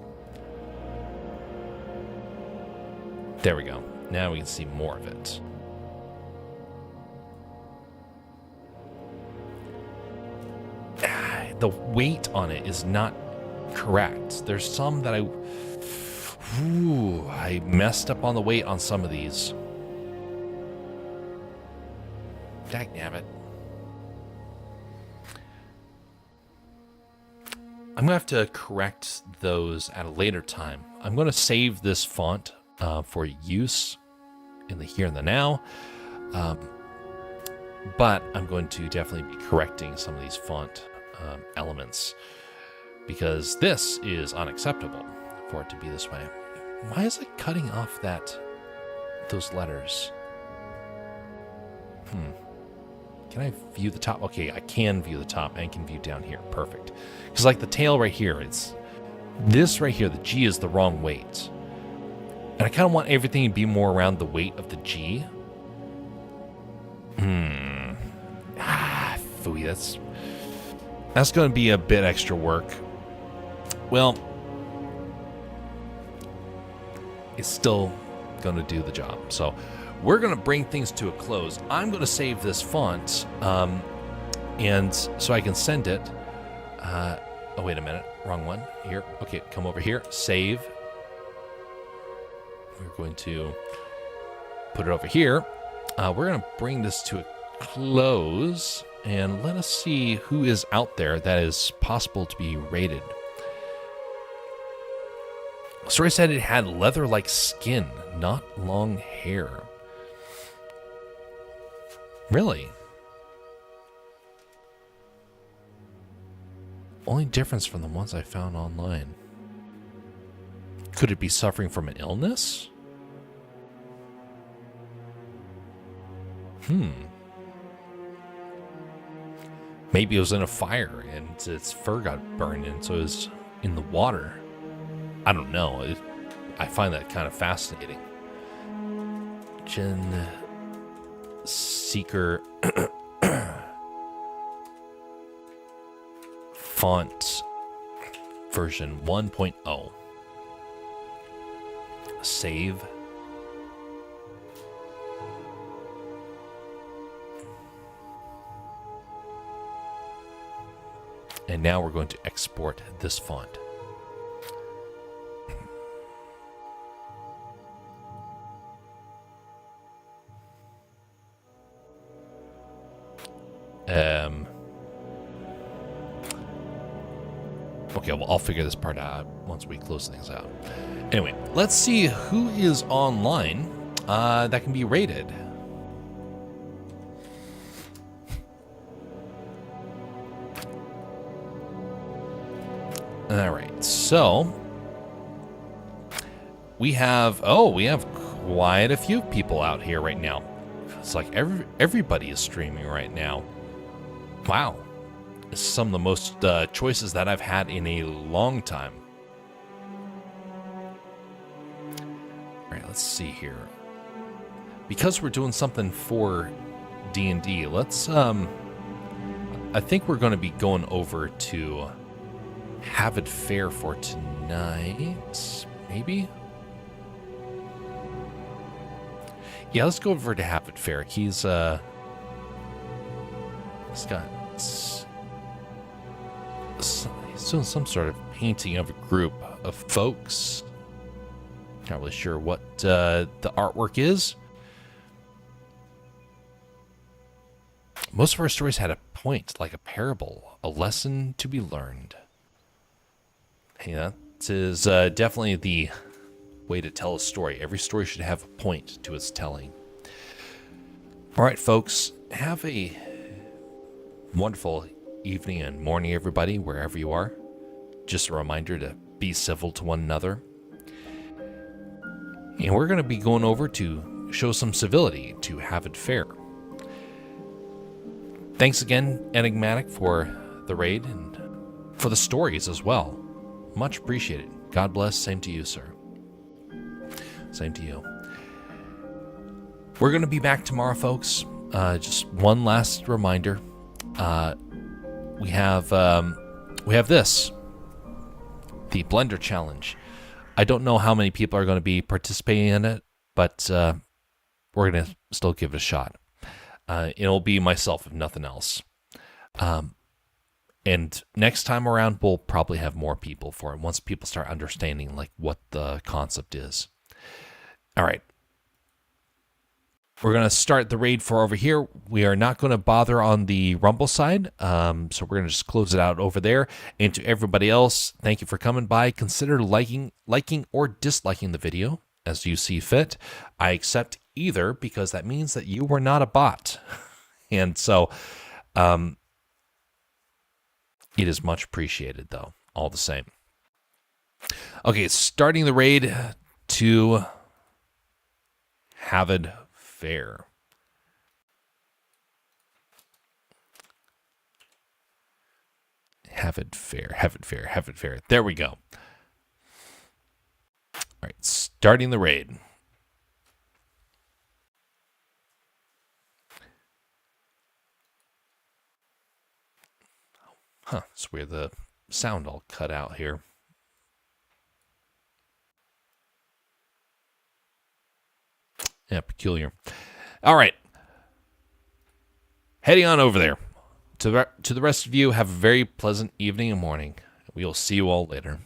There we go. Now we can see more of it. The weight on it is not correct. There's some that I messed up on the weight on some of these. Dagnabbit. I'm going to have to correct those at a later time. I'm going to save this font for use in the here and the now. But I'm going to definitely be correcting some of these font elements, because this is unacceptable for it to be this way. Why is it cutting off those letters? Can I view the top? Okay, I can view the top and can view down here. Perfect. Because like the tail right here, it's this right here, the G is the wrong weight. And I kind of want everything to be more around the weight of the G. Phooey, that's going to be a bit extra work. Well, it's still going to do the job. So we're going to bring things to a close. I'm going to save this font, and so I can send it. Oh, wait a minute. Wrong one. Here. Okay, come over here. Save. We're going to put it over here. We're going to bring this to a close, and let us see who is out there that is possible to be rated. Story said it had leather-like skin, not long hair. Really? Only difference from the ones I found online. Could it be suffering from an illness? Maybe it was in a fire and its fur got burned and so it was in the water. I don't know. I find that kind of fascinating. Gen Seeker font version 1.0. Save. And now we're going to export this font. Okay, well, I'll figure this part out once we close things out. Anyway, let's see who is online that can be rated. All right, so we have quite a few people out here right now. It's like everybody is streaming right now. Wow. It's some of the most choices that I've had in a long time. All right, let's see here. Because we're doing something for D&D, let's I think we're going to be going over to Havid Fair for tonight, maybe? Yeah, let's go over to Havid Fair. He's doing some sort of painting of a group of folks. Not really sure what the artwork is. Most of our stories had a point, like a parable, a lesson to be learned. Yeah, that is definitely the way to tell a story. Every story should have a point to its telling. All right, folks, have a wonderful evening and morning, everybody, wherever you are. Just a reminder to be civil to one another. And we're going to be going over to show some civility to Havid Fair. Thanks again, Enigmatic, for the raid and for the stories as well. Much appreciated. God bless. Same to you, sir. Same to you. We're going to be back tomorrow, folks. Just one last reminder. We have this, the Blender Challenge. I don't know how many people are going to be participating in it, but we're going to still give it a shot. It'll be myself, if nothing else. And next time around, we'll probably have more people for it once people start understanding like what the concept is. All right. We're going to start the raid for over here. We are not going to bother on the Rumble side, so we're going to just close it out over there. And to everybody else, thank you for coming by. Consider liking or disliking the video as you see fit. I accept either because that means that you were not a bot. And so it is much appreciated, though, all the same. Okay, starting the raid to Havid Fair. Havid Fair. There we go. All right, starting the raid. Huh, it's weird. The sound all cut out here. Yeah, peculiar. All right. Heading on over there. To the rest of you, have a very pleasant evening and morning. We will see you all later.